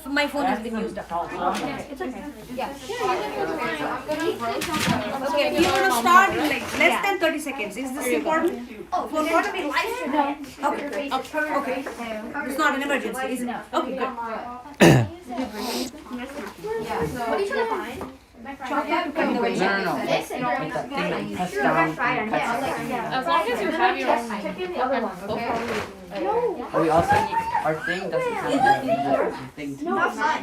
My phone has been used up. It's okay. Yeah. Okay, we want to start in like less than 30 seconds. Is this important? For what to be live? No. Okay. Okay. It's not an emergency, is it? Okay, good. What are you trying to find? Chocolate to cut the way. No. Like that thing that press down. As long as you have your own. Okay. Oh, we also need our thing doesn't have the thing. No, it's not.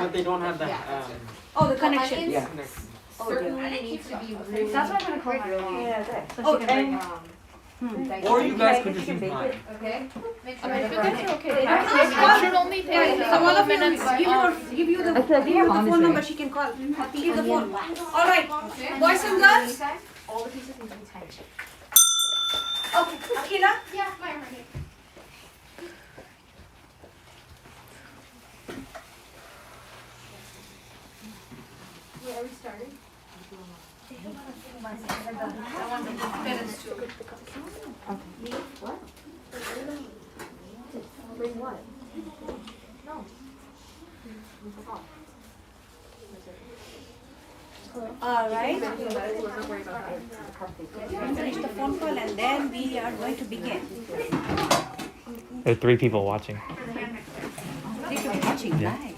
But they don't have that. Oh, the connection. Yeah. Certainly needs to be really. That's what I'm going to call it. Or you guys could just use mine. Okay. Make sure that's okay. It should only take So one of you minutes. give you the phone number she can call. Leave the phone. All right, boys and girls. All the pieces need to be tight. Okay, Akila. Yeah, mine right here. Wait, are we starting? What? Bring what? No. All right. Finish the phone call and then we are going to begin. There are 3 people watching. 3 people watching. Yeah. Nice.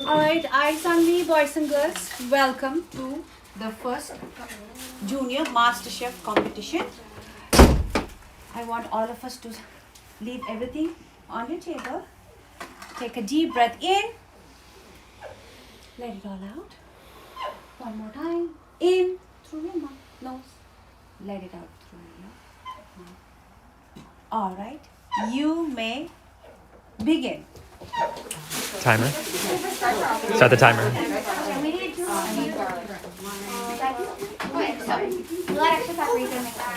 All right, eyes on me, boys and girls. Welcome to the first Junior MasterChef competition. I want all of us to leave everything on your table. Take a deep breath in. Let it all out. One more time. In through your nose. Let it out through your mouth. All right. You may begin. Timer. Start the timer. Wait, sorry. Let extra paprika in the bag.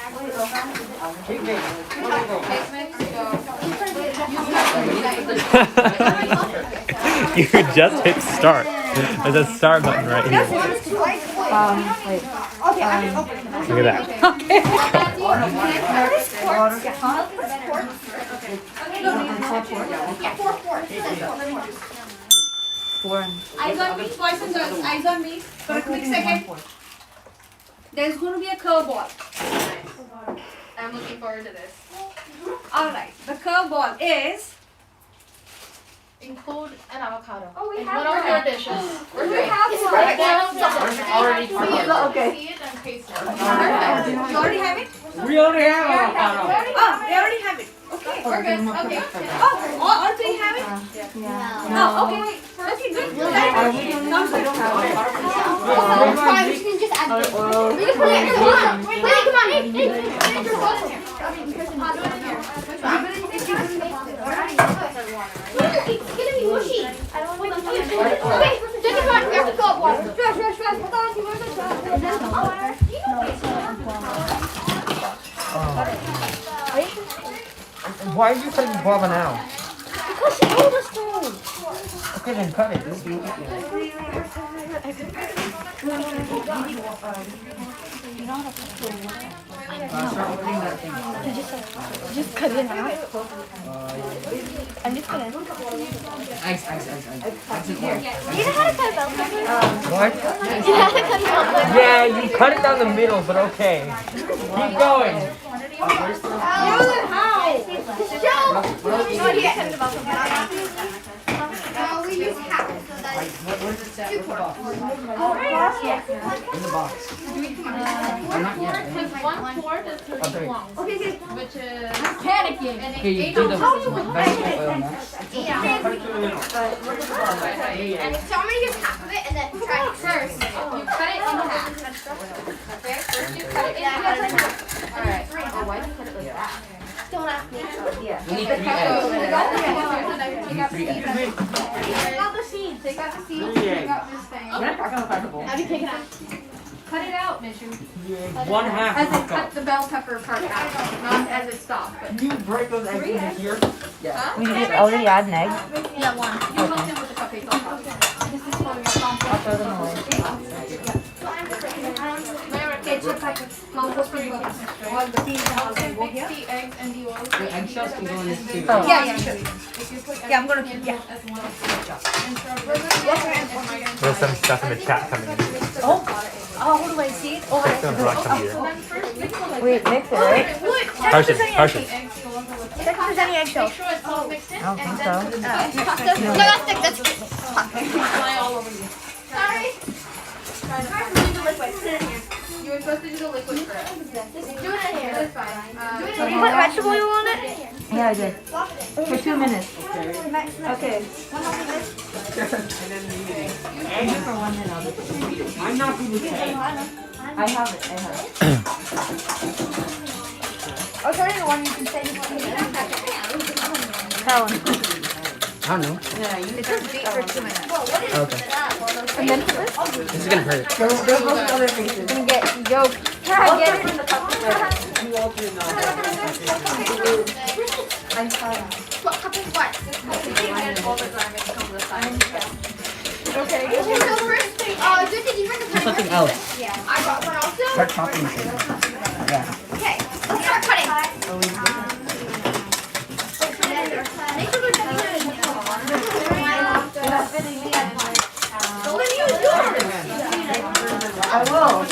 You just hit start. There's a start button right here. Look at that. Eyes on me, boys and girls. Eyes on me. For a quick second. There's going to be a curveball. I'm looking forward to this. All right. The curveball is. Include an avocado. Oh, we in have one of one. your dishes. We have one. Already See it and taste it. You already have it? We already have avocado. Oh, they already have it. Okay. We're good. Okay. Oh, all 3 have it? No. Okay. Okay, good. Sounds good. Fine, we can just add this. We can put it in the bottom. Wait, come on. Hey, your phone in here. It's gonna be mushy. I don't want to. Okay, just a minute. We have to fill up water. Fast. Hold on. Why are you cutting guava now? Because she told us to. Okay, then cut it. Start putting that thing. Just cut it in half. I'm just gonna. Ice. You know how to cut bell peppers? What? You know how to cut bell peppers? Yeah, you cut it down the middle, but okay. Keep going. How? We use half, so that's Where's it set? Where's the box? In the box. Not yet. Because 1 quart is 30 longs, which is panicking. Okay, you do the vegetable oil next. And so I'm gonna use half of it and then try it first. You cut it in half. Okay, first you cut it in half. Alright. Oh, why did you cut it like that? Don't ask me. We need 3 eggs. Take out We need 3 eggs. the seeds. Take out the seeds. Three Take eggs. out this thing. How do you take it out? Cut it out, Mishu. One half. As in cut the bell pepper part out, not as it stopped, but. Can you break those eggs in here? Huh? We just already add an egg. Yeah, one. You help him with the cupcakes. I'll help him. This is for your compost. I'll throw them away. Compost for you. All the peas and all can go Mix here. the eggs and the oil. The eggshells can go in this too. Oh. Yeah, sure. If you put Yeah, I'm gonna everything keep- in as one. And strawberries and microwave. There's some stuff in the chat coming in. Oh, who do I see it? Oh, It's gonna block the computer. So then first, mix it like Wait, mix it, right? Harshan, Harshan. eggs go over with it. Check if there's any eggshells. Make sure it's all mixed in. I don't and think then so. put the No, that's thick. That's thick. fly all over you. Sorry. You were supposed to do the liquid first. Do it in here. That's fine. Did you put vegetable oil on it? Yeah, I did. For 2 minutes. Okay. Egg for 1 minute. I'll do it. I'm not good with eggs. I have it. I have it. I'll turn it to one you can say. That one. I don't know. It says beat for 2 minutes. Okay. And then put this. This is gonna hurt. They're both other faces. Gonna get yolk. Can I get it? I'm sorry. Cupcake what? Okay. Did you bring the There's something else. Yeah. I got one also. Start chopping it. Yeah. Okay. Let's start cutting. I will.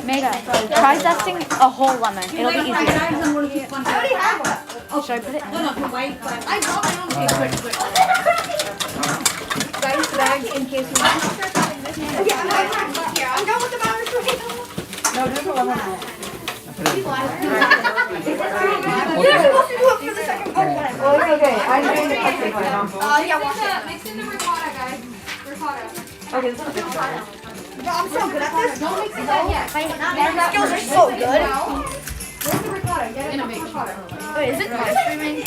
Mega, try zesting a whole lemon. It'll be easier. I'm gonna keep one. I already have one. Should I put it in? No, the white one. I got my own. Okay, good. Guys, bag in case we want. Okay, I'm done with the boundaries. No, do it for 1 minute. You're supposed to do it for the second part. Oh, it's okay. I'm doing the cupcake one. Yeah, wash it. Mix in the ricotta, guys. Ricotta. Okay, this is good. No, I'm so good at this. Don't mix it that yet. My skills are so good. Where's the ricotta? Get it in a ricotta. Wait, is it live streaming?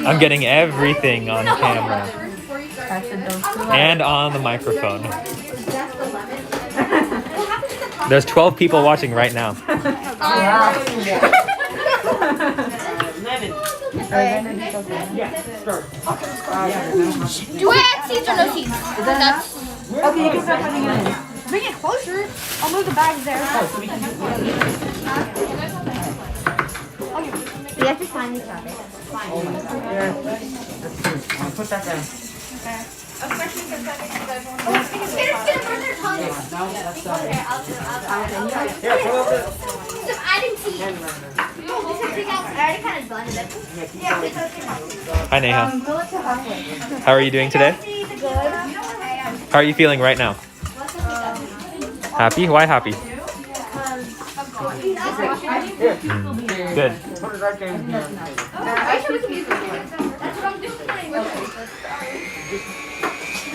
I'm getting everything on camera Before you start I doing said it. those 2 and on the microphone. There's 12 people watching right now. Yeah. Lemon. Yeah, start. Do I add seeds or no seeds? That's Okay, you can start putting it in. bring it closer. I'll move the bags there. We have to find each other. Put that down. Especially because I think you guys want to. It's gonna burn their tongues. Now that's Here, Here, pull up this. some adding seeds. This is something else. I already kind of blended it. Yeah, it's okay. Hi, Neha. Fill it to halfway. How are you doing today? Good. How are you feeling right now? Happy? Why happy? Good. Put it right there in here. Actually, we can use it. That's what I'm doing.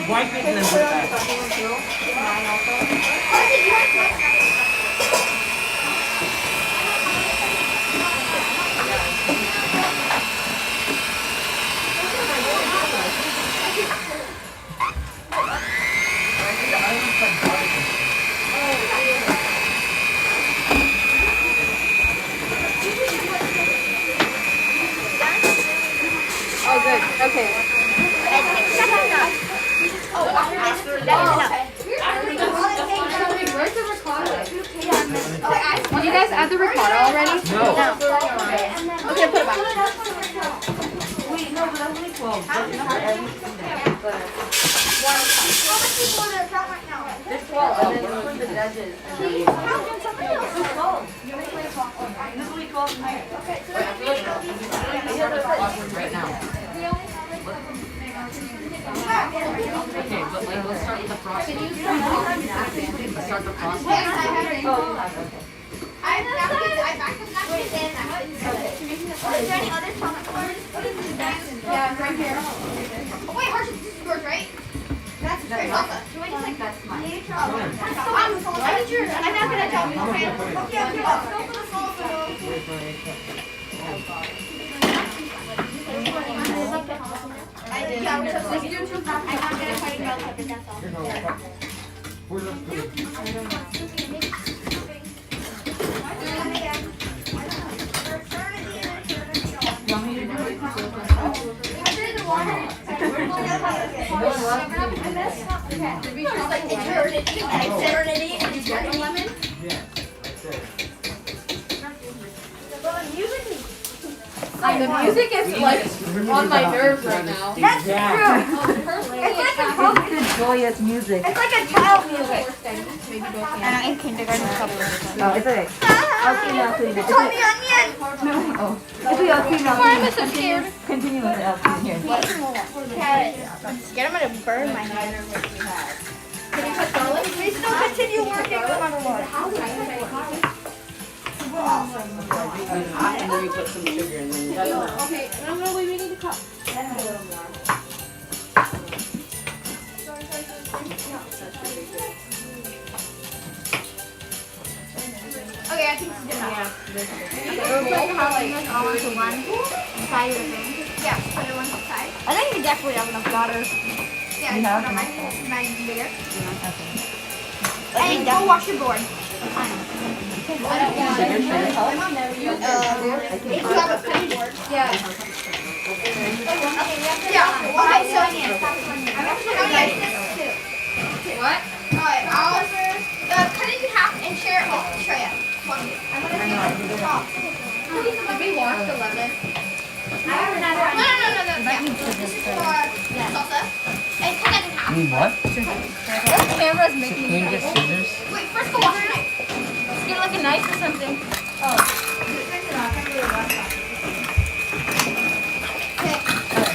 Wipe it and then put that. Oh, good. Okay. Where's the ricotta? Did you guys add the ricotta already? No. Okay, put it back. Wait, no, but that's only 12. How much people in the account right now? There's 12, and then you put the judges. There's something else. There's 12. There's only 12 in here. right now. Okay, but like let's start with the frosting. Let's start the frosting. I backed the napkins in. Is there any other chocolate covers? Yeah, right here. Oh, wait, Harsh, this is yours, right? That's great. Salsa. Do I just like that's mine? I need yours. I'm not gonna tell you. Okay, okay, let's go for the salsa. Yeah, we're supposed to do 2 cups. I'm not gonna try to bell pepper, that's all. The music is like on my nerves right now. That's true. It's like a pop. It's joyous music. It's like a child music. In kindergarten, couple of No, it's okay. I'll clean it. I'll clean it. It's on the onion. Oh, it's okay. I'll clean it. Why am I so scared? Continue with it. I'll clean here. I'm scared I'm gonna burn my hand. We still continue working no matter what. And then we put some sugar in there. Okay, no, we need to cut. Okay, I think this is good enough. We're putting how like all into one side of the thing. Yeah, put it on the side. I think we definitely have enough water. Yeah, You have put it on my bigger. I And think go wash your board. Sugar, sugar, help. If you have a cutting board. Yeah. Yeah. Okay, so what? Alright, I'll cut it in half and share it with Shreya. I'm gonna take the top. Did we wash the lemon? I have another one. No. Yeah. This is for salsa. And cut it in half. Need what? This camera's making Can you get scissors? Wait, first go wash your knife. get like a knife or something. Okay.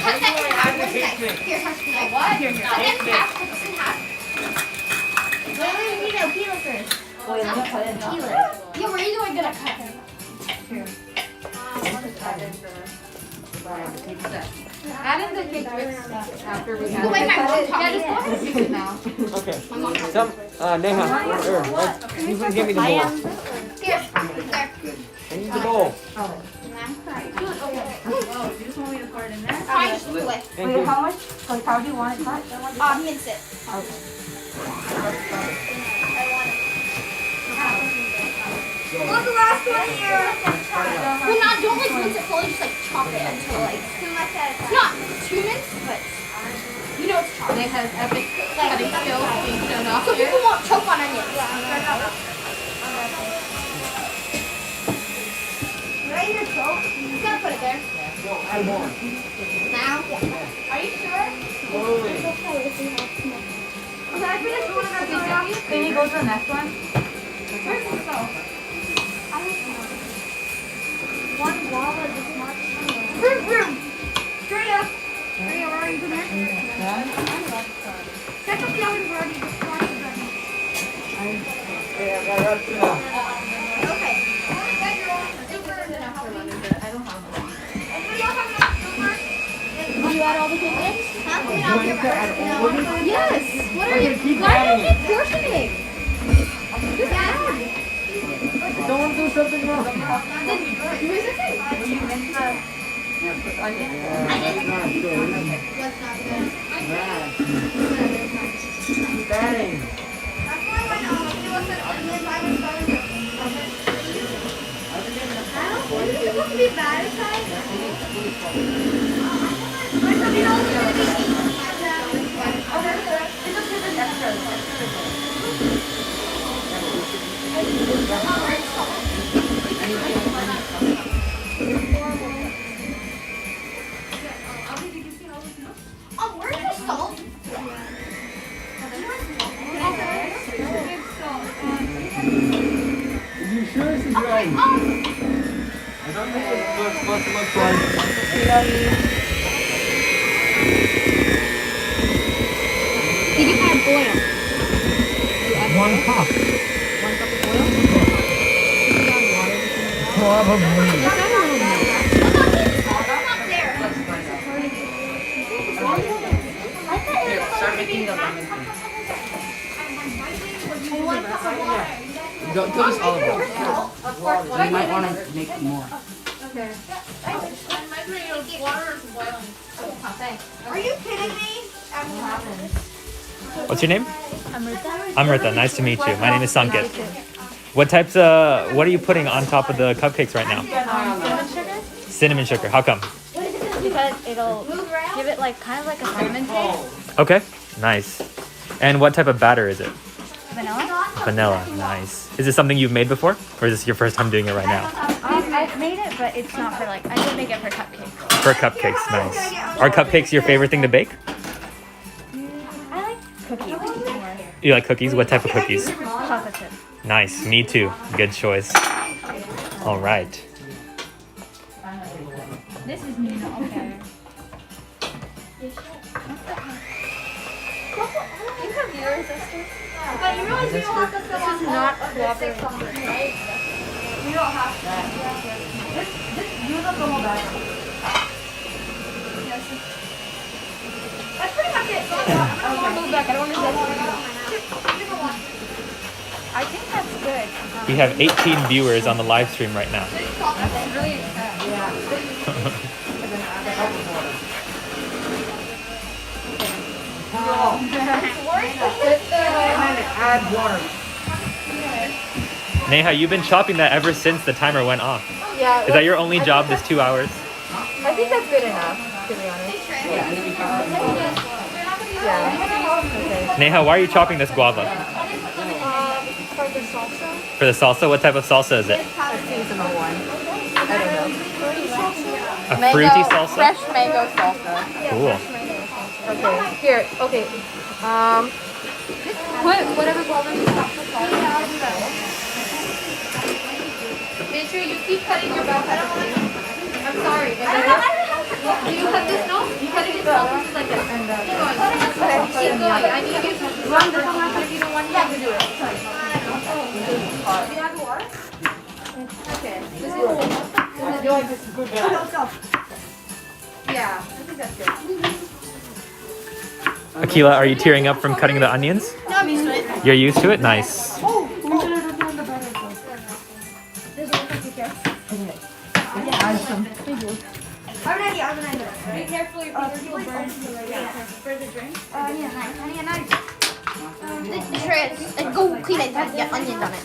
Cut that in half. Where's the knife? Here, touch the knife. What? Here. Cut it in half. Cut this in half. We need to peel it first. Oh, yeah, I'm gonna cut it. Peel it. Yeah, where are you going to cut it? Add in the cake mix after we The have way it. my mom Yeah, taught just go me. ahead and use it now. Okay. Neha, you can give me the bowl. Here. There. I need the bowl. Fine, just move away. Thank Wait, you. how much? Like, how do you want it cut? Mince it. Look, the last one here. Well, not, don't like mince it fully, just like chop it until like, it's not too minced, but you know it's chopped. They have epic cutting skills being shown off So here. people won't choke on onions. Right here, choke. You gotta put it there. I won't. Now? Are you sure? Slowly. Can I finish one of our Can we go to the next one? Where's the salt? One wall is just not Vroom. Straight up. Straight up, where are you there? Yeah. Check up the others already. Okay, I got it now. Okay. Get your own super. I don't have one. Anybody else have enough super? You add all the cake mix? Huh? I mean, I'll give her. Yes! What are you? Keep Why adding do you it. keep portioning? Just add. Don't do something wrong. Will you mince the onion? That's not good. That's not good. Keep adding. That's why when he was an onion, I was going to. Is it supposed to be bad inside? My tummy knows it's gonna be. Where's the salt? Are you sure this is right? I don't think it's supposed to look like. Did you add oil? 1 cup. 1 cup of oil? Probably. It's not a little milk. Not there. Here, start making the lemon tea. Don't use all of it. You might want to make more. Are you kidding me? What's your name? Amrita. Amrita. Nice to meet you. My name is Sanket. What types of, what are you putting on top of the cupcakes right now? Cinnamon sugar. Cinnamon sugar. How come? Because it'll give it like kind of like a cinnamon taste. Okay. Nice. And what type of batter is it? Vanilla. Vanilla. Nice. Is this something you've made before? Or is this your first time doing it right now? I've made it, but it's not for like, I didn't make it for cupcakes. For cupcakes. Nice. Are cupcakes your favorite thing to bake? I like cookies more. You like cookies? What type of cookies? Chocolate chip. Nice. Me too. Good choice. All right. This is Nina. Okay. But you realize you don't have to fill out not all of the 6 on this, right? You don't have to. That's pretty much it. I'm gonna move back. I don't want to I think that's good. We have 18 viewers on the live stream right now. That's really, Add water. Neha, you've been chopping that ever since the timer went off. Yeah. Is that your only job this 2 hours? I think that's good enough, to be honest. Yeah. Neha, why are you chopping this guava? For the salsa, For the salsa? What type of salsa is it? seasonal one. I don't know. A fruity salsa? Fresh mango salsa. Cool. Okay. Here. Okay. Put whatever guava you want. Make sure you keep cutting your bell pepper. I'm sorry. Do you cut this? No? You cut it small pieces like this. Keep going. Keep going. I need you to run this one if you don't want me to do it. Okay. Yeah, I think that's good. Akila, are you tearing up from cutting the onions? No, I'm used to it. You're used to it? Nice. I'm ready. Be careful, your fingers will burn. For the drink? The shreds. Go clean it. Get onions on it.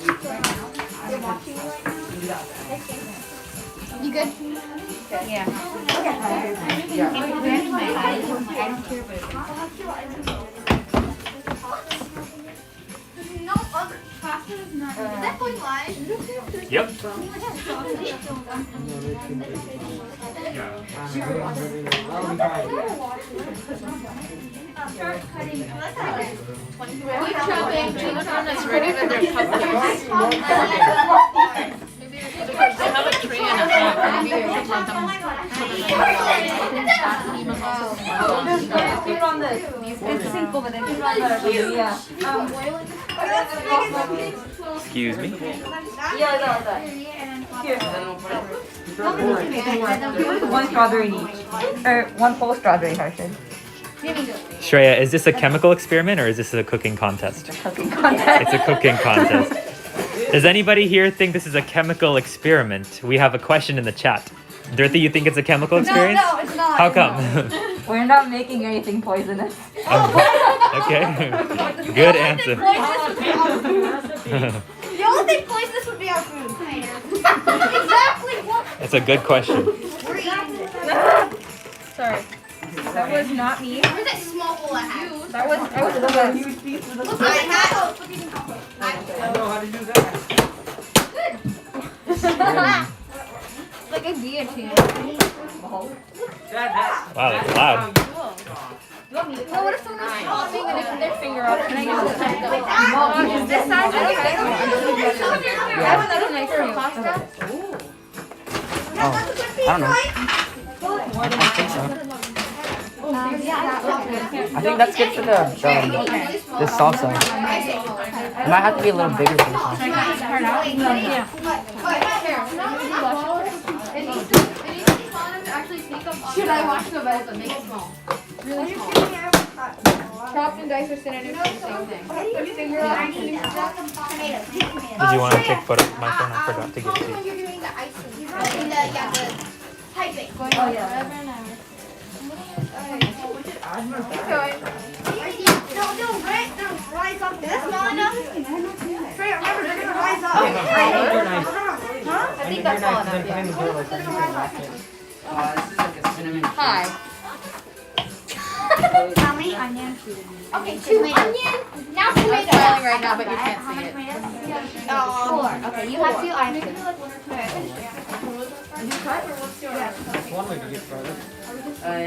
You good? yeah. No other pasta is not. Is that going live? Yep. Jonathan's ready with their cupcakes. They have a tray and a cup. Maybe you should let them It's simple, but then Excuse me. one strawberry each. Or one full strawberry, Harshan. Shreya, is this a chemical experiment or is this a cooking contest? Cooking contest. It's a cooking contest. Does anybody here think this is a chemical experiment? We have a question in the chat. Dirty, you think it's a chemical experience? No, it's not. How come? We're not making anything poisonous. Okay. Good answer. The only thing poisonous would be our food. Exactly what? That's a good question. Sorry. That was not me. Where's that small bowl I had? That was Look, I had. I know how to do that. Like a guillotine. Wow, that's loud. No, what if someone was chopping and they put their finger up and I use it like that? Is this size okay? That's nice for pasta. I don't know. I think so. I think that's good for the salsa. It might have to be a little bigger for this one. Should I wash the bowls and make it small? Really small. Chopped and diced are synonyms for the same thing. Put your finger up. Did you want to take photo of my phone? I forgot to give it to When you. you're doing the icing. The typing. Oh, yeah. Keep going. they'll rise up. Is this small enough? Freya, remember, they're gonna rise up. I think that's all enough. Hi. How many onions? Okay, 2 onions. Now tomato. Smiling right now, but you can't see it. 4. Okay, you have 2 onions. One way to get started.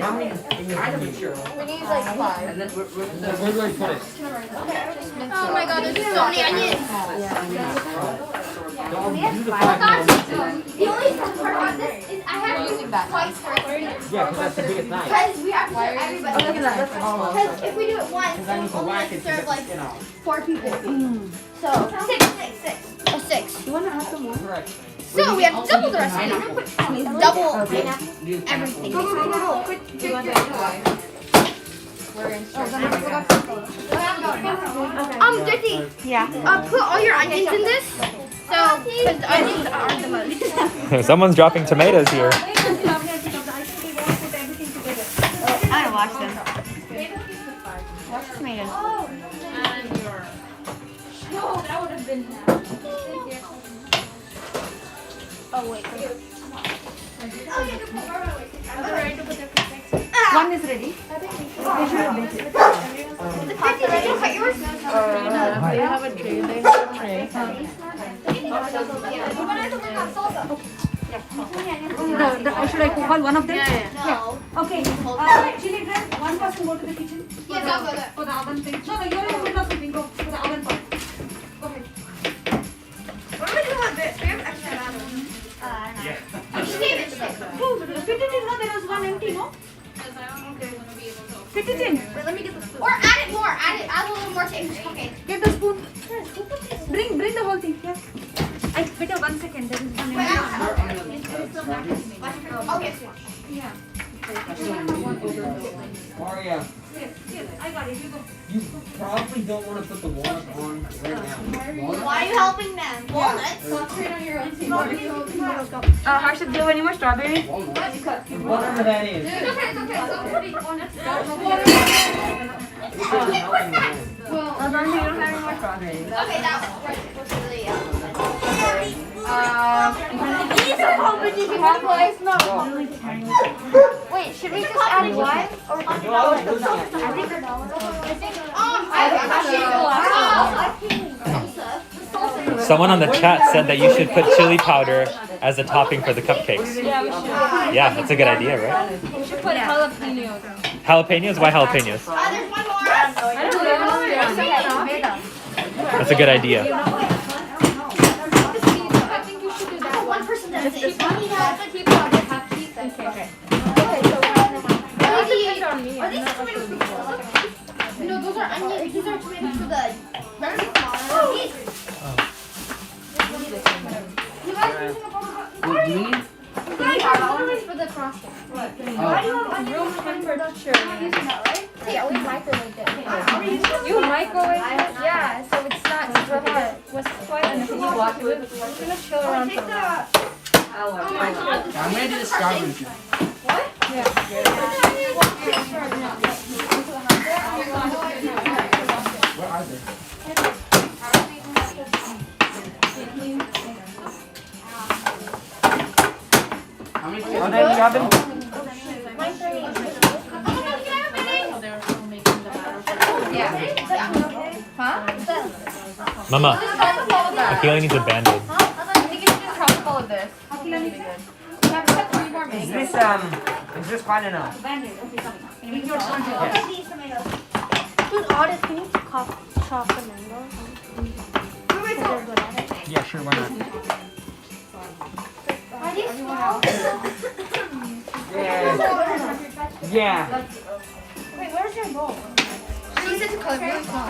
How many fingers do you need? We need like 5. And then Where do I put it? Oh my god, there's so many onions. Don't do the 5 The only fun part about this is I have to use twice for 30. Yeah, because that's the biggest knife. Because we have to serve everybody. Look at that. That's almost. Because if we do it once, Because I need to we'll only whack it to serve get the like skin off. 4 people. So 6. Oh, 6. You want to add some more? Correct. So we have double the recipe. Double everything. Do you want to add Dixie. Yeah. Put all your onions in this. So, because the onions are the most. Someone's dropping tomatoes here. I don't wash them. Wash the tomatoes. Oh, wait. One is ready. Did you cut yours? They have a tray. They have a tray. Should I call one of them? No. Okay. Chili bread. One person go to the kitchen. Yeah, go. For the oven thing. No, you're in the middle of the thing. Go for the oven part. Go ahead. What are we doing with this? We have extra battle. Save it. Fit it in. No, there was one empty. No. Fit it in. Wait, let me get the spoon. Or add it more. Add a little more to each cupcake. Get the spoon. Bring the whole thing. Yeah. I better 1 second. There is one Wait, empty. okay. Yeah. Maria, Yes, I got it. You go. you probably don't want to put the walnut on right now. Why are you helping them? Walnuts? Harshit, do you have any more strawberries? Whatever that is. It's okay. As long as you don't have any more strawberries. Okay, that was really Wait, should we just add one? Someone on the chat said that you should put chili powder as a topping for the cupcakes. Yeah, we should. Yeah, that's a good idea, right? We should put jalapenos. Jalapenos? Why jalapenos? there's one more. That's a good idea. I think you should do that. One person does it. Keep on Okay. Are these tomatoes? No, those are onions. These are tomatoes for the. Remember the You guys are using a bubble cup. Do you need? For the frosting. Oh. Room temperature. Yeah, we microwaved it. You microwave it? Yeah, so it's not super hot. Was quite enough. Can you walk it? It's gonna chill around for a while. I'm gonna do the strawberry juice. Where are they? How many kids? Mama, Akila needs a band-aid. I think you should just top all of this. Akila needs it? We have to put 3 more Is mangoes. this fine enough? Band-aid. Okay, coming. These tomatoes. Who's artist? Can you chop the mango? Yeah, sure, why not? Are these small? Yeah. Wait, where's your bowl? She said to color really small.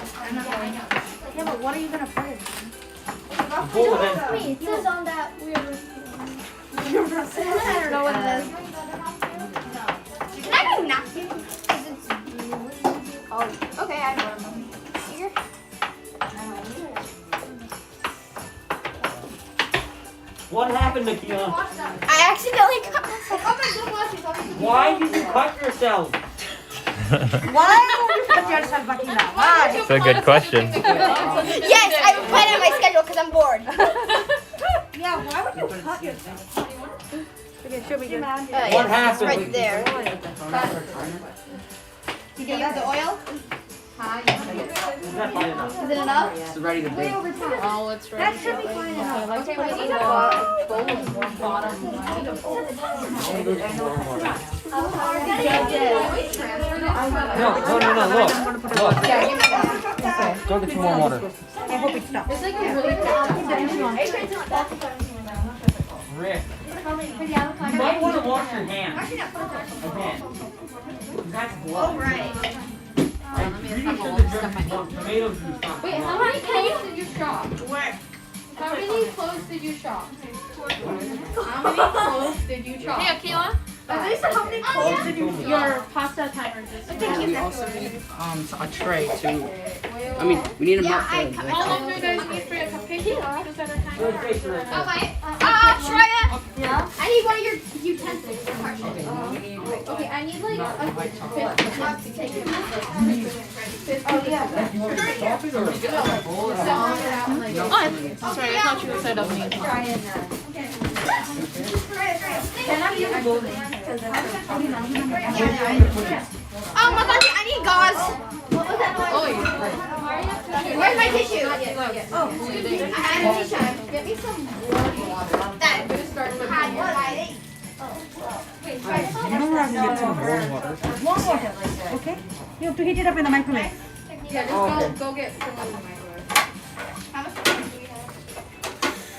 Yeah, but what are you gonna put it? Bowl of them. It says on that weird. I don't know what it is. Can I get a napkin? Oh, okay, I know. Here. What happened, Akila? I accidentally cut myself. Oh my god, Why did you cut yourself? Why would you put yourself at Hina? Why? It's a good question. Yes, I plan on my schedule because I'm bored. Yeah, why would you cut yourself? Okay, show me your What happened? Right there. Did you use the oil? Is that fine enough? Is it enough? It's ready to bake. Oh, it's ready. That should be fine enough. Okay, we need a bowl of warm bottom. Only goes to warm water. No, look. Look. Go get some warm water. I hope it stops. It's like a really Rick. You might want to wash your hands. Again. That's blood. Right. I'm pretty sure the Germans want tomato juice, not Wait, blood. how many clothes did you shop? How many clothes did you shop? How many clothes did you shop? Hey, Akila. Lisa, how many clothes did you Your pasta timer just. We also need a tray too. I mean, we need a mug. How long do you guys need for your cupcake? Just at a time. Shreya, Yeah. I need one of your utensils. Okay, I need like a Sorry, I thought you said of me. Oh my gosh, I need gauze. Where's my tissue? I have a tissue. get me some warm water. That I'm gonna start with had what I ate. You know where I can get some warm water? Warm water. Okay? You have to heat it up in the microwave. Yeah, just go get some in the microwave. How much do you have?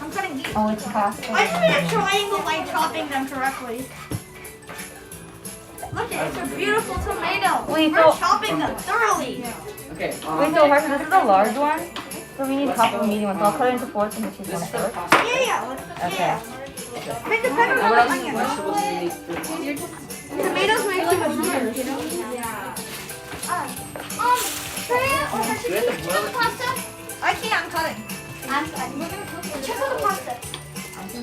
I'm cutting these. Oh, it's pasta. I just made a triangle by chopping them correctly. Look, it's a beautiful tomato. Wait, We're so- chopping them thoroughly. Okay. Wait, so Harper, this is a large one? So we need half of a medium one, so I'll cut it into fourths and choose This one is for the fourth. pasta. Yeah. Make the pepper What and else? onions. What else do we need? Tomatoes might be hard, you know? Shreya or Hershey, Do we have to check boil out the it? pasta. I can't, I'm cutting. I'm cutting. We're gonna cook it. Check out the pasta.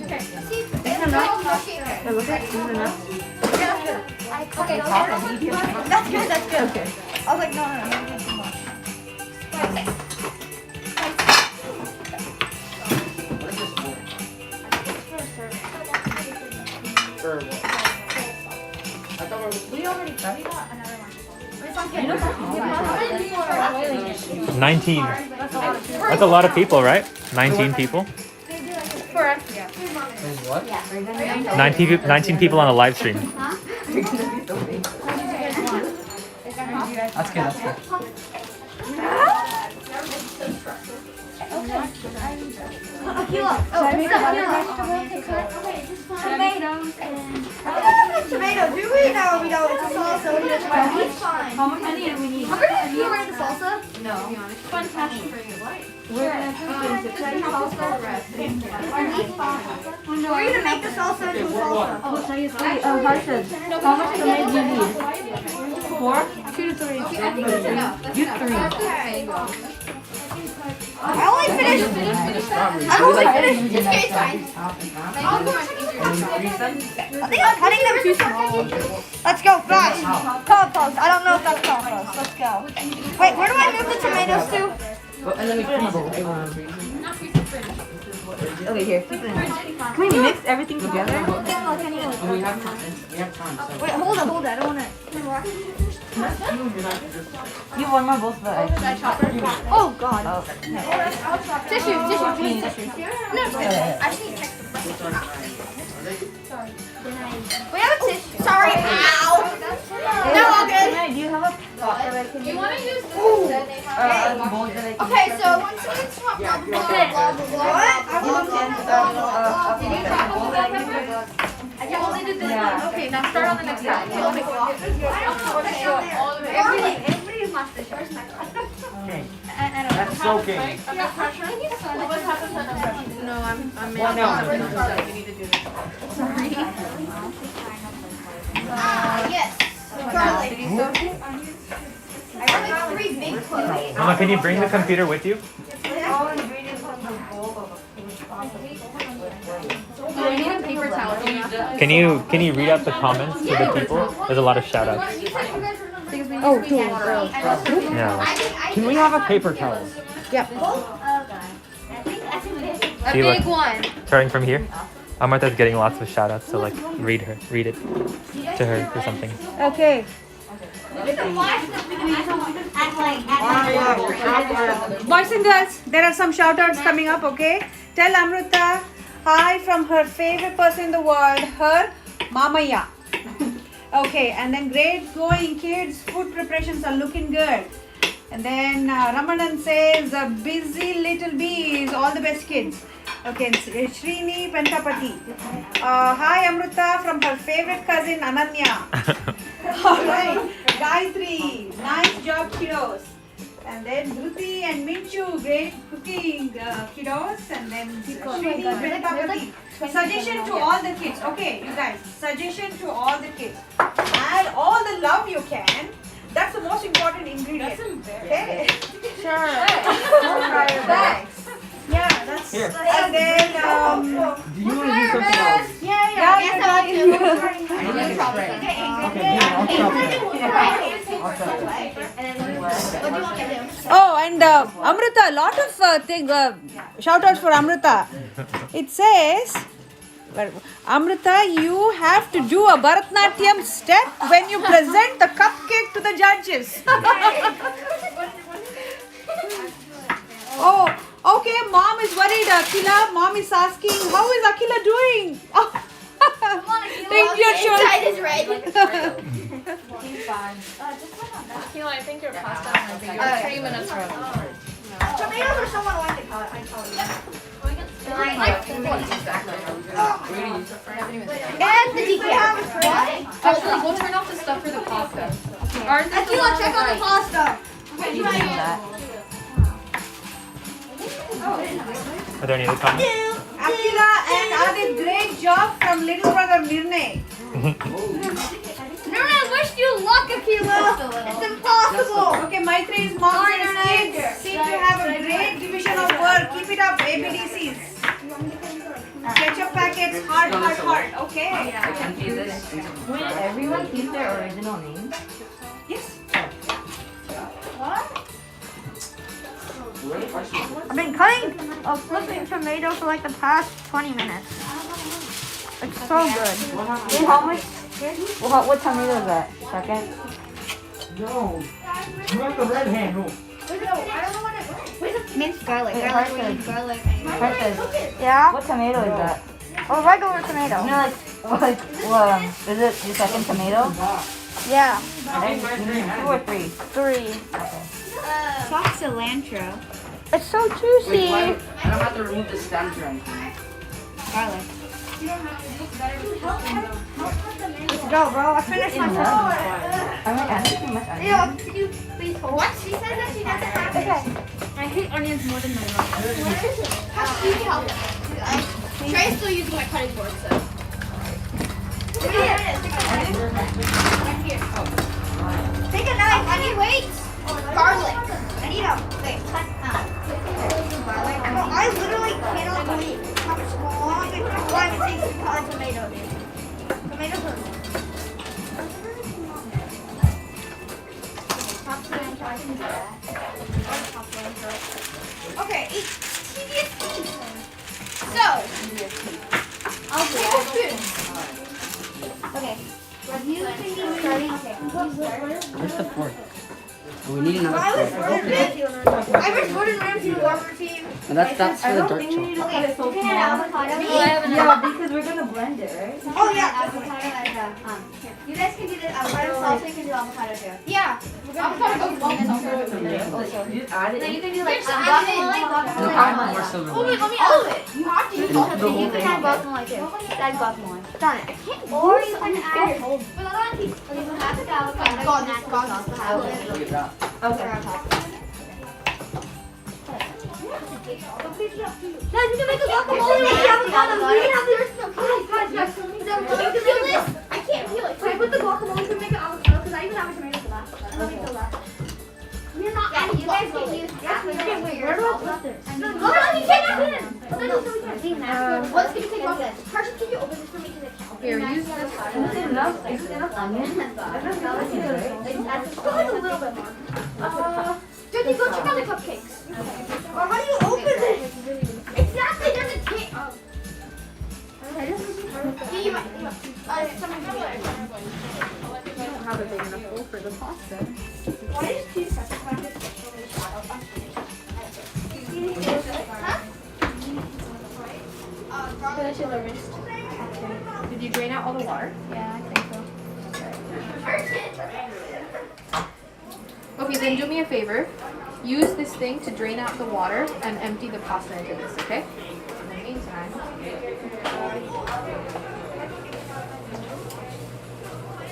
Okay. See, it's enough. Look at this enough. Okay, that's good, that's good. Okay. I was like, no, maybe too much. What is this for? I thought we were. 19. That's a lot of people, right? 19 people. What? 19 people on a live stream. That's good. That's good. Tomatoes and... Tomato, do we? No, we don't. It's a salsa. We need a tomato. It's fine. How much money do we need? Have you ever made the salsa? Fun passion for your life. We're gonna make the salsa into a salsa. Harsha, how much tomato do you need? 4? 2 to 3. You 3. I only finished. It's fine. I think I'm cutting them too small. Let's go fast. Compost. I don't know if that's compost. Let's go. Wait, where do I move the tomatoes to? And then we freeze it. Okay, here. Keep it in. Can we mix everything together? And we have time. We have time. So. Wait, hold it. I don't want to. You have one more bowl for the ice. Oh God. Oh. Tissue. Please tissue. No, it's good. I just need to check the We have a tissue. Sorry. Ow. No, all good. Do you have a pot that I can You use? want to use this instead? They have A bowl that I can Okay, so once you chop blah blah blah blah blah. What? I want Did you chop all the peppers? I only did this Yeah. one. Okay, now start on the next one. I don't know. Everybody is MasterChef. That's soaking. Under pressure? What happens under pressure? No, I'm What now? You need to do this. Yes. Garlic. I got like 3 big cloves. Mama, can you bring the computer with you? all ingredients from the bowl of a food processing. Oh, I need a paper Can you read out the comments to the people? There's a lot of shout outs. Oh, two. Yeah. Can we have a paper towel? A See, big look. one. Starting from here. Amartha's getting lots of shout outs, so like read it to her or something. Okay. Boys and girls, there are some shout outs coming up, okay? Tell Amrita hi from her favorite person in the world, her Mamaya. Okay, and then great going kids, food preparations are looking good. And then Ramanan says, busy little bees, all the best kids. Okay, Srini Pentapati. Hi Amrita from her favorite cousin Ananya. Alright, Gayatri, nice job kiddos. And then Dhruti and Minchu, great cooking kiddos. And then Srini Pentapati. Suggestion to all the kids. Okay, you guys, suggestion to all the kids. Add all the love you can. That's the most important ingredient. Okay. Sure. Thanks. Yeah, that's. Here. And then Do you want to do something else? yeah, Yes, I want to. Okay, I'll chop it. Oh, and Amrita, a lot of shout outs for Amrita. It says, Amrita, you have to do a Bharatnatyam step when you present the cupcake to the judges. Oh, okay, mom is worried, Akila. Mom is asking, how is Akila doing? Think your Inside is red. Akila, I think your pasta might be 3 minutes ready. Tomatoes are someone like to cut. I told you. And the decaf. What? Actually, we'll turn off the stuff for the pasta. Ours is the Akila, one check with, on the like, pasta. Are there any other comments? Akila and Adit, great job from little brother Nirnay. Nirna, wish you luck, Akila. It's impossible. Okay, Maitri's mom and kids seem to have a great division of work. Keep it up, ABDCs. Ketchup packets, heart. Okay. Will everyone keep their original names? Yes. I've been cutting a flipping tomato for like the past 20 minutes. It's so good. How much? What tomato is that? Second? No. You have the red handle. Minced garlic. Garlic. Yeah? What tomato is that? Or regular tomato. You know, is it your second tomato? Yeah. And you need 2 or 3? 3. Soft cilantro. It's so juicy. I don't have to remove the stems or anything. Garlic. Let's go, bro. I finished my food. I might add too much onion. Yo, can you please hold? What? She said that she doesn't have it. I hate onions more than my mom. You can help. Trey's still using my cutting board, so. Here. Take a knife. I need weights. Garlic. I need them. Wait. I literally cannot believe how much long time it takes to cut a tomato, dude. Tomatoes are. Okay, eat tedious things. So, I'll take a spoon. Okay. You can do starting. Where's the fork? We need another I was fork. Gordon Ramsay to warm routine. And that's for the dark chocolate. Okay, you can add avocado. Yeah, because we're gonna blend it, right? Oh yeah, avocado as you guys can do the avocado salsa. You can do avocado too. Yeah, avocado goes well with salsa. You add it. Then you can do like Look, guacamole. I'm more silver. Oh wait, let me all of it. You have to use all of it. The whole You can thing. add guacamole too. Add guacamole. Done it. I can't. Or you can add. But I don't think. You can have the avocado. God, sauce to have it. Look at that. Okay. Guys, we can make a guacamole with the avocado. We can have this. Guys. You can peel this. I can't peel it. So I put the guacamole. We can make an avocado because I even have a tomato for that. I'm gonna make the last. We're not adding. You guys can use. Yeah. Wait, where do I put this? No, you can't. Let's take off this. Carson, can you open this for me? Here, use this. Is enough onion? Jyoti, go check out the cupcakes. Or how do you open it? Exactly, there's a tape. Yeah, you might. Someone give me I don't have a big enough bowl for the pasta. Why is cheese such a packet? Finish the wrist. Did you drain out all the water? Yeah, I think so. Okay, then do me a favor. Use this thing to drain out the water and empty the pasta into this, okay? In the meantime.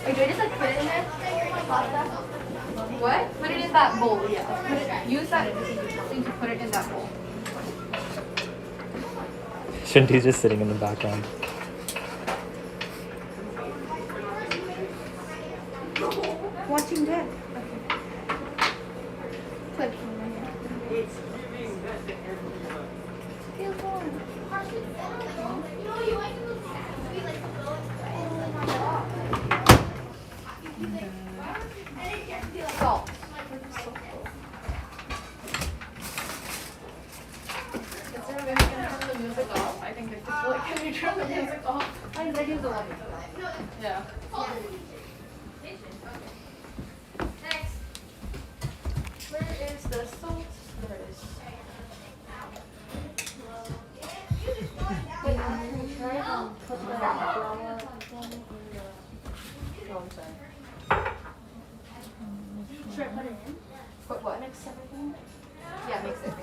Wait, do I just like put it in there? Pasta? What? Put it in that bowl, yeah. Use that thing to put it in that bowl. Shinty's just sitting in the background. Watching that. Clip. Salt. I think it's just like, can you turn the music off? I use the one. Yeah. Next. Where is the salt? There it is. Should I put it in? Put what? Mix everything? Yeah, mix it.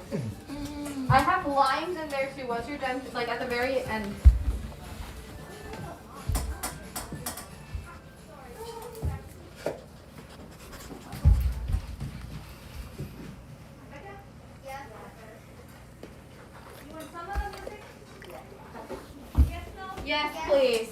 I have limes in there too. Once you're done, like at the very end. Yes, please.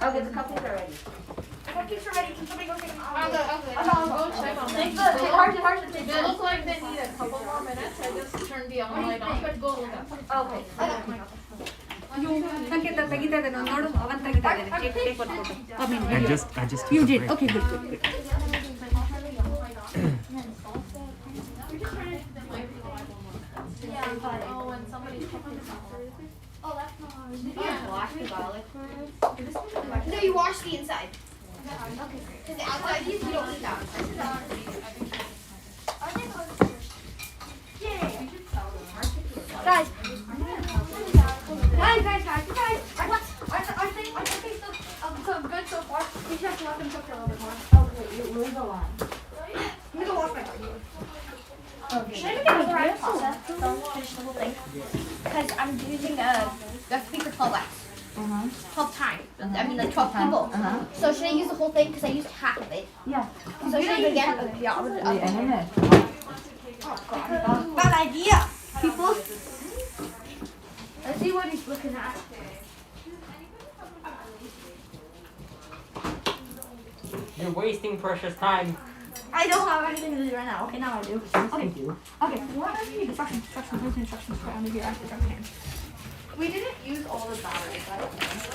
Okay, the cupcakes are ready. Cupcakes are ready. Can somebody go take them out? I'll go check on them. They look like they need a couple more minutes. I just turned the oven light on, but go look up. Okay. ಸಂಕೇತ ತೆಗಿತಾ ಇದ್ದಾನೆ ನೋಡು ಅವನ್ ತೆಗಿತಾ ಇದ್ದಾನೆ take one photo I just took You a did. break. Okay, good. Oh, when somebody's cooking the pasta. Oh, that's not. Did you wash the garlic first? No, you wash the inside. Okay, because the outside you don't eat that. Guys, our things look so good so far. We just have to let them cook a little bit more. Okay, where's the line? I'm gonna go wash my hands. Okay. Should I even get the right pasta? Don't finish the whole thing. Because I'm using a recipe for 12 hours. 12 times. I mean, like 12 people. So should I use the whole thing? Because I used half of it. Yeah. So should I even get it? Yeah, I'll Wait, a minute. Bad idea, people. Let's see what he's looking at. You're wasting precious time. I don't have anything to do right now. Okay, now I do. Thank you. Okay, what are the instructions? Where's the instructions for under here? I have to jump hands. We didn't use all the batteries.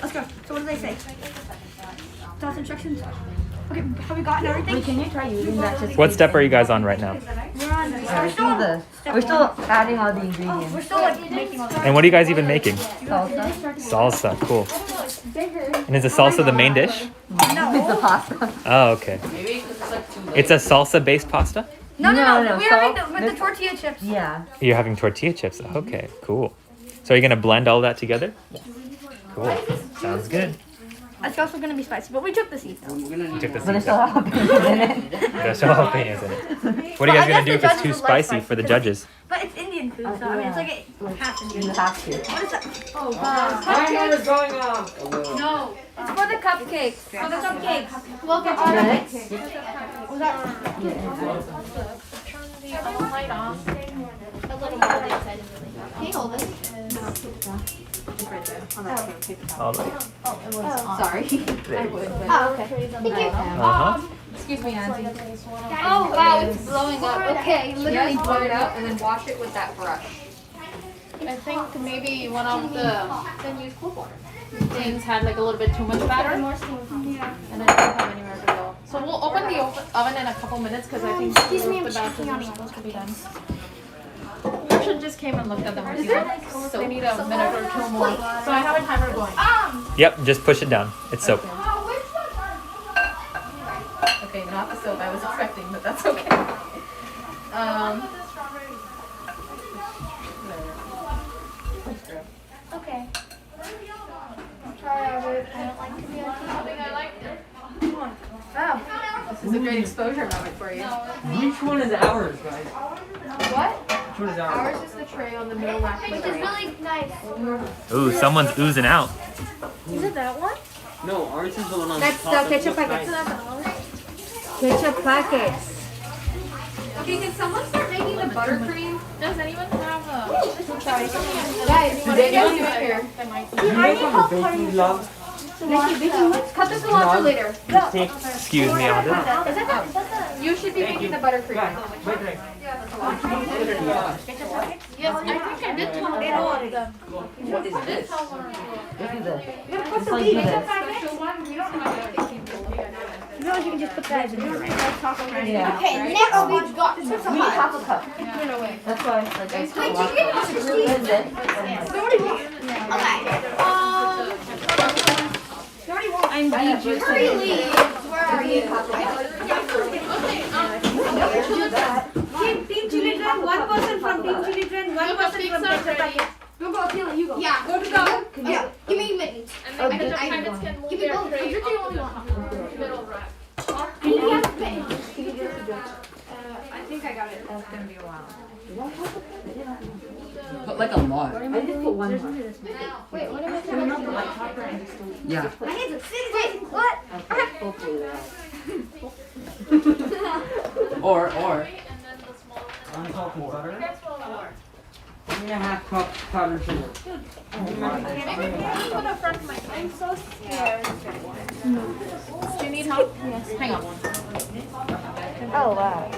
Let's go. So what do they say? That's instructions. Okay, have we gotten everything? Wait, can you try using that to What step are you guys on right now? We're on. We're still adding all the ingredients. We're still like making all And what are you guys even making? Salsa. Salsa, cool. And is the salsa the main dish? It's the pasta. Oh, okay. It's a salsa-based pasta? No. No, We're having salt, with the tortilla chips. Yeah. You're having tortilla chips. Okay, cool. So are you gonna blend all that together? Cool. Sounds good. It's also gonna be spicy, but we took the seeds out. You took the But I seeds still out. have jalapenos in it. There's no jalapenos in it. What are you guys gonna do if it's too spicy for the judges? But it's in the Indian food, so I mean, it's like a half Indian. You have to. What is that? Oh, Timer is going off. No, it's for the cupcakes. For the cupcakes. Well, for all Got of it? it. Turn the light off. A little more than inside. Can you hold it? All right. Sorry. There. Oh, okay. Thank you. Uh-huh. Excuse me, Auntie. Oh, wow, it's blowing up. Okay, literally Yes, blow blowing it up. out and then wash it with that brush. I think maybe one of the things had like a little bit too much batter, and I didn't have anywhere to go. So we'll open the oven in a couple minutes because I think Excuse me, I'm the batches checking are on supposed to be done. We actually just came and looked at them. They need a minute or two more. So I have a timer going. Yep, just push it down. It's soap. Okay, not the soap I was expecting, but that's okay. Okay. Sorry, Albert. I don't like to be on TV. This is a great exposure moment for you. Which one is ours, guys? What? Which one is ours? Ours is the tray on the middle rack. Which is really nice. Ooh, someone's oozing out. Is it that one? No, ours is the one on That's top. the that ketchup looks packet. nice. Ketchup packets. Okay, can someone start making the buttercream? Does anyone have a... Guys, They don't do it here. Do you guys have a baking glove? Cut the cilantro later. Take. Excuse me, I'll do it. You should be making the buttercream. Guys, wait, wait. Yes, I think I did tell them. What is this? Look at this. Just like this. No, you can just put that in there. Yeah. Okay, next we've got We need half a cup. That's why it's like I still Wait, want you get What is it? Okay. I'm BG. Hurry, leave. Where are you? Team Chili Trend, one person from Team Chili Trend, one person from ketchup packet. Go, Akila, you go. Yeah. Go to go. Yeah. Give me mittens. And the packets can move Give me their both. tray You're the only up one. to the middle rack. You have mittens. I think I got it. But like a lot. Wait, what am I doing? Yeah. My hands are sitting. Wait, what? Or. On top of butter. 1.5 cup powdered sugar. I'm so scared. Do you need help? Yes. Hang on. Oh, wow.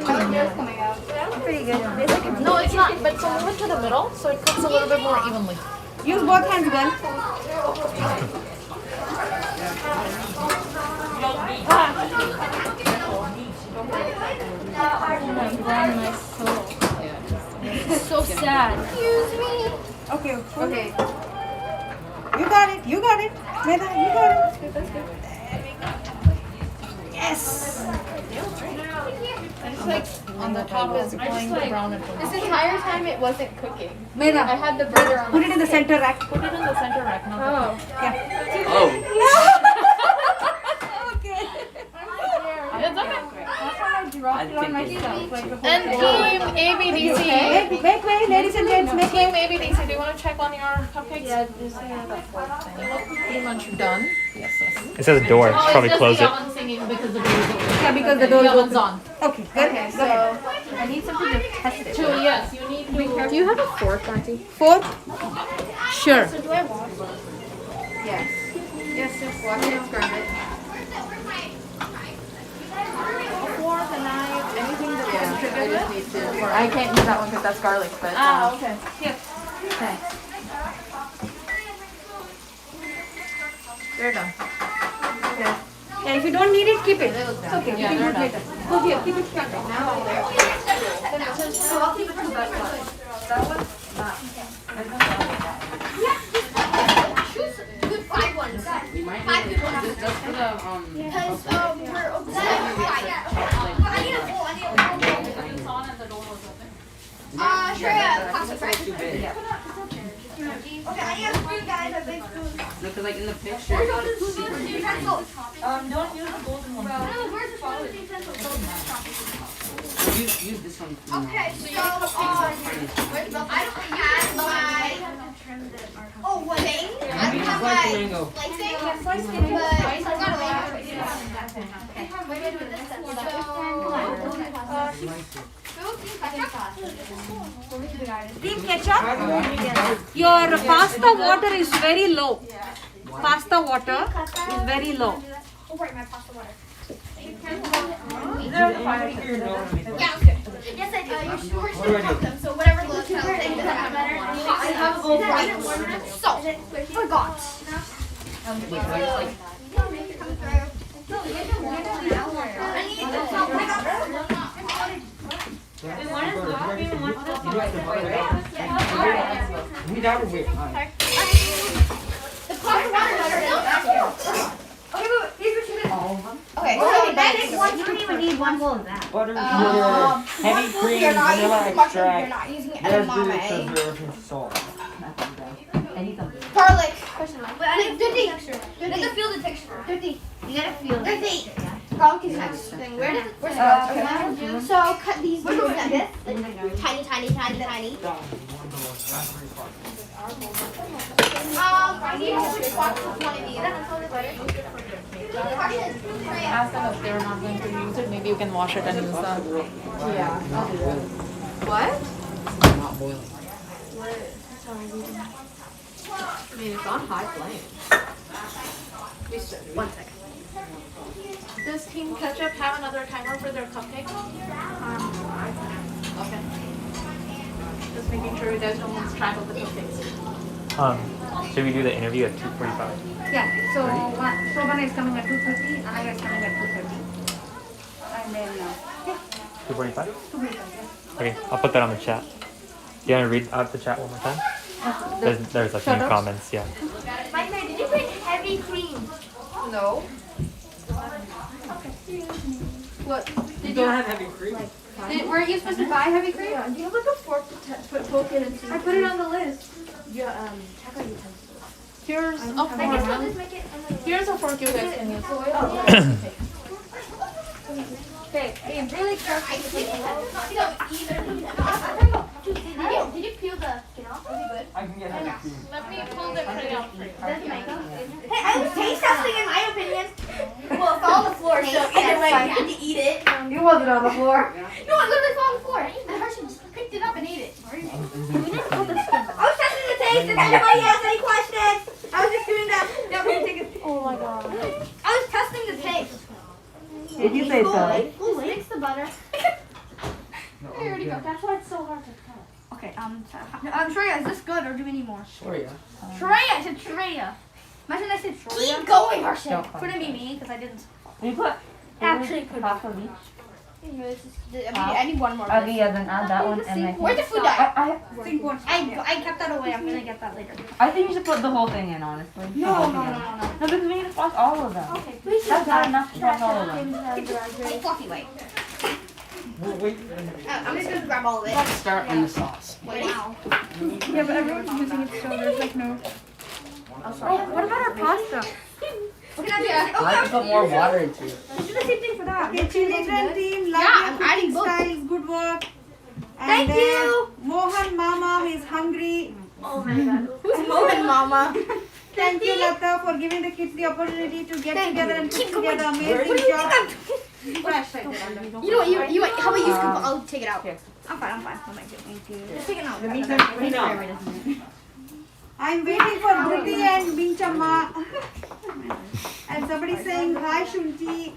Coming out. Pretty good. No, it's not. But so move it to the middle so it cooks a little bit more evenly. Use both hands, girl. So sad. Excuse me. Okay. Okay. You got it. You got it. Meda, you got it. Yes. It's like on the top is going brown and This entire time it wasn't cooking. I Meda, had the burger on. put it in the center rack. Put it in the center rack. Not Oh. Okay. It's okay. I think And Team ABDC. Make way, ladies and gents. Make Team way. ABDC, do you want to check on your cupcakes? Yeah, just say that They look pretty much done. Yes, yes. It says a door. Should probably close the it. oven singing because the door is open. Yeah, because the door The is oven's open. on. Okay, good. Okay, Go ahead. so I need something to test it. Two, yes, you need to. Do you have a fork, Auntie? Fork? Sure. Yes. Yes, yes. Watch it, grab it. Fork, a knife, anything that you can trigger with? I can't use that one because that's garlic, but. Okay. Here. Okay. They're done. Yeah, if you don't need it, keep it. They look It's done. okay. Yeah, You they're can done. put it later. Go here, keep it here. So I'll keep it to that one. That one? Choose good 5 ones. 5 people have to. Just for the Because we're over there. I need a bowl. I need a bowl. Shreya, pass it, right? too big. Okay, I need a spoon, guys. A big spoon. No, because like in the picture. Where's the spoon utensils? Don't use the golden one. Where's the spoon utensils? Use this one. Okay, so I don't have my. Oh, what thing? I don't have my slicing, but I got Team ketchup. Your pasta water is very low. Pasta water is very low. Oh, right, my pasta water. Yeah, okay. Yes, I do. We're still cook them, so whatever the thing doesn't matter. I have all right. So, forgot. Okay, so next. you don't even need one bowl of that. Butter, sugar, heavy cream, vanilla You're extract. not using There's edamame. 0% salt. Garlic. But I need you have to feel the texture. You gotta feel it. Dirty. Garlic is next thing. Where's it? So cut these like this. Tiny, tiny, tiny, tiny. I need to switch boxes with one of these. Ask them if they're not going to use it. Maybe you can wash it and use that. Yeah. What? Not boiling. I mean, it's on high flame. 1 second. Does Team Ketchup have another timer for their cupcakes? Okay. Just making sure you guys don't lose track of the cupcakes. Should we do the interview at 2:45? Yeah. So Shobana is coming at 2:30. Anaya is coming at 2:30. And then 2:45? Okay, I'll put that on the chat. Do you want to read out the chat one more time? There's a few comments, yeah. My friend, did you put heavy cream? No. What? You don't have heavy cream. Weren't you supposed to buy heavy cream? Do you have like a fork to poke it into? I put it on the list. Yeah, check out utensils. Here's a I guess we'll fork. just make it. Here's a fork you guys can use. Hey, really careful. Did you peel the skin off? Was it good? I can get heavy cream. Let me pull the tray out for you. Hey, I was taste testing in my opinion. Well, it fell on the floor, so either way, you had to eat it. You wasn't on the floor. No, it literally fell on the floor. The Hershey just picked it up and ate it. We didn't pull the skin off. I was testing the taste. If anybody has any questions, I was just doing that. No, we're gonna take it. Oh my god. I was testing the taste. Did you say so? Who mix the butter? Here we go. That's why it's so hard to cut. Okay, Shreya, is this good or do we need more? Sure, yeah. Shreya, I said Shreya. Imagine I said Shreya. Keep going, Hershey. Couldn't be me because I didn't. You put Actually, could half of each. I need one more. Okay, yeah, then add that one and I Where's the think. food dye? I I kept that away. I'm gonna get that later. I think you should put the whole thing in, honestly. No. No, because we need to wash all of them. Okay, please. That's not enough to wash all of them. Take fluffy way. Wait. I'm just gonna grab all of it. Let's start on the sauce. Wow. Yeah, but everyone's using it still. There's like no. Oh, what about our pasta? I have to put more water into it. Let's do the same thing for that. Okay, children team, love Yeah, your I'm adding cooking both. styles, good work. Thank And, you. Mohan Mama is hungry. Oh my god. Who's moving, Mama? Thank you, Lata, for giving the kids the opportunity to get together and Keep put together going. amazing What do you job. think Flashlight. You know what? You how about you scoop? I'll take it out. I'm fine. Oh my God, thank you. Just take it out. I'm waiting for Dhruti and Binchamma. And somebody saying hi, Shunti.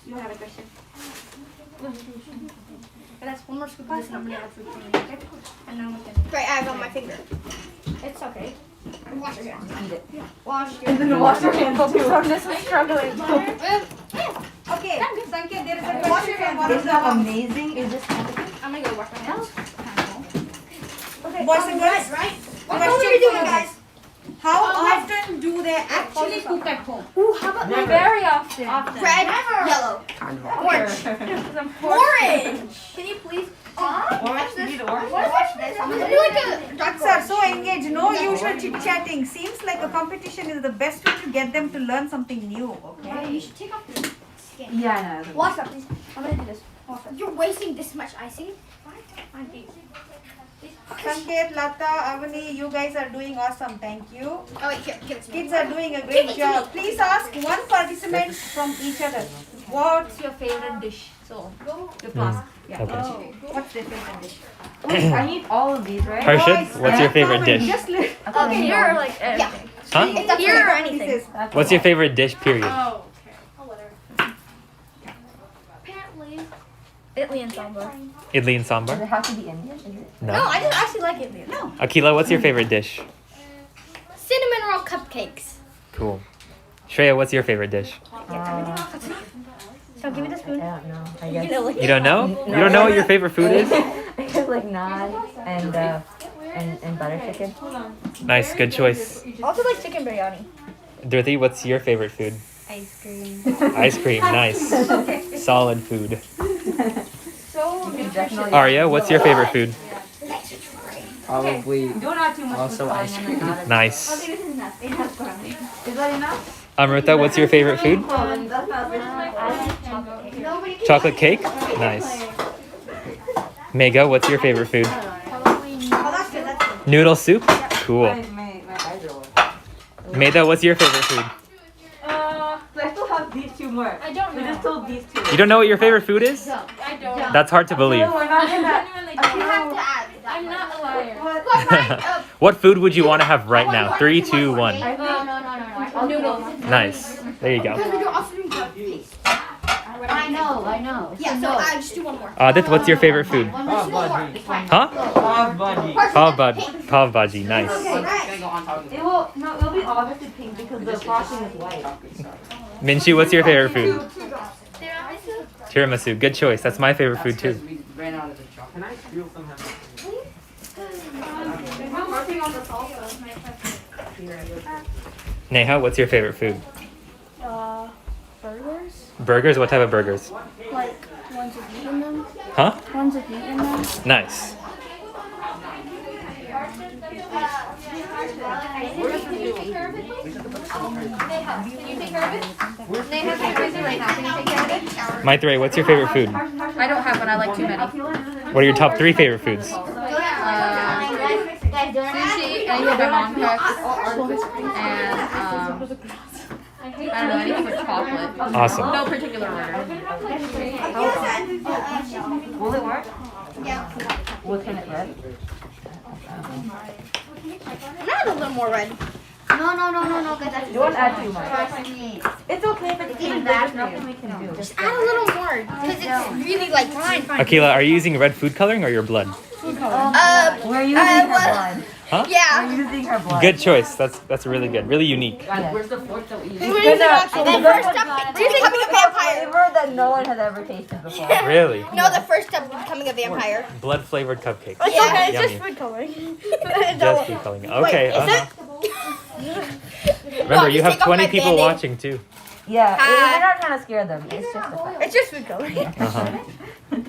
You have a question. That's one more scoop of this and I'm gonna add food to it. And then we can. Right, I have it on my finger. It's okay. Wash your hands. Eat it. Wash your And then wash your hands too. I'm just struggling. Okay, Sanket, there is a Wash your question from hands. one of It's not the amazing. It's just. I'm gonna go wash my hands. boys and girls. Right? What are we doing, guys? How often do they actually cook at home? Ooh, how about like Very often. red, yellow, orange, orange? Can you please watch this? Watch this. I'm gonna do like a dark Kids are so engaged. No usual chit chatting. Seems like a competition is the best way to get them to learn something new. Okay. You should take off the skin. Yeah, I know. Watch that, please. I'm gonna do this. You're wasting this much icing. Sanket, Lata, Avani, you guys are doing awesome. Thank you. Oh wait, here, give it to me. Kids are doing a great job. Please ask one participant from each other. What's your favorite dish? So, you ask. Yeah. Okay. What's their favorite dish? I need all of these, right? Harshit, what's your favorite dish? Just Okay, here, like everything. Huh? It's up here or anything. What's your favorite dish, period? Oh, okay. Apparently, Italy and sambar. Idli and Does it sambar? have to be Indian? Is it? No, No. I just actually like Italy. No. Akila, what's your favorite dish? Cinnamon roll cupcakes. Cool. Shreya, what's your favorite dish? So give me the spoon. I don't know. I guess. You don't know? You don't know what your favorite food is? I guess like naan and butter chicken. Nice, good choice. Also like chicken biryani. Dorothy, what's your favorite food? Ice cream. Ice cream, nice. Solid food. Definitely. Arya, what's your favorite food? Probably Don't add too much. also ice cream. Nice. Is that enough? Amrita, what's your favorite food? Chocolate cake? Nice. Mega, what's your favorite food? Noodle soup? Cool. My eyes are wet. Meda, what's your favorite food? I still have these two more. I don't We know. just told these two. You don't know what your favorite food is? I don't. That's hard to believe. No, we're not gonna. Genuinely You don't. have to add. I'm not a liar. What food would you want to have right now? 3, 2, 1. No. Noodles. Nice. There you go. Because we're also doing paste. I know. Yeah, so I just do one more. Adit, what's your favorite food? One more. Huh? Pav Bhaji. Nice. It'll be obviously pink because the frosting is white. Minshi, what's your favorite food? Tiramisu. Good choice. That's my favorite food too. We ran out of the chocolate. Can I steal some? We're working on the salsa. Neha, what's your favorite food? Burgers? Burgers? What type of burgers? Like ones with meat in them? Huh? Ones with meat in them? Nice. Maitreyi, what's your favorite food? I don't have one. I like too many. What are your top 3 favorite foods? Sushi, anything my mom cooks, and I don't know, anything with chocolate. Awesome. No particular order. Will it work? Yeah. We'll turn it red. Add a little more red. No, guys. Don't add too much. It's okay if it's even that. There's nothing we can do. Just add a little more because it's really like fine. Akila, are you using red food coloring or your blood? We're using her blood. Huh? Yeah. We're using her blood. Good choice. That's really good. Really unique. Where's the fork that we use? We're using and then first step becoming a vampire. Flavor that no one has ever tasted before. Really? No, the first step of becoming a vampire. Blood flavored cupcakes. It's okay, it's Yummy. just food coloring. Just food coloring. Okay. Wait, is it? Remember, you just have take off 20 my people Band-Aid. watching too. Yeah, we're not trying to scare them. It's just a fact. It's just food coloring. Uh-huh. Kind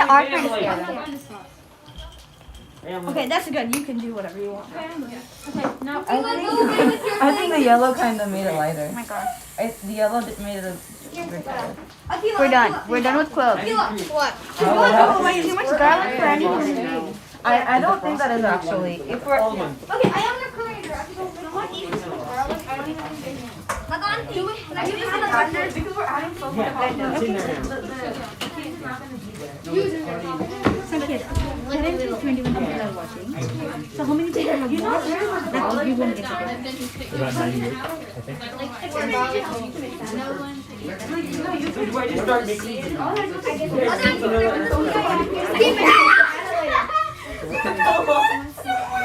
of art trying to scare them. Okay, that's good. You can do whatever you want. I think the yellow kind of made it lighter. Oh my god. The yellow made it a bit better. We're done. We're done with clothes. What? Too much garlic for anything. I don't think that is actually. If we're Okay, I have an coriander. I have to go for someone eat garlic. I don't even think. Do it. Can I do this in the blender? because we're adding so much. Currently 21 people are watching. So how many people have watched? That you won't get it. About 98, I think. Oh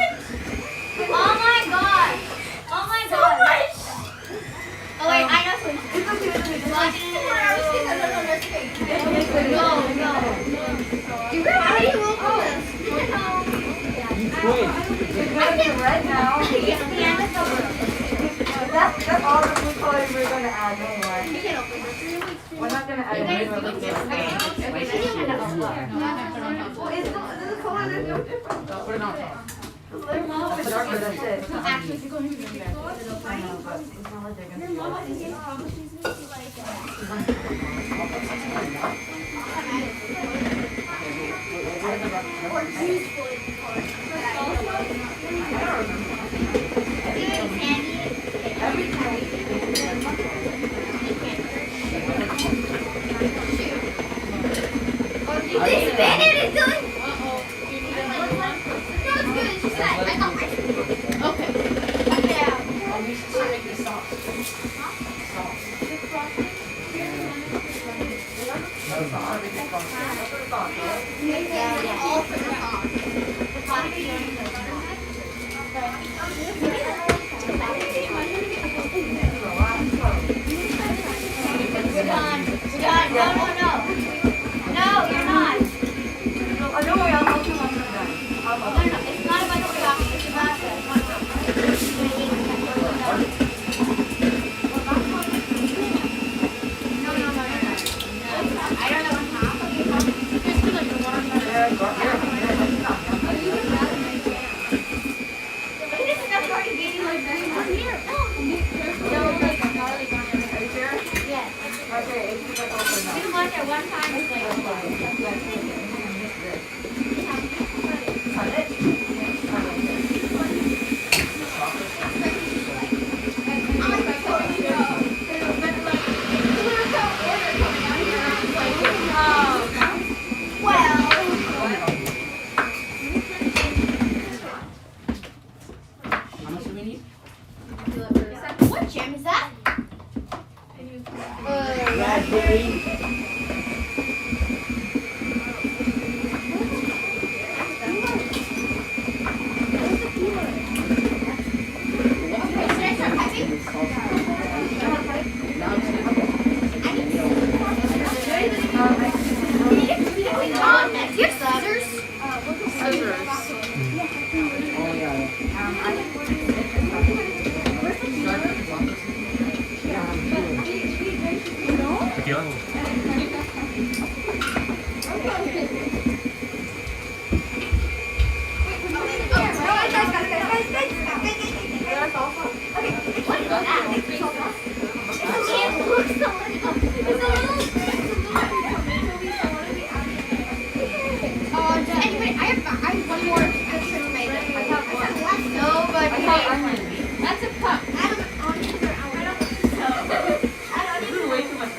my god! Oh my god! Oh wait, I know something. Red now. gonna add anymore. We're not gonna add anymore. This minute is doing. No, it's good. It's just that I got my. Okay. Yeah. Yeah, all for the We're done. We're done. No, no, no. No, you're not. Oh, don't worry, I'll help you once I'm done. No, no, it's not about the job. It's about No, no, no, you're not. I don't know what happened. Just to like the water. This is not already getting like this. Here. Yes. Okay, it's just like open We went there one time. It's like. How much do we need? What gym is that? Should I start typing? Do you have scissors? Oh, yeah. Tequila? Anyway, I have one more picture to make. No, but That's a cup. This is way too much.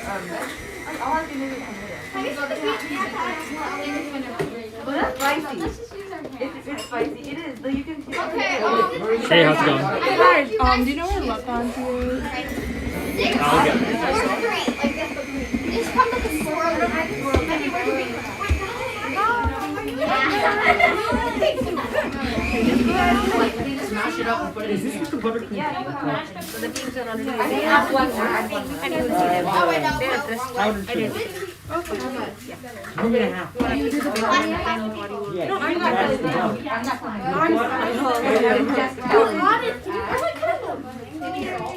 All I have to do is well, that's spicy. It's spicy. It is. Though you can. Okay. Hey, how's it going? Hey guys, Do you know where Lecon's is? I'll get Or green, like this, but green. This comes like a swirl. Maybe we're green. Smash it up and put it in. Is this just the buttercream? I think add one more. Add one more. Oh wait, no. Powdered sugar. We're gonna have. Yeah. No, I'm not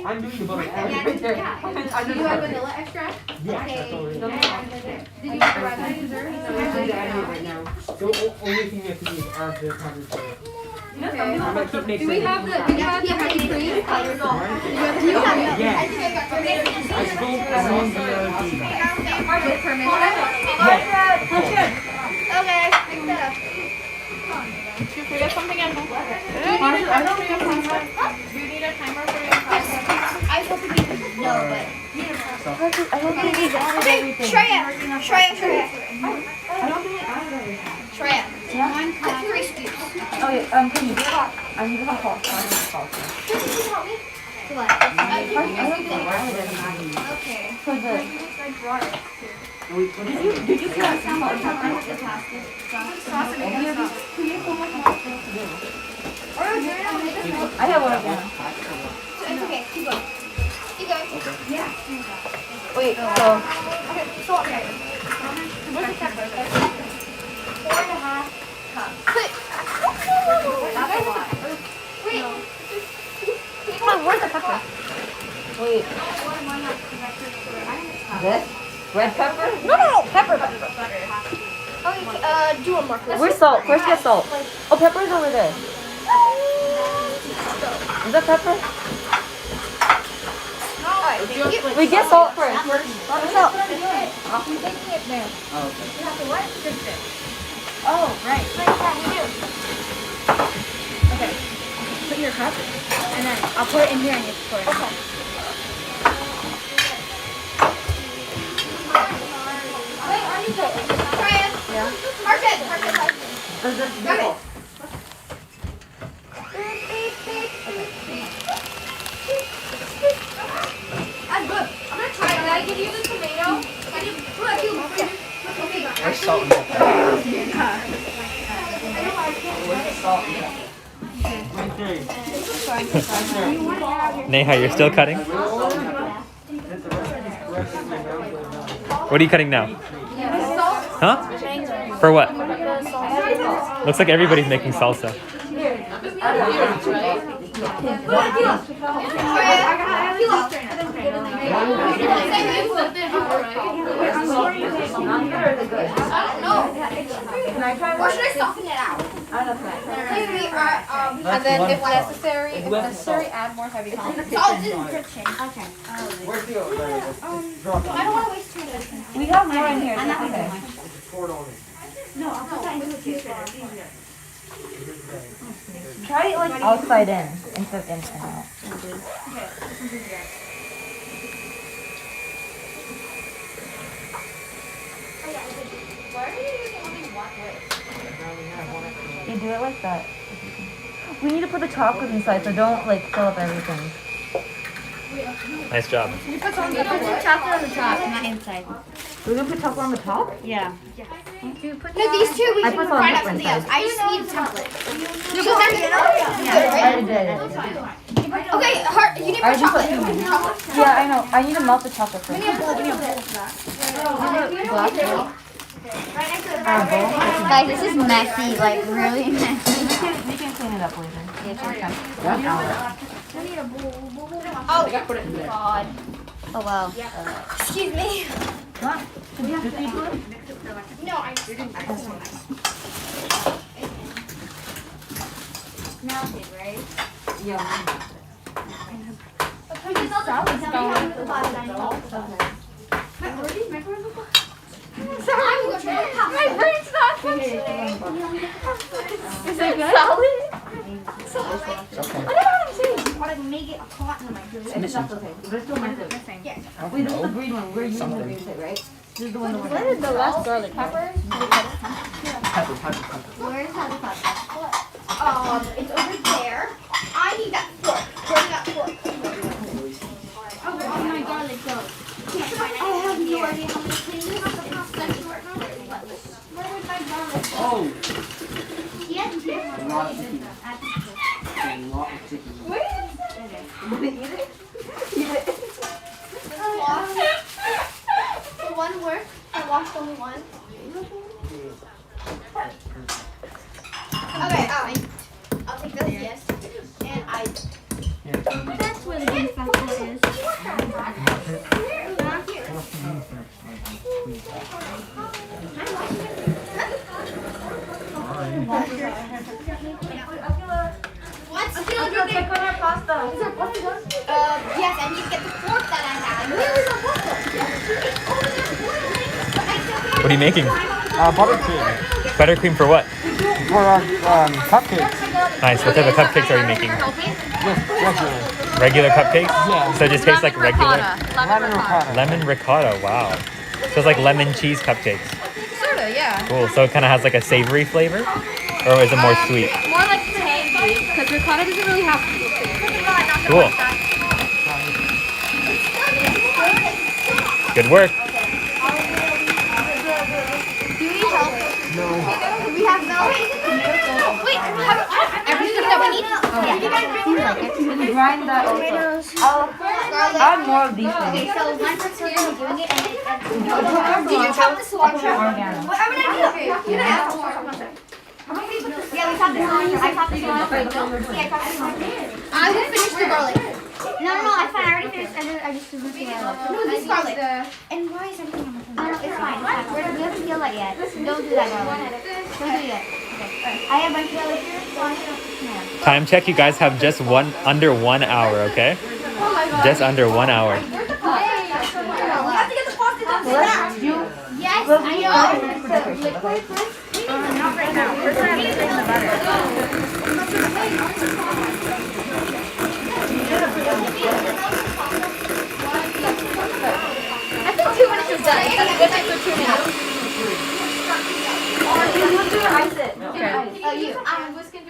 I'm doing the butter. Do you have vanilla extract? Yeah, that's all it is. Did you provide that dessert? Right now. The only thing you have to do is add the powdered sugar. I'm gonna keep mixing. Do you have the heavy cream? Do you have I Yes. think I got permission. I spoke as long as With permission? Okay, pick that up. Did you forget something at home? I don't need a timer. Do you need a timer for your class? I was hoping you would know, but. I don't think he's added everything. Shreya. I don't think he added everything. Shreya. That's 3 scoops. Oh yeah. Can you get hot? I need hot sauce. I need hot sauce. Can you help me? What? I don't think I added everything. Okay. For the. Did you see that salt and pepper? I have one again. It's okay. Keep going. Keep going. Wait. Okay, so okay. Where's the pepper? 4.5 cups. Wait. Wait. Come on, where's the pepper? Wait. This? Red pepper? No, pepper. Okay, do one more. Where's salt? First get salt. Oh, pepper's over there. Is that pepper? Alright, thank you. We get salt first. Salt. Oh, right. Okay. Put your cup, and then I'll pour it in here and you pour it in. Okay. Wait, are you good? Try it. Yeah. Market. Does this Got it. I'm good. I'm gonna try it. Can I give you the tomato? Can you? Okay. Where's salt and pepper? Where's the salt and pepper? Neha, you're still cutting? What are you cutting now? Huh? For what? Looks like everybody's making salsa. Or should I soften it out? And then if necessary, add more heavy salt. Salt is dripping. Okay. Where's the oil? I don't want to waste too much. We have more in here. Okay. Try it like outside in instead of inside out. You do it like that. We need to put the chocolate inside, so don't like fill up everything. Nice job. You put chocolate on the top, not inside. We're gonna put chocolate on the top? Yeah. No, these two we I can put find out some something else. I just need a template. So I already did. Okay, heart, you need I more just put chocolate. two in. Yeah, I know. I need to melt the chocolate first. Give me a bowl. Glass bowl? Guys, this is messy, like really messy. We can clean it up later. Oh, God. Oh wow. excuse me. What? Should you do it? No, I melted, right? Yeah. My brain's not functioning. Is it good? Solid. Okay. I want to make it hot in my food. It's okay. There's still missing. Yes. Wait, this is the green one. We're using the green shit, right? This is the one that we're Where did the last garlic pepper? Pepper. Where's the pepper? It's over there. I need that fork. Where's that fork? Oh my garlic go. I have no idea how many clean this. Where would my garlic go? Oh, Yes, a lot of chicken. A lot of chicken. The one work. I washed only one. Okay, I'll take this, yes. And that's where the beef factor is. What's check on our pasta. Is our pasta done? Yes, I need to get the fork that I had. Where is our pasta? What are you making? Buttercream. Buttercream for what? For our cupcakes. Nice. What type of cupcakes are you making? Just regular. Regular cupcakes? Yeah. So it just tastes like regular? Lemon ricotta. Lemon ricotta, wow. So it's like lemon cheese cupcakes. Sorta, yeah. Cool. So it kind of has like a savory flavor? Or is it more sweet? More like tangy, because ricotta doesn't really have Cool. Good work. Do we help? No. We have milk? Wait, everything that we need? And grind that also. I'll add more of these Okay, things. so one person is doing it and then Did you chop the cilantro? Organo. What am I gonna do? Yeah, we chopped the cilantro. I chopped the cilantro. Yeah, I chopped the cilantro. I will finish the garlic. No, I already this and then I just do this. No, this is garlic. And why is everything on my phone? No, it's fine. We haven't peeled that yet. Don't do that, garlic. Don't do it yet. Okay. I have my garlic here. Time check. You guys have just under 1 hour. Okay. Just under 1 hour. We have to get the pasta done. Yes, I know. Liquid first. Not right now. First, I have to bring the butter. I think 2 minutes is done. That's good for 2 minutes. You.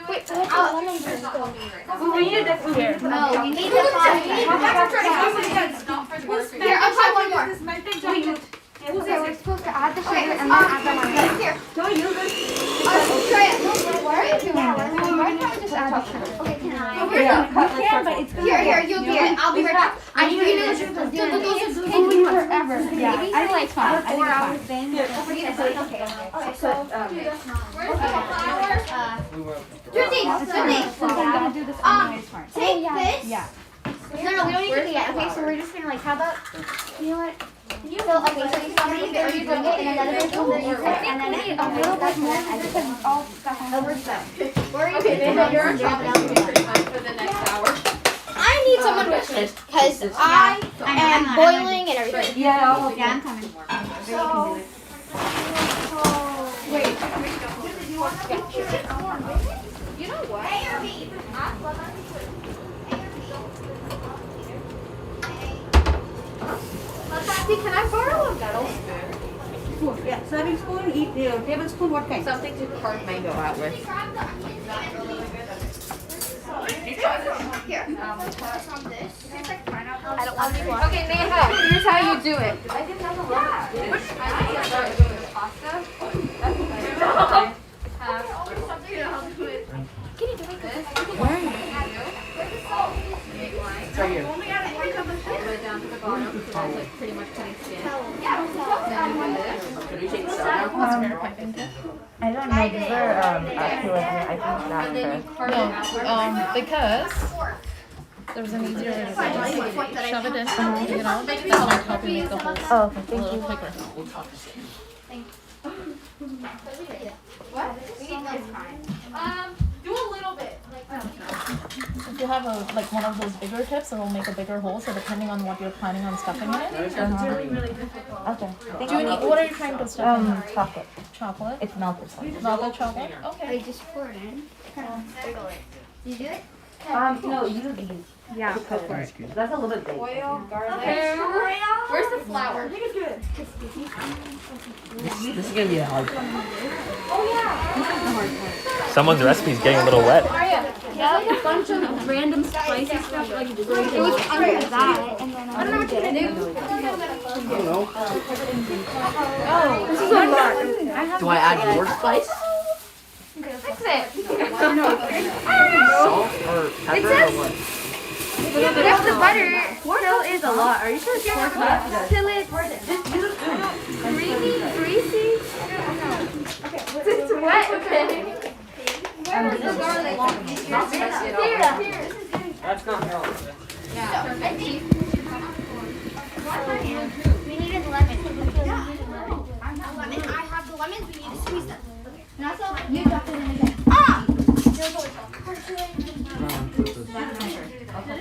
Wait, We need a different here. no, we need the pasta. Here, I'll try one more. Okay, we're supposed to add the sugar and then add the lemon. Here. Don't use it. Try it. Why can't we just add the sugar? Okay, can I? Here, you'll do it. I'll be right back. I need to know those are taking forever. Yeah, I feel like 4 hours. then. Okay, so where's the flour? Two things. Take this. Yeah. No, we don't need to do that. Okay, so we're just gonna like, how about, you know what? So, okay, so you saw me here, you bring it, and another bit over here, and then a little bit more, because it's all stuff over stuff. Where are you doing? You're on top now. For the next hour. I need someone with me, because I am boiling and everything. Yeah, I'll help you. I'm coming. You know what? A or B? Can I borrow a metal spoon? Spoon. Yeah, serving spoon, tablespoon, what kind? Something to carve mango out with. Here. Some this. I don't want to be okay, Neha, here's how you do it. I didn't have a lot. Pasta. Can you do it? Right here. Only add 1 cup of sugar. Put it down to the bottom, so that's like pretty much clean skin. Then you do this. Can we take this out now? I don't know. Is there actually like I think And then you carve it out. Because there's an easier way to do it. Shove it in, you know, that'll help you make the holes Oh, okay, a thank little you. quicker. What? Do a little bit. If you have like one of those bigger tips, it'll make a bigger hole. So depending on what you're planning on stuffing in it. Okay. Thank Do you need, what are you trying to stuff in? Chocolate. Chocolate? It's melted. Melted chocolate? I Okay. just pour it in. You do it? No, you these. Yeah. That's a little bit big. Oil, garlic. Where's the flour? This is gonna be a hard one. Someone's recipe is getting a little wet. Yeah, like a bunch of random spicy stuff, like it was under that, and then I don't know what to do. I don't know. This is a lot. Do I add more spice? Fix it. Salt or pepper or what? If the butter still is a lot, are you sure it's still is greasy? It's wet. Where is the garlic? Here. That's not milk. We needed lemon. I have the lemons. We need to squeeze them. And also, you dropped it in again. Ah!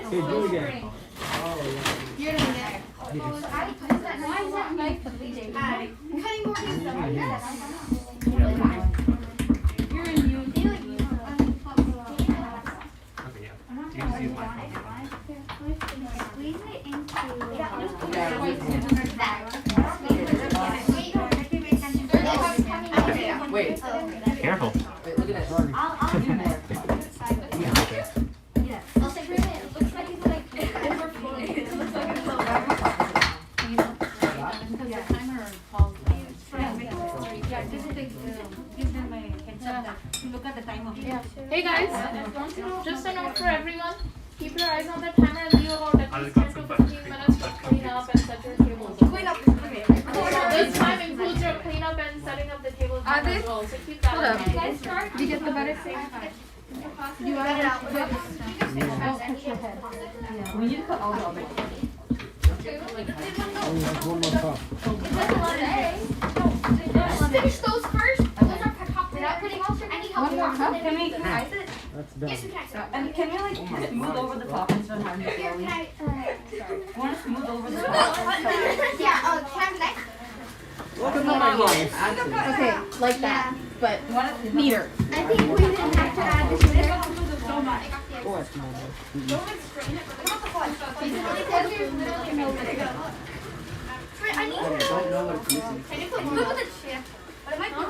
Hey, do it again. You're doing it. Why is that knife bleeding? Cutting more than You're in you. Squeeze it into Wait. Careful. Wait, look at this. I'll do more. I'll say for a minute. It looks like it's like overflowing. It looks like it's Hey guys, just a note for everyone. Keep your eyes on the timer and leave about at least 10 to 15 minutes to clean up and set your tables. Clean up. So this time includes your cleanup and setting up the tables as well. So keep that in mind. Did you get the butter thing? You want it out. We need to cut all the other. One more cup. Let's finish those first. Those are top. We're not putting all. I need help. One more cup? Can we ice it? That's done. Yes, we can. And can we like smooth over the top instead of having it Here, slowly? can I? Want to smooth over the top? Yeah. Can I have that? Okay, like that, but neater. I think we didn't have to add the sugar. Oh, that's small. I need. I don't know what it's missing. Can you put more of the chip? But it might be.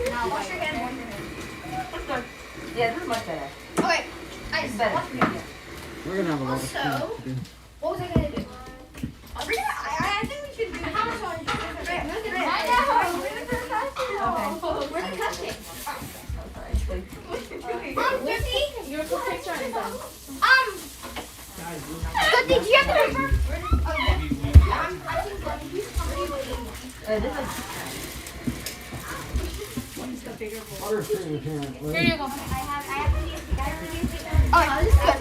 Now wash your hands. Yeah, this is much better. Okay. It's better. We're gonna have a lot of Also, food to do. what was I gonna do? I think we should do how much on Where's the cupcake? Chrissy? Your cupcakes are done. Good, did you have the paper? This is Other thing here. Here you go. Oh, this is good.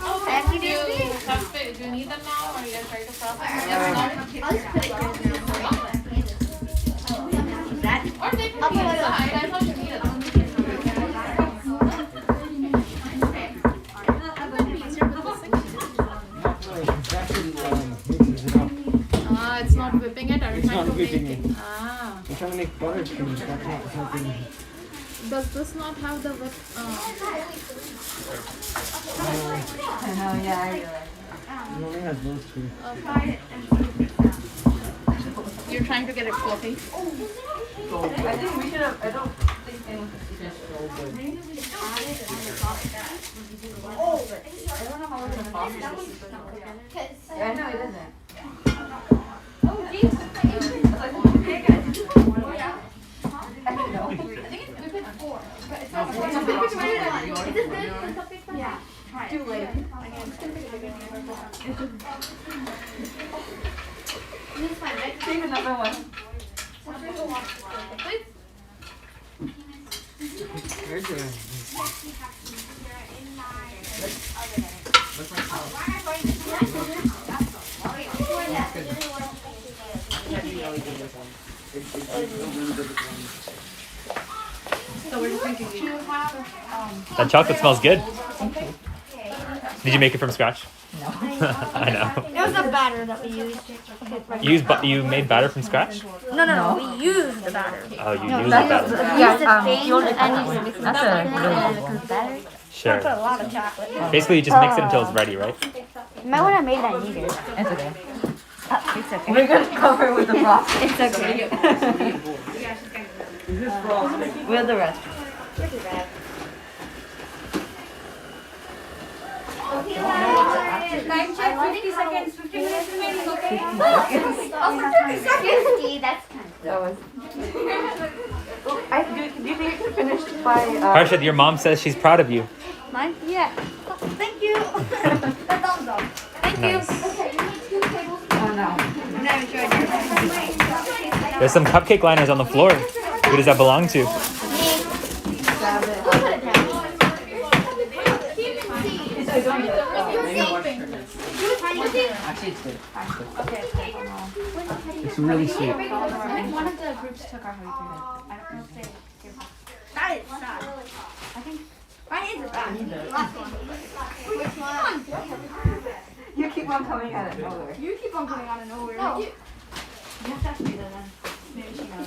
I have to Do do you this. do you need them now, or are you guys ready to process? I'll just put it here. Or they can be inside. I thought you needed them. Mixes it up. It's not whipping it, or It's not whipping it. Ah. I'm trying to make butter cheese. That's not something. Does this not have the whip? I know, yeah, I realize. It only has those two. You're trying to get it fluffy. I think we should have, I don't think anyone should see this. I don't know how we're gonna process this. Yeah, I know it doesn't. I don't know. Yeah. Too late. This is fine, right? Take another one. Very good. That chocolate smells good. Did you make it from scratch? No. I know. It was the batter that we used. You made batter from scratch? No, we used the batter. Oh, you used the batter. You only cut that one. That's a really good one. Sure. Put a lot of chocolate. Basically, you just mix it until it's ready, right? You might want to make that needed. It's okay. It's okay. We're gonna cover it with the frosting. It's okay. Is this frosting? With the rest. Time check, 50 seconds, 15 minutes remaining, okay? 50, that's kind of. That was. Do you think it can finish by? Harshad, your mom says she's proud of you. Mine? Yeah. Thank you. A thumbs up. Nice. Oh no. There's some cupcake liners on the floor. Who does that belong to? Actually, it's good. It's really sweet. I think one of the groups took our hoagie. I don't know if they. That is sad. I think mine is bad. Which one? You keep on coming out of nowhere. You keep on coming out of nowhere. No. You have to actually do that. Maybe she knows.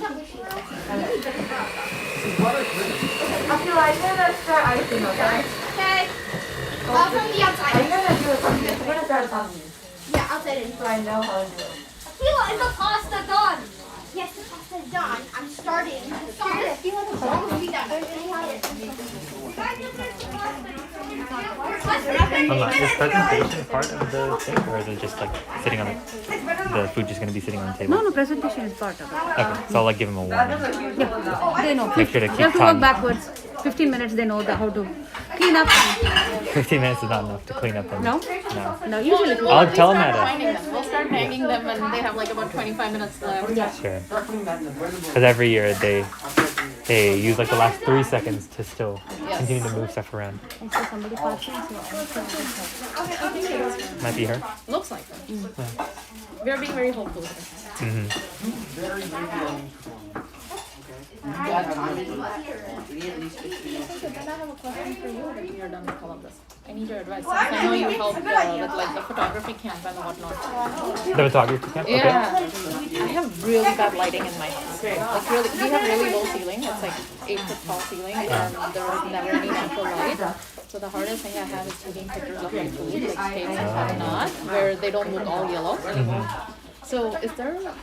Okay, I'm gonna start icing, okay? Okay. From the Are you outside. gonna do it from this? We're gonna start from this. Yeah, outside in. So I know how to do it. Kayla, is the pasta done? Yes, the pasta is done. I'm starting. It's almost be done. Is presentation part of the thing, or is it just like sitting on the food just gonna be sitting on the table? No, presentation is part of it. Okay, so I'll like give them a warning. They know. Make sure to You keep have to work time. backwards. 15 minutes, they know how to clean up. 15 minutes is not enough to clean up them. No? No. No, usually. I'll tell them how to. Hanging them. We'll start hanging them when they have like about 25 minutes left. Sure. Because every year they use like the last 3 seconds to still continue to move stuff around. Might be her. Looks like her. We're being very hopeful. Mm-hmm. Then I have a question for you when you're done with all of this. I need your advice. Since I know you help with like the photography camp and whatnot. The photography camp? Okay. Yeah. I have really bad lighting in my house. Like really, we have really low ceiling. It's like 8-foot tall ceiling, and there's never any natural light. So the hardest thing I have is taking pictures of my food, like steaks and whatnot, where they don't look all yellow. So is there like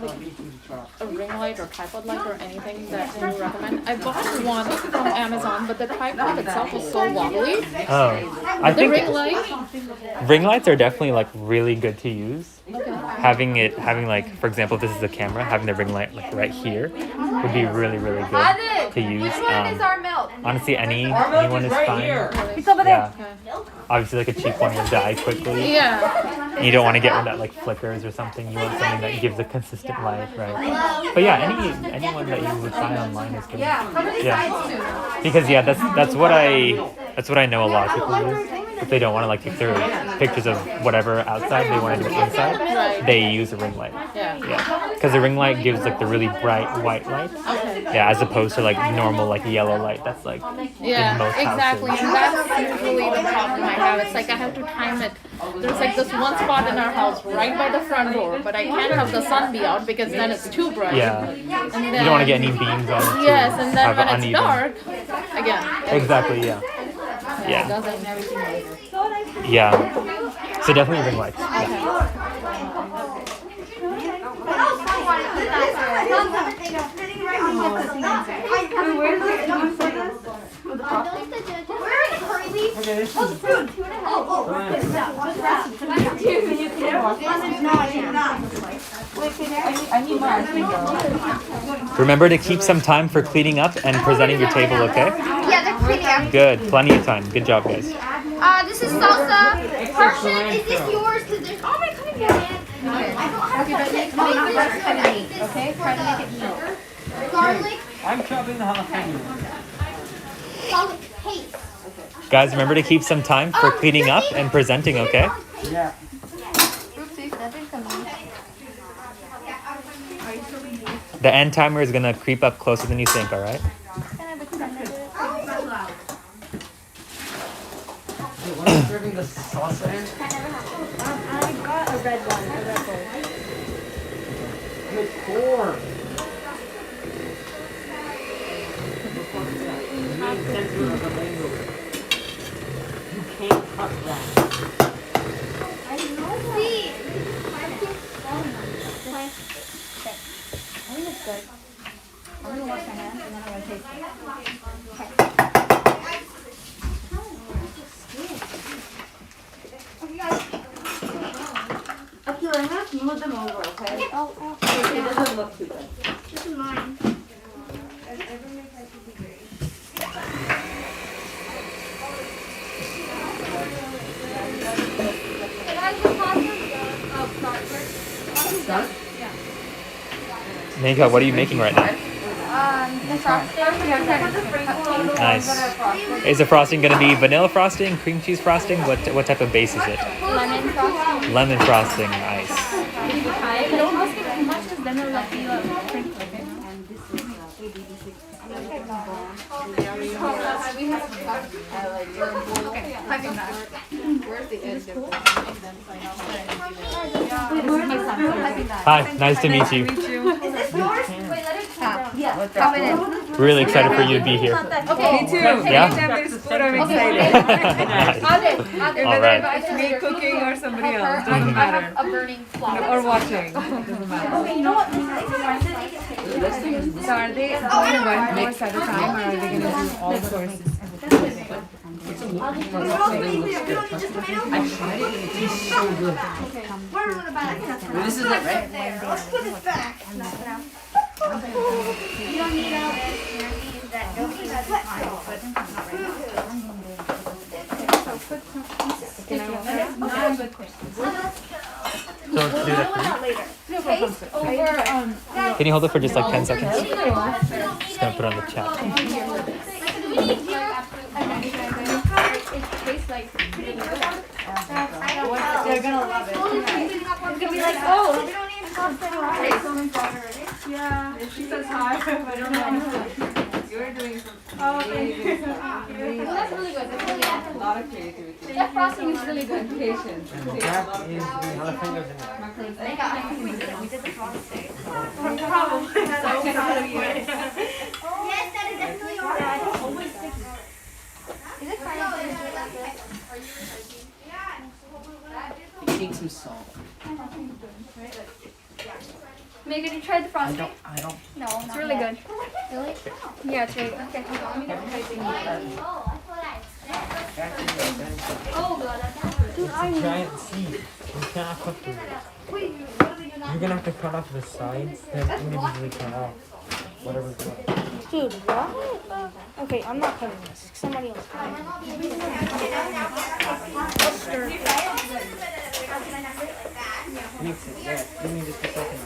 a ring light or tripod light or anything that you recommend? I bought one from Amazon, but the tripod itself was so wobbly. Oh, I The think ring light? lights are definitely like really good to use. Okay. Having like, for example, if this is a camera, having the ring light like right here would be really, really good to use. Which one is our milk? Honestly, anyone is fine. It's over there. Yeah. Obviously, like a cheap one will die quickly. Yeah. You don't want to get one that like flickers or something. You want something that gives a consistent light, right? But yeah, anyone that you would find online is good. Yeah. Because that's what I know a lot of people use. If they don't want to like take their pictures of whatever outside, they want to do it inside. They use a ring light. Yeah. Yeah. Because the ring light gives like the really bright white light. Yeah, as opposed to like normal like yellow light that's like in most exactly. houses. And that's usually the problem I have. It's like I have to time it. There's like this one spot in our house right by the front door, but I can't have the sun be out because then it's too bright. Yeah. And You then, don't want to get any beams on it. yes, and then have when it it's uneven. dark, again. Exactly. Yeah. It Yeah. doesn't. Yeah. So definitely ring lights. Yeah. Remember to keep some time for cleaning up and presenting your table, okay? Yeah, they're cleaning up. Good. Plenty of time. Good job, guys. This is salsa. Harshan, is this yours? Because there's all my cutting board. I don't have to make the rest of it. Okay, try to make it neat. Garlic. I'm chopping the jalapeno. Garlic paste. Guys, remember to keep some time for cleaning up and presenting, okay? Yeah. The end timer is gonna creep up closer than you think, alright? When I'm serving the salsa in, I got a red one, a red bowl. good corn. You can't cut that. I'm gonna wash my hands and then I'm gonna taste it. Okay, I'm gonna smooth them over, okay? It doesn't look too good. This is mine. Nika, what are you making right now? The frosting. Nice. Is the frosting gonna be vanilla frosting, cream cheese frosting? What type of base is it? Lemon frosting. Lemon frosting, nice. Don't ask it too much because then it'll like be like print, okay? Hi, nice to meet you. Really excited for you to be here. Me too. Yeah? Anytime there's food, I'm excited. Nice. Whether Alright. it's me cooking or somebody else, doesn't matter. A burning flower. Or watching, doesn't matter. You know what? So are they doing one course at a time, or are they going to do all courses? This is it, right? Let's put this back. You don't need all this. You know, that nobody has time. So let's do that for you. Can you hold it for just like 10 seconds? Just gonna put it on the chat. like, oh, we don't need sauce anymore. Yeah. She says hi, but I don't know. You're doing some Oh, thank you. Well, that's really good. That's really good. a lot of creativity. That frosting is really good. Patience. And that is the jalapenos in it. We did the frosting. Probably so proud of you. Yes, that is definitely alright. Is it fine? You need some salt. Megan, you tried the frosting? I don't. No, it's really good. Really? Yeah, it's really good. Okay, hold on. Let me get It's a giant seed. You cannot cook with it. You're gonna have to cut off the sides that individually cut off. Whatever's left. Dude, what? Okay, I'm not cutting this. Somebody else cut it. Mix it. Yeah. Give me just a second.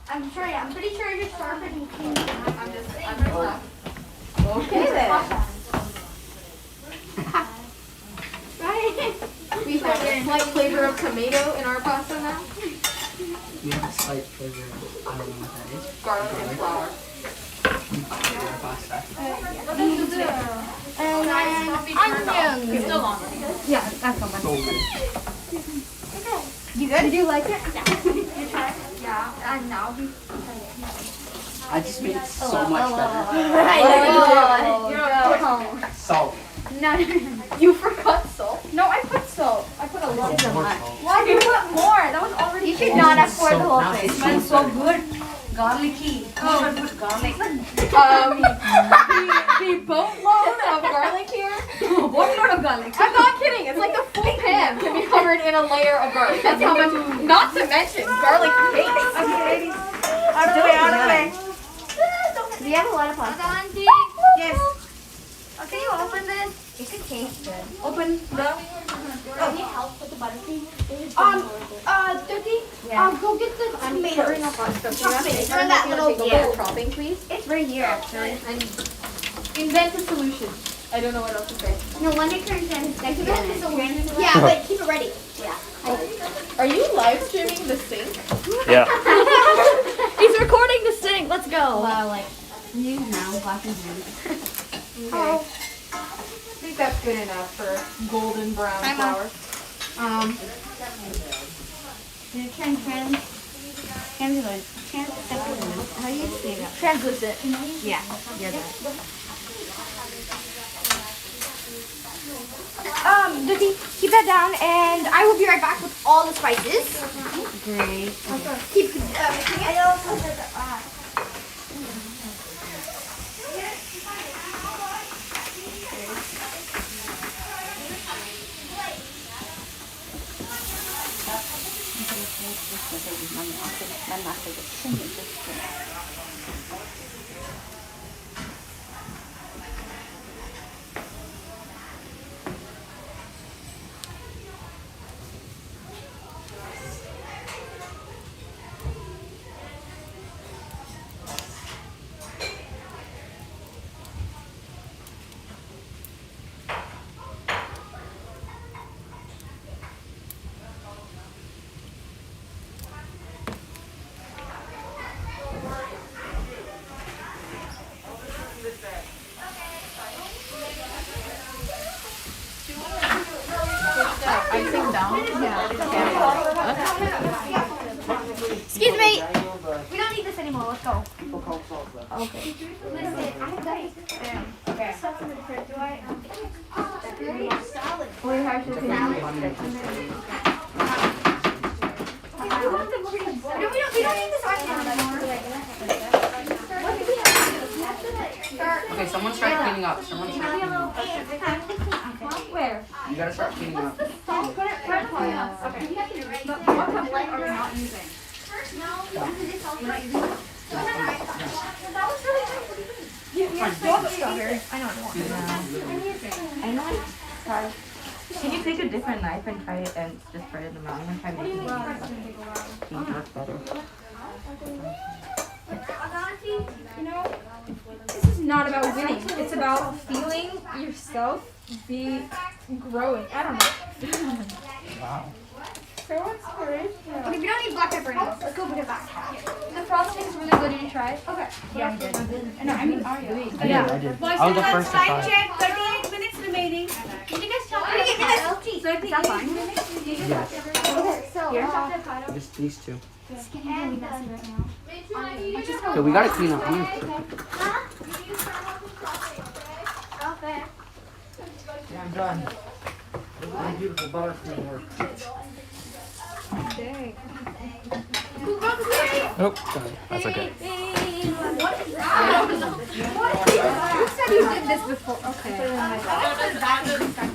I'm pretty sure you're sharper than King. Okay then. Right? We have a slight flavor of tomato in our pasta now. We have a slight flavor. I don't know what that is. Garlic and flour. Pasta. And onions. It's still on. Yeah, that's all. So good. You good? Did you like it? Yeah. You tried? Yeah. And now we. I just made it so much better. Salt. No, you forgot salt. No, I put salt. I put a little. More salt. Why did you put more? That was already. You should not have poured the whole Now thing. it's Smells so better. good. Garlicky. Oh, put garlic. The boatload of garlic here. What lot of garlic? I'm not kidding. It's like the full pan can be covered in a layer of garlic. That's how much. Not to mention garlic paste. Okay, ladies. Out of the way, out of the way. We have a lot of pasta. Yes. Can you open this? It could taste good. Open the. Oh, need help with the buttercream? Turkey? Yeah. Go get the tomatoes. Turn that little bowl. chopping, please. It's right here, actually. And invent a solution. I don't know what else to say. No, when it turns in, next yeah, but keep it ready. Yeah. Are you live streaming the sink? Yeah. He's recording the sink. Let's go. Wow, like, new now, black and blue. Okay. I think that's good enough for golden brown flour. How do you say that? Translucent. Yeah, you're good. Dookie, keep that down, and I will be right back with all the spices. Great. Keep mixing it. Icing down. Excuse me. We don't need this anymore. Let's go. Okay. Listen, I have that. Okay. Stuff in the fridge. Do I? Salad. We have to No, we don't need this onion anymore. What do we have to do? We have to start. Okay, someone start cleaning up. Someone start cleaning up. Where? You gotta start cleaning up. Put it okay. What template are we not using? We're not using it. That was really good. I know. Sorry. Can you take a different knife and try it and just spread it in the mouth and try making it work better? You know, this is not about winning. It's about feeling yourself be growing. I don't know. Wow. So inspirational. Okay, we don't need black pepper anymore. Let's go put it back. The frosting is really good. Did you try it? Okay. Yeah, I did. No, I mean, are you? I did. I Boys was and the girls, first to time try. check. 38 minutes remaining. Did you guys try it? Is that fine? Yes. Okay, so Just these two. it's getting really messy right now. Okay, we gotta clean up. I'm gonna Okay. Yeah, I'm done. My beautiful buttercream work. Oh, sorry. That's okay. You said you did this before. Okay.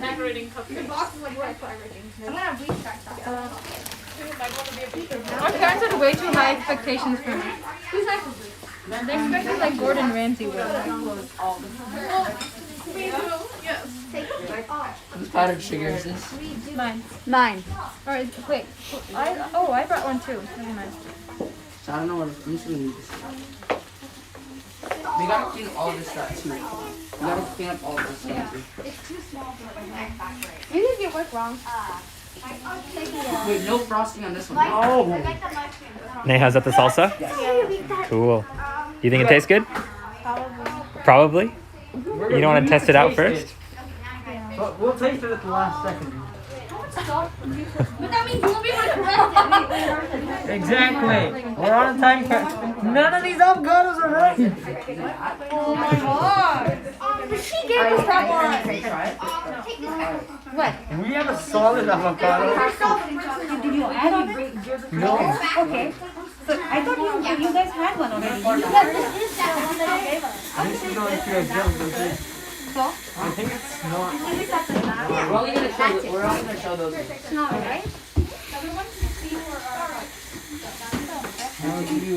Decorating cupcakes. I'm gonna restart that. My parents had way too high expectations for me. They expected like Gordon Ramsay would. Whose powdered sugar is this? Mine. Mine. Or wait. I brought one too. Never mind. So I don't know what I'm just gonna use this. We gotta clean all this stuff too. We gotta clean up all this stuff too. You did your work wrong. Wait, no frosting on this one. Oh! Neha, is that the salsa? Cool. You think it tastes good? Probably. You don't want to test it out first? But we'll taste it at the last second. But that means you won't be able to correct it. Exactly. We're on a time crunch. None of these avocados are right. Oh my god. But she gave us that one. Take this one. What? We have a solid avocado. Did you add on it? No. Okay. So I thought you guys had one already. But this is that one that you gave us. This is not good. So? I think it's not. We're only gonna show those. It's not right. No, you.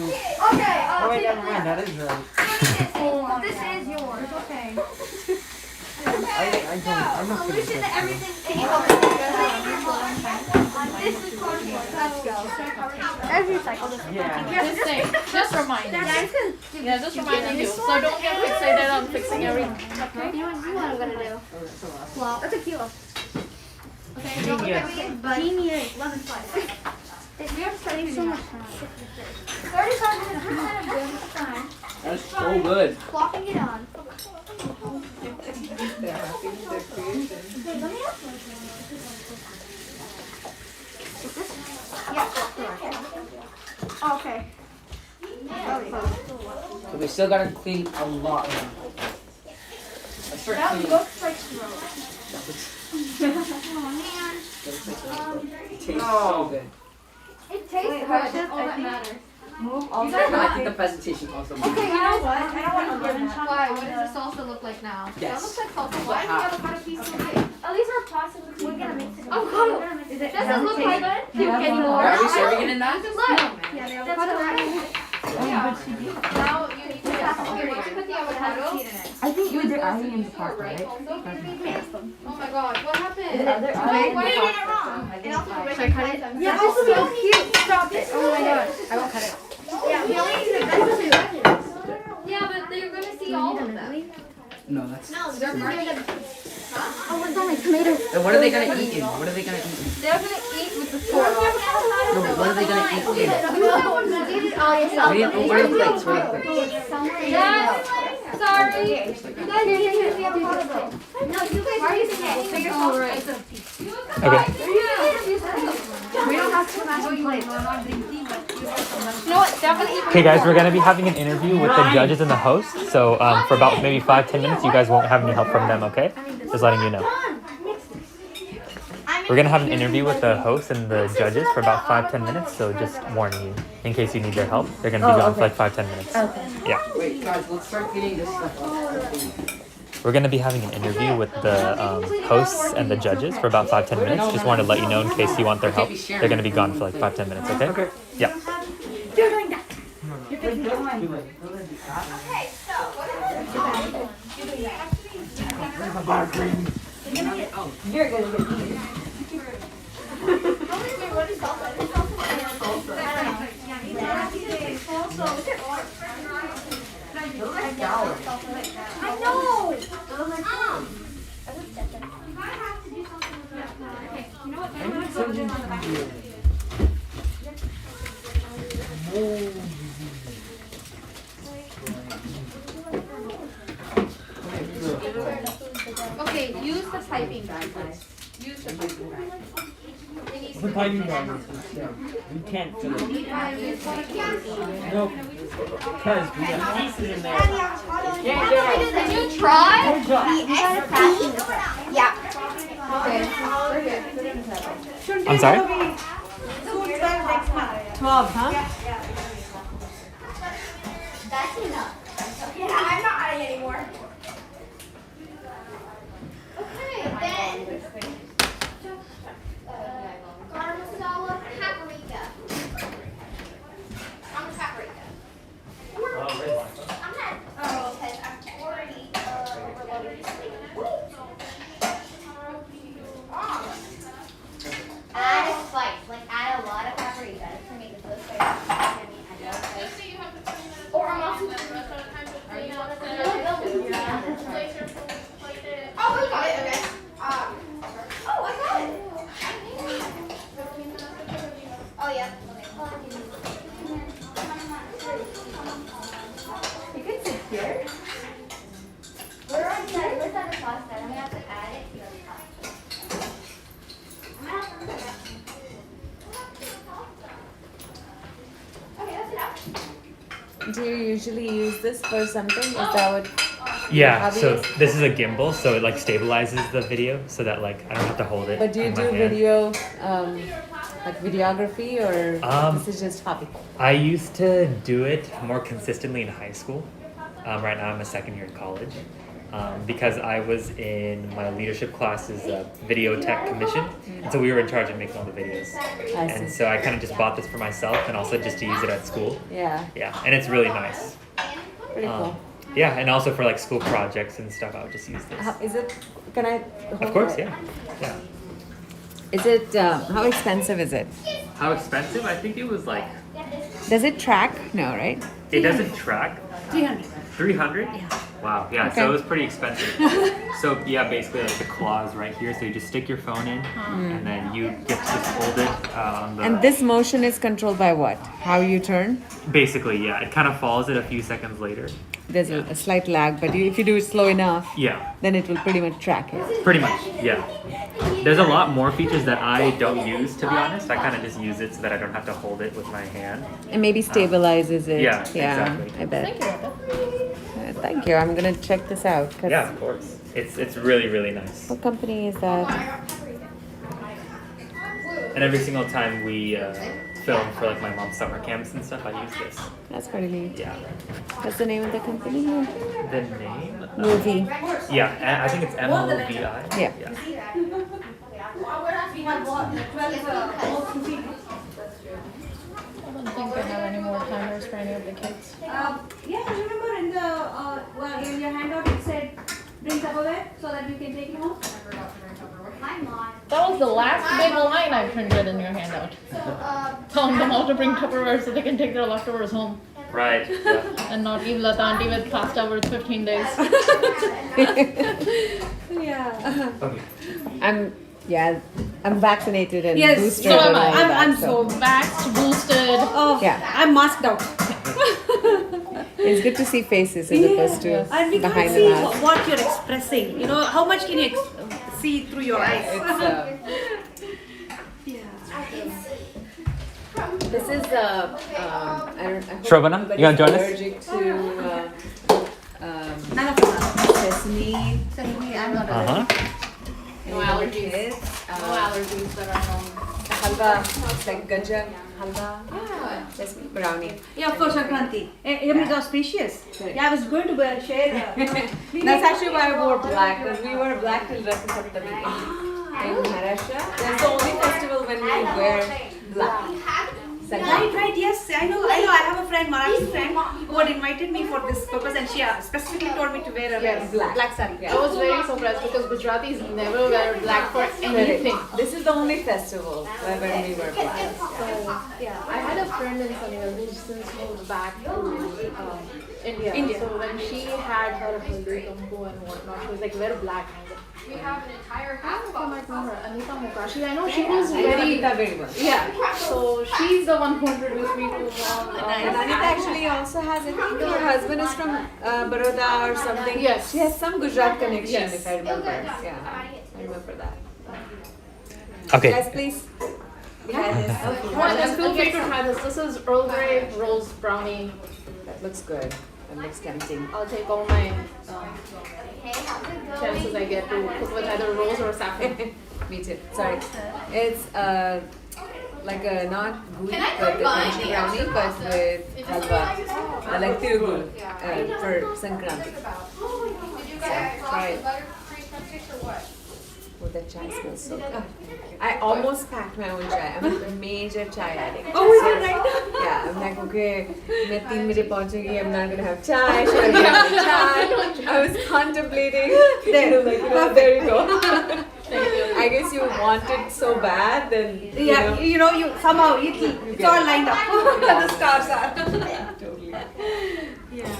Okay, Oh wait, never mind. That is right. this is yours. Okay. I'm not gonna Solution to everything. Can you help me? This is cardboard. Let's go. Let's recycle this. Yeah. Just say, just reminding you. Yeah, just reminding you. So don't get fixated on fixing everything. Okay? You know what I'm gonna do? Well, that's a kilo. Okay, don't look at me, but genius. Lemon slice. We are spending so much time. 35 minutes. We're kind of doing this time. That's so good. Flopping it on. Okay. So we still gotta clean a lot now. Let's start That cleaning. looks like snow. It tastes so good. It tastes good. All that matters. Move all I think the presentation also. Okay, you know what? I don't want to live in Why? What does the salsa look like now? Yes. That looks like salsa. Why do you have a cut of piece of it? At least our plastic looks we're gonna mix it. Oh, God. Is it? Does it look like you anymore? Are we serving it in that? Look. Yeah, they That's correct. Now you need to put the avocado. I think you did onion in the pot, right? Oh my god, what happened? Are there Why onions? did you get it wrong? And also, Should I cut it? yeah, also so cute. Stop it. Oh my god, I won't cut it. Yeah, we only need the vegetables. Yeah, but they're gonna see all of them. No, that's. No, they're burning them. Oh, what's that? My tomatoes. Then what are they gonna eat in? What are they gonna eat in? They're gonna eat with the fork. No, but what are they gonna eat in? Oh, yes. We didn't, where are the plates? Where are the plates? Yes. Sorry. You guys need to use the avocado though. No, you guys are using it. All right. Okay. We don't have to match the plate. You know what? Definitely. Okay, guys, we're going to be having an interview with the judges and the host. So for about maybe 5-10 minutes, you guys won't have any help from them, okay? Just letting you know. We're going to have an interview with the host and the judges for about 5-10 minutes. So just warning you, in case you need their help. They're going to be gone for like 5-10 minutes. Okay. Yeah. Wait, guys, let's start cleaning this stuff up. We're going to be having an interview with the hosts and the judges for about 5-10 minutes. Just wanted to let you know in case you want their help. They're going to be gone for like 5-10 minutes, okay? Okay. Yeah. You're doing that. You're Wait, fixing don't that. do it. Don't let it be hot. Okay, so what are You're gonna get eaten. what is salsa? Is salsa? I know. Okay, use the piping bag, guys. Use the piping bag. The piping bag. Yeah. We can't fill it. Nope. Because we have pieces in there. Can you try? Yeah. I'm sorry? 12, huh? That's enough. Yeah, I'm not adding anymore. Okay, then. Garam masala, paprika. I'm paprika. I'm not. Because I'm already overloaded. Add a spice, like add a lot of paprika to make it so spicy. Or I'm also. Oh, we got it. Okay. Oh, I got it. Oh yeah. You can sit here. We're on the pasta. I'm gonna have to add it to the pasta. Okay, that's enough. Do you usually use this for something? Is that what? Yeah, so Obvious. this is a gimbal, so it like stabilizes the video so that like I don't have to hold it. But do you in my do hand. video, like videography, or this is just hobby? I used to do it more consistently in high school. Right now I'm a second year in college. Because I was in my leadership class's video tech commission. And so we were in charge of making all the videos. I And see. so I kind of just bought this for myself and also just to use it at school. Yeah, Yeah, and it's really nice. pretty cool. Yeah, and also for like school projects and stuff, I would just use this. How, is it? Can I? Hold Of course, it? yeah. Yeah. Is it? How expensive is it? How expensive? I think it was like, Does it track? No, right? it doesn't track. 300. 300? Yeah. Wow, yeah, Okay. so it was pretty expensive. So yeah, basically like the claw is right here, so you just stick your phone in and then you get to just hold it on the... And this motion is controlled by what? How you turn? Basically, yeah, it kind of follows it a few seconds later. There's a slight lag, but if you do it slow enough, Yeah, then it will pretty much track it. pretty much, yeah. There's a lot more features that I don't use, to be honest. I kind of just use it so that I don't have to hold it with my hand. And maybe stabilizes it. yeah, exactly. I bet. Thank you. I'm gonna check this out. 'Cause Yeah, of course. It's really, really nice. What company is that? And every single time we film for like my mom's summer camps and stuff, I use this. That's pretty neat. Yeah. What's the name of the company? The name? Movie. Yeah, I think it's MOVI. Yeah. I don't think I have any more timers for any of the kids. Yeah, remember in the in your handout it said bring Tupperware so that you can take it home? That was the last big line I printed in your handout. Telling them all to bring Tupperware so they can take their leftovers home Right. Yeah. and not leave Latanti with pasta for 15 days. Yeah. Okay. I'm vaccinated and Yes, boosted. so am and I. all that, I'm So vaxxed, boosted. Oh, Yeah. I'm masked out. It's good to see faces as opposed to And we can't behind see the mask. what you're expressing. You know, how much can you see through your eyes? This is I hope Shravanam, nobody's you wanna join us? allergic to None of us. sesame. I'm not Uh-huh. No allergies. Kids. No allergies that are known. Halwa. It's like gajak halwa. Sesame brownie. Yeah, of course, Sankranti. Everybody's auspicious. Yeah, I was going to share. That's actually why I wore black, because we wore black till Rati Saptami in Maharashtra. That's the only festival when we wear black. Right, yes, I know. I have a friend, Marathi friend, who had invited me for this purpose, and she specifically told me to wear a black saree. I was very surprised because Gujaratis never wear black for anything. This is the only festival where when we wear black. I had a friend in Sunnyvale who since moved back to India. So when she had her haldi kumku and whatnot, she was like, wear black. And I was like, We have an entire half of my daughter, Anita Mukashi. I know she was I know very. Anita very well. Yeah, so she's the one who introduced me to And Anita actually also has, I think her husband is from Baroda or something. Yes. She has some Gujarat connection, Yes. if I remember. Yeah, I remember that. Okay. Guys, please. Behind this. And feel free to try this. This is Earl Grey rose brownie. That looks good. That looks tempting. I'll take all my chances I get to cook with either rose or saffron. Me too. Sorry. It's like a not gooey but the crunchy brownie, but with halwa, like tirugul for Sankranti. So try it. Oh, that chai smells so good. I almost packed my own chai. I'm a major chai addict. Oh, is it right? Yeah, I'm like, okay, मैं 3 बजे पहुंचूंगी. I'm not gonna have chai. Should I have chai? I was contemplating. There you go. I guess you want it so bad, then Yeah, you somehow it's all lined up. The stars are. Totally. Yeah.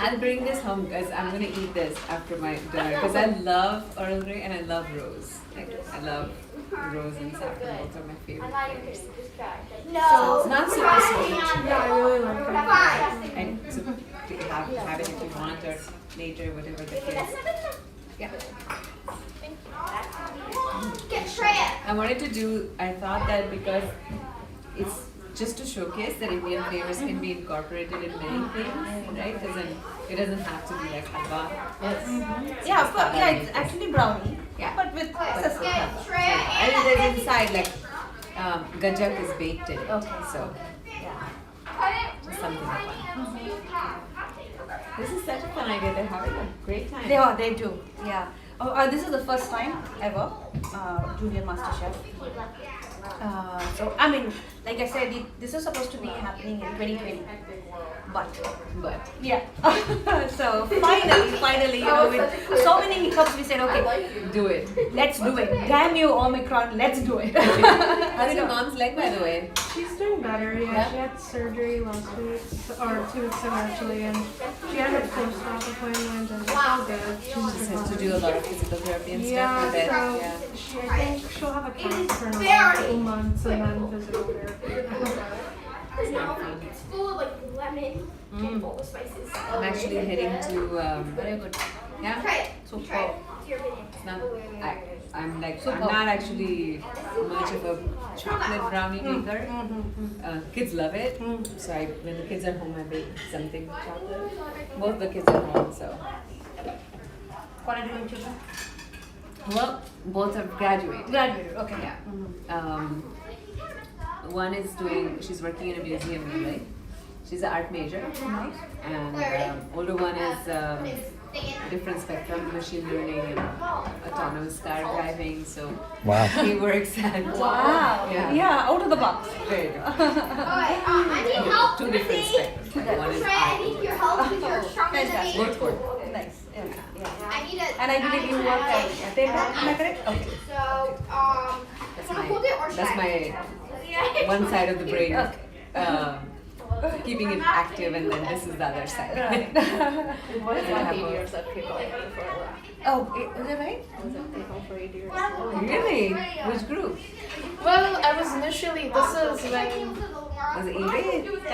I'll bring this home because I'm gonna eat this after my dinner because I love Earl Grey and I love rose. Like, I love rose and saffron. Both are my favorite flavors. So it's not super sweet. Yeah, I really like it. And so have it if you want or later, whatever the case. Yeah. Get Shreya. I wanted to do, I thought that because it's just to showcase that Indian flavors can be incorporated in many things, right? It doesn't have to be like halwa. Yeah, it's actually brownie. Yeah. But with sesame. Get Shreya And and then inside, like, gajak is baked in it. Okay. So, just something fun. This is such a fun idea. They're having a great time. They do. Yeah. This is the first time ever, Junior MasterChef. So, I mean, like I said, this is supposed to be happening in 2020. But yeah. So finally, with so many hiccups, we said, okay, Do it. let's do it. Damn you, Omicron, let's do it. How's your mom's leg, by the way? She's doing better, yeah. She had surgery last week, or 2 weeks ago actually, and she had a post-op appointment, and it's all good. She has to do a lot of physical therapy and Yeah, stuff with it. so Yeah. I think she'll have a cast for another 2 months, and then physical therapy. it's full of like lemon and all the spices. I'm actually heading to, very good. Yeah? Try it. Super. Try it. It's your opinion. It's not, I'm not actually much of a chocolate brownie maker. Kids love it. So when the kids are home, I bake something chocolate. Both the kids are home, so. What are you doing, children? Well, both have graduated. Graduated, okay. Yeah. One is she's working in a museum in LA. She's an art major. Nice. And older one is different spectrum, machine learning and autonomous car driving. So Wow. he works at Wow. Yeah. Out of the box. Very good. I need help. Two different spectrums. Like one is Shreya, I art. need your help because you're stronger than me. Both work. Nice. Yeah. I need a. And I believe you work at PayPal, am I correct? Okay. So, That's can I hold it or should that's I? my one side of the brain. Keeping it active, and then this is the other side. What is Yeah. 8 years at PayPal before? Oh, is that right? I was at PayPal for 8 years. Really? Which group? Well, I was initially, this is when, Was it eBay?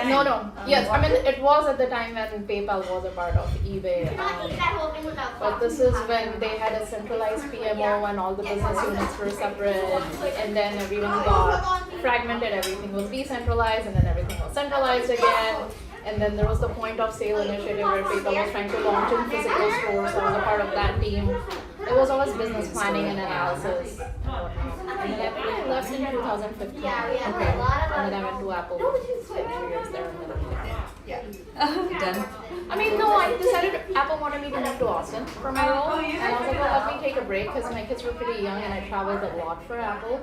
no. Yes, I mean, it was at the time when PayPal was a part of eBay. But this is when they had a centralized PMO and all the business units were separate, and then everyone got fragmented, everything was decentralized, and then everything was centralized again. And then there was the point of sale initiative where PayPal was trying to launch in physical stores. I was a part of that team. It was always business planning and analysis. And then I left in 2015. Okay. And then I went to Apple. 2 years there, and then Done. I mean, no, I decided Apple wanted me to move to Austin for my role. And I was like, well, let me take a break because my kids were pretty young and I traveled a lot for Apple.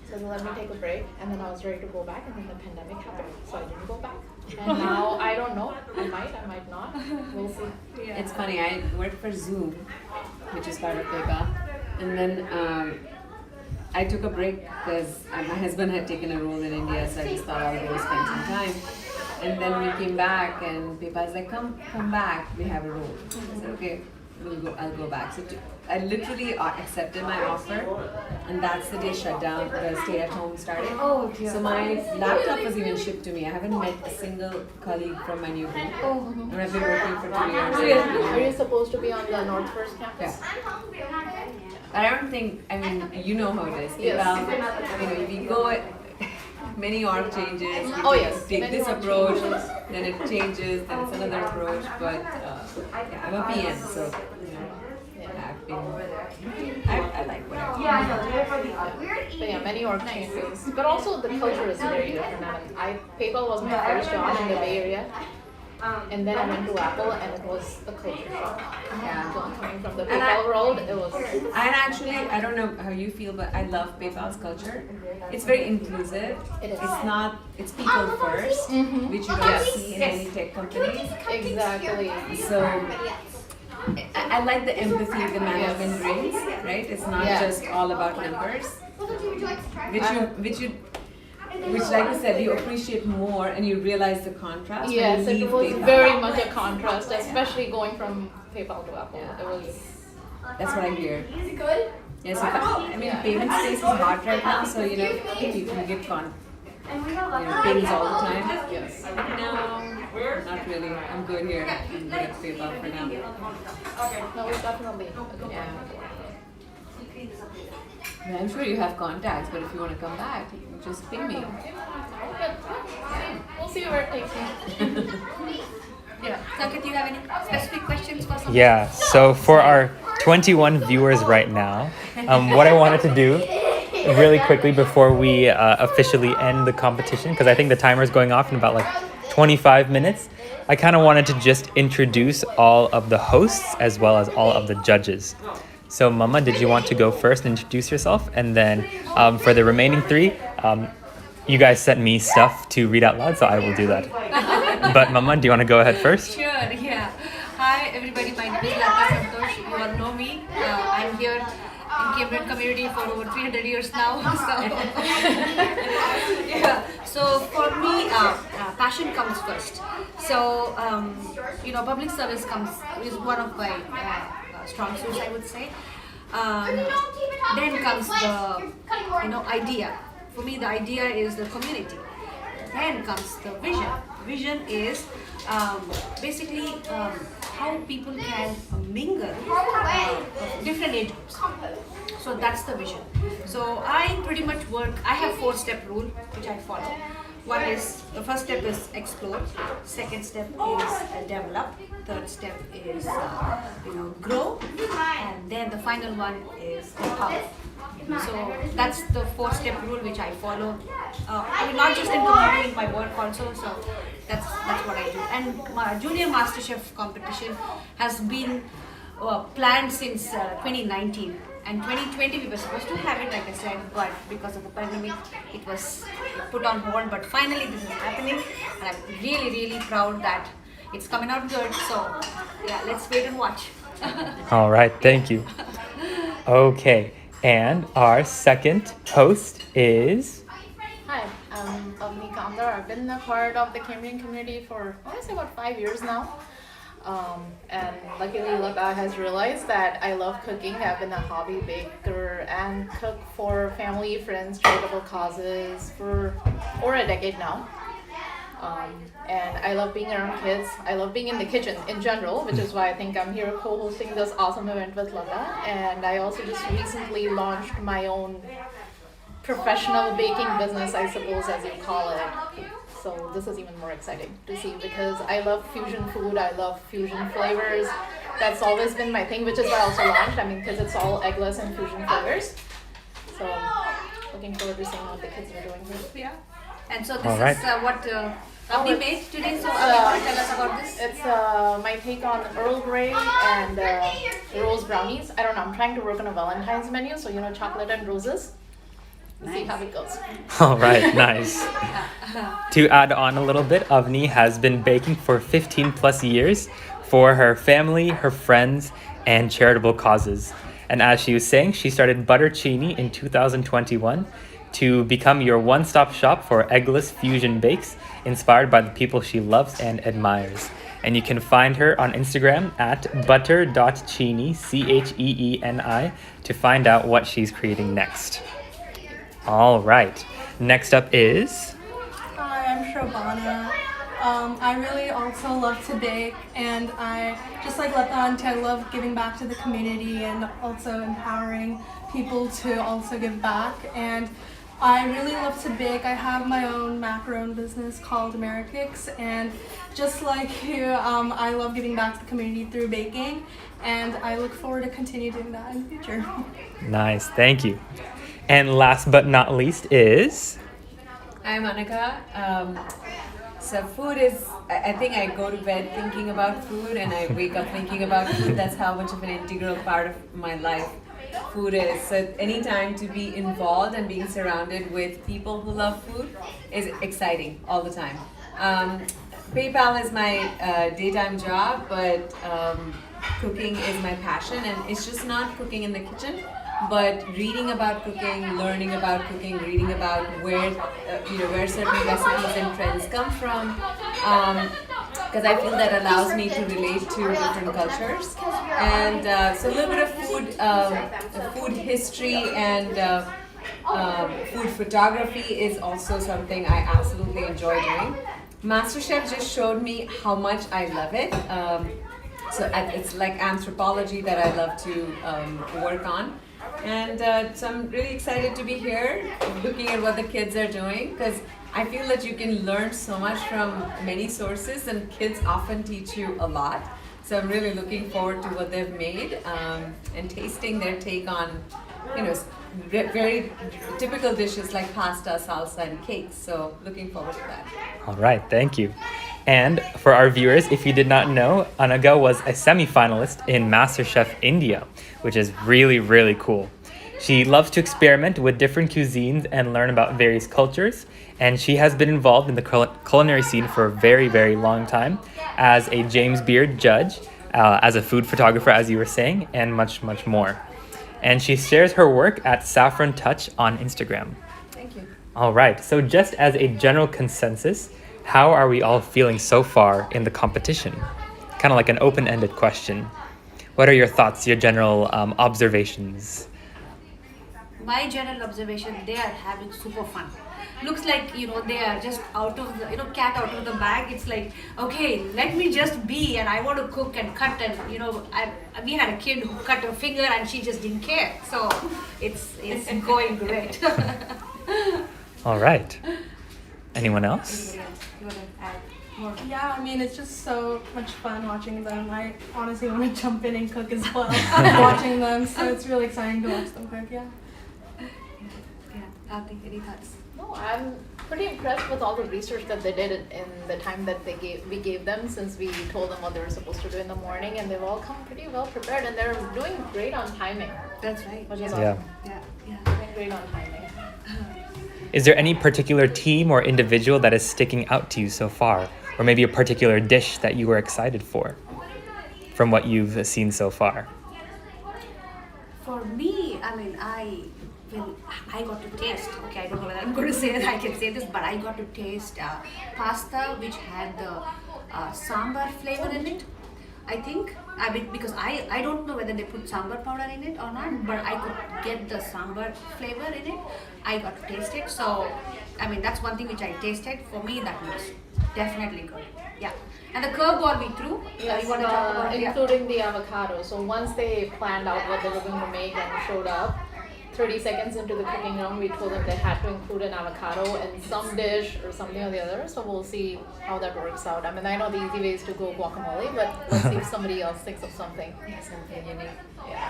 So they let me take a break, and then I was ready to go back, and then the pandemic happened, so I didn't go back. And now I don't know. I might not. We'll see. It's funny, I work for Zoom, which is part of PayPal, and then I took a break because my husband had taken a role in India, so I just thought I'll go spend some time. And then we came back, and PayPal's like, come back, we have a role. I said, okay. I'll go back. So I literally accepted my offer, and that's the day shutdown, the stay-at-home started. Oh, dear. So my laptop was even shipped to me. I haven't met a single colleague from my new group. Oh, And I've been working for 2 years. are you supposed to be on the North First campus? Yeah. I don't think, I mean, you know how it is. Yes. If you go, many org changes. Oh, yes. Take Many this org approach, changes. then it changes, then it's another approach. But yeah, I'm a PM, so I've been, I like what I do. But yeah, many org changes. But also the culture is very different. PayPal was my first job in the Bay Area. And then I went to Apple and it was a culture shock. Yeah. Coming from the PayPal world, it was. And actually, I don't know how you feel, but I love PayPal's culture. It's very inclusive. It is. It's not, it's people first, which you don't see in many tech companies. Exactly. So I like the empathy the management brings, right? It's not just all about numbers, which like you said, you appreciate more and you realize the contrast. Yes, when you it leave was PayPal. very much a contrast, especially going from PayPal to Apple. Yeah. It was. That's what I hear. Is it good? Yes, I mean, payment space is hot right now, so you know, people get pings all the time. Yes. No, not really. I'm good here. I'm good at PayPal for now. No, it's definitely. Yeah. Yeah, I'm sure you have contacts, but if you want to come back, you can just ping me. But we'll see where it takes me. Yeah. Sanket, do you have any specific questions for someone? Yeah, so for our 21 viewers right now, what I wanted to do really quickly before we officially end the competition, because I think the timer is going off in about like 25 minutes, I kind of wanted to just introduce all of the hosts as well as all of the judges. So Mama, did you want to go first and introduce yourself? And then for the remaining three, you guys sent me stuff to read out loud, so I will do that. But Mama, do you want to go ahead first? Sure, yeah. Hi everybody, my name is Lata Santosh. You all know me. I'm here in Cambrian community for over 300 years now. So, yeah. So for me, passion comes first. So, public service is one of my strong suits, I would say. Then comes the idea. For me, the idea is the community. Then comes the vision. Vision is basically how people can mingle different age groups. So that's the vision. So I pretty much work. I have 4-step rule which I follow. One is, the first step is explore, second step is develop, third step is grow, and then the final one is empower. So that's the 4-step rule which I follow. Not just in community, in my work also. So that's what I do. And my Junior MasterChef competition has been planned since 2019. And 2020 we were supposed to have it, like I said, but because of the pandemic, it was put on hold. But finally, this is happening, and I'm really, really proud that it's coming out good. So, yeah, let's wait and watch. All right, thank you. Okay, and our second host is... Hi, I'm Avni Kamdar. I've been a part of the Cambrian community for, I want to say, about 5 years now. And luckily Lata has realized that I love cooking. I've been a hobby baker and cook for family, friends, charitable causes for over a decade now. And I love being around kids. I love being in the kitchen in general, which is why I think I'm here co-hosting this awesome event with Lata. And I also just recently launched my own professional baking business, I suppose, as you call it. So this is even more exciting to see because I love fusion food, I love fusion flavors. That's always been my thing, which is why I also launched, because it's all eggless and fusion flavors. So looking forward to seeing what the kids are doing here. Yeah. And so this All right. is what Avni made today. So tell us about this. It's my take on Earl Grey and rose brownies. I don't know, I'm trying to work on a Valentine's menu, so chocolate and roses. We'll see how it goes. All right, nice. To add on a little bit, Avni has been baking for 15 plus years for her family, her friends, and charitable causes. And as she was saying, she started Buttercini in 2021 to become your one-stop shop for eggless fusion bakes inspired by the people she loves and admires. And you can find her on Instagram at butter.cheeni, Cheeni, to find out what she's creating next. All right. Next up is... Hi, I'm Shrobana. I really also love to bake, and I, just like Lata Auntie, I love giving back to the community and also empowering people to also give back. And I really love to bake. I have my own macaron business called Americakes, and just like you, I love giving back to the community through baking, and I look forward to continue doing that in the future. Nice, thank you. And last but not least is... I'm Annika. So food is, I think I go to bed thinking about food and I wake up thinking about food. That's how much of an integral part of my life food is. So anytime to be involved and being surrounded with people who love food is exciting all the time. PayPal is my daytime job, but cooking is my passion, and it's just not cooking in the kitchen, but reading about cooking, learning about cooking, reading about where certain recipes and trends come from, because I feel that allows me to relate to different cultures. And so a little bit of food history and food photography is also something I absolutely enjoy doing. MasterChef just showed me how much I love it. So it's like anthropology that I love to work on. And so I'm really excited to be here, looking at what the kids are doing, because I feel that you can learn so much from many sources, and kids often teach you a lot. So I'm really looking forward to what they've made and tasting their take on, very typical dishes like pasta, salsa, and cakes. So looking forward to that. All right, thank you. And for our viewers, if you did not know, Anaga was a semi-finalist in MasterChef India, which is really, really cool. She loves to experiment with different cuisines and learn about various cultures, and she has been involved in the culinary scene for a very, very long time as a James Beard judge, as a food photographer, as you were saying, and much, much more. And she shares her work at Saffron Touch on Instagram. Thank you. All right, so just as a general consensus, how are we all feeling so far in the competition? Kind of like an open-ended question. What are your thoughts, your general observations? My general observation, they are having super fun. Looks like, they are just out of the, cat out of the bag. It's like, okay, let me just be, and I want to cook and cut, and, we had a kid who cut her finger and she just didn't care. So it's going great. All right. Anyone else? You want to add more? Yeah, I mean, it's just so much fun watching them. I honestly want to jump in and cook as well watching them, so it's really exciting to watch them cook, yeah. I think any thoughts? No, I'm pretty impressed with all the research that they did in the time that we gave them, since we told them what they were supposed to do in the morning, and they've all come pretty well prepared, and they're doing great on timing. That's right. Which is Yeah. awesome. Yeah. Doing great on timing. Is there any particular team or individual that is sticking out to you so far? Or maybe a particular dish that you were excited for from what you've seen so far? For me, I got to taste, okay, I don't know whether I'm going to say that I can say this, but I got to taste pasta which had the sambar flavor in it. I think, because I don't know whether they put sambar powder in it or not, but I could get the sambar flavor in it. I got to taste it, so that's one thing which I tasted. For me, that was definitely good. Yeah. And the curveball we threw, Yes, you want to talk about it? including the avocado. So once they planned out what they were going to make and showed up, 30 seconds into the cooking round, we told them they had to include an avocado in some dish or something or the other. So we'll see how that works out. I know the easy way is to go guacamole, but let's see if somebody else thinks of something. Something unique.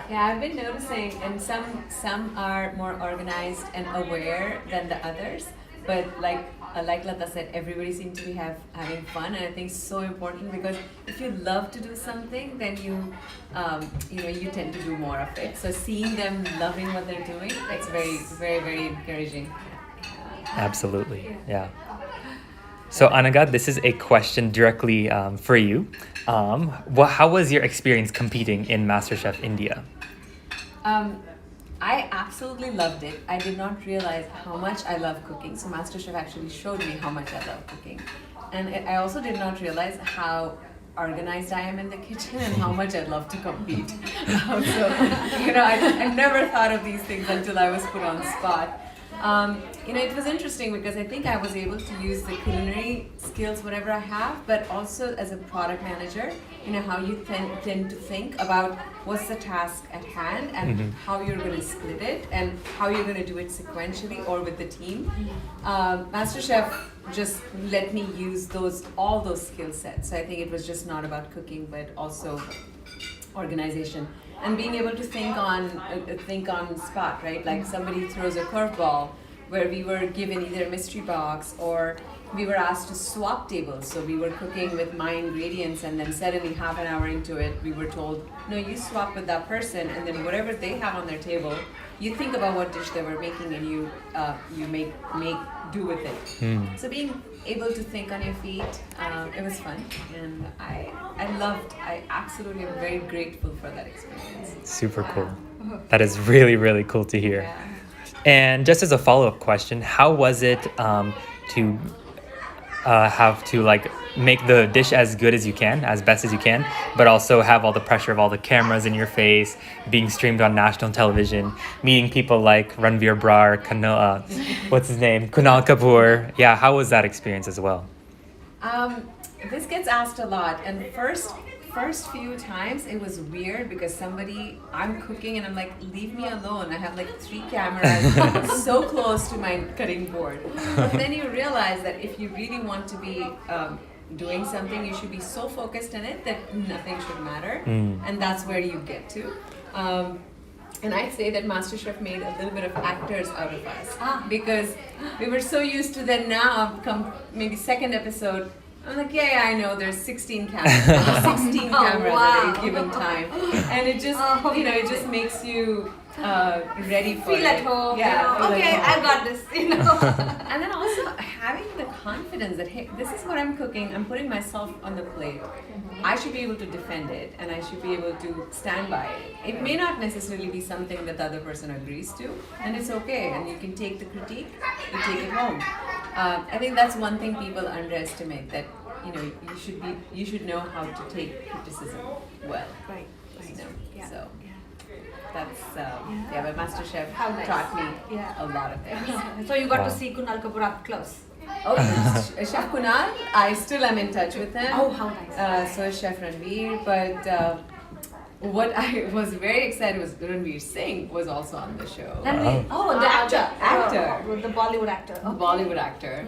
Yeah, I've been noticing, and some are more organized and aware than the others. But like Lata said, everybody seems to be having fun, and I think it's so important, because if you love to do something, then you tend to do more of it. So seeing them loving what they're doing, it's very, very, very encouraging. Absolutely, yeah. So Anaga, this is a question directly for you. How was your experience competing in MasterChef India? I absolutely loved it. I did not realize how much I love cooking. So MasterChef actually showed me how much I love cooking. And I also did not realize how organized I am in the kitchen and how much I love to compete. So, I never thought of these things until I was put on the spot. It was interesting because I think I was able to use the culinary skills, whatever I have, but also as a product manager, how you tend to think about what's the task at hand and how you're going to split it and how you're going to do it sequentially or with the team. MasterChef just let me use all those skill sets. So I think it was just not about cooking, but also organization. And being able to think on spot, right? Like somebody throws a curveball where we were given either a mystery box or we were asked to swap tables. So we were cooking with my ingredients and then suddenly half an hour into it, we were told, no, you swap with that person and then whatever they have on their table, you think about what dish they were making and you make do with it. So being able to think on your feet, it was fun, and I absolutely am very grateful for that experience. Super cool. That is really, really cool to hear. Yeah. And just as a follow-up question, how was it to have to make the dish as good as you can, as best as you can, but also have all the pressure of all the cameras in your face, being streamed on national television, meeting people like Ranveer Brar, Kunal Kapoor. Yeah, how was that experience as well? This gets asked a lot, and first few times it was weird because I'm cooking and I'm like, leave me alone. I have 3 cameras so close to my cutting board. But then you realize that if you really want to be doing something, you should be so focused in it that nothing should matter. And that's where you get to. And I'd say that MasterChef made a little bit of actors out of us because we were so used to that now, come maybe second episode, I'm like, yeah, I know there's 16 cameras, there's 16 cameras at a given time. And it just, it just makes you ready for feel it. at home. Yeah. Okay, I've got this. And then also having the confidence that, hey, this is what I'm cooking, I'm putting myself on the plate. I should be able to defend it and I should be able to stand by it. It may not necessarily be something that the other person agrees to, and it's okay, and you can take the critique, you take it home. I think that's one thing people underestimate, that you should know how to take criticism well. Right. Yeah. So that's but MasterChef nice. taught me a lot of things. So you got to see Kunal Kapoor up close. Oh, Chef Kunal, I still am in touch with him. Oh, how nice. So is Chef Ranveer, but what I was very excited was Ranveer Singh was also on the show. Oh, the actor. The Bollywood actor. The Bollywood actor.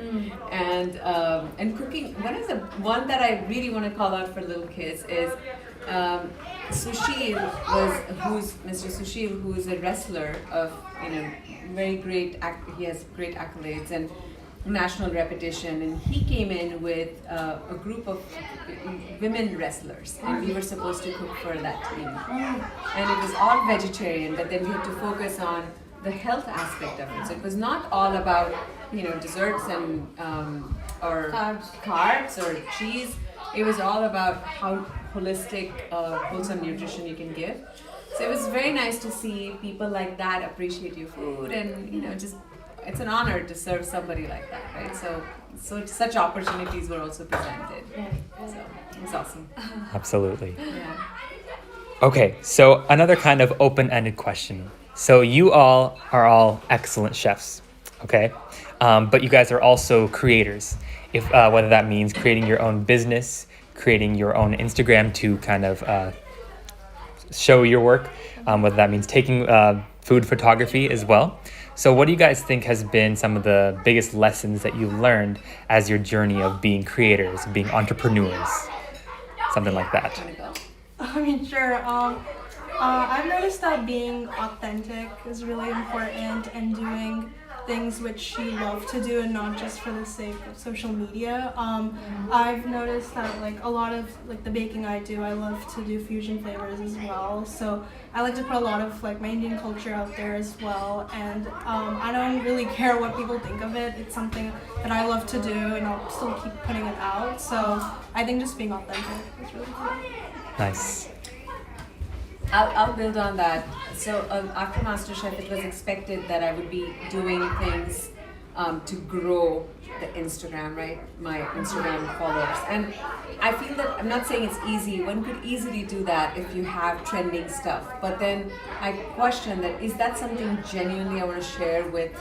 And cooking, one that I really want to call out for little kids is Sushil who's Mr. Sushil, who is a wrestler of very great. He has great accolades and national repetition, and he came in with a group of women wrestlers, and we were supposed to cook for that team. And it was all vegetarian, but then we had to focus on the health aspect of it. So it was not all about desserts and or carbs or cheese. It was all about how holistic, wholesome nutrition you can give. So it was very nice to see people like that appreciate your food, and just it's an honor to serve somebody like that, right? So such opportunities were also presented. So it was awesome. Absolutely. Yeah. Okay, so another kind of open-ended question. So you all are excellent chefs, okay? But you guys are also creators. If whether that means creating your own business, creating your own Instagram to kind of show your work, whether that means taking food photography as well. So what do you guys think has been some of the biggest lessons that you've learned as your journey of being creators, being entrepreneurs, something like that? Sure. I've noticed that being authentic is really important, and doing things which you love to do and not just for the sake of social media. I've noticed that a lot of the baking I do, I love to do fusion flavors as well. So I like to put a lot of my Indian culture out there as well, and I don't really care what people think of it. It's something that I love to do, and I'll still keep putting it out. So I think just being authentic is really cool. Nice. I'll build on that. So after MasterChef, it was expected that I would be doing things to grow the Instagram, right? My Instagram followers. And I feel that, I'm not saying it's easy, one could easily do that if you have trending stuff. But then I question that, is that something genuinely I want to share with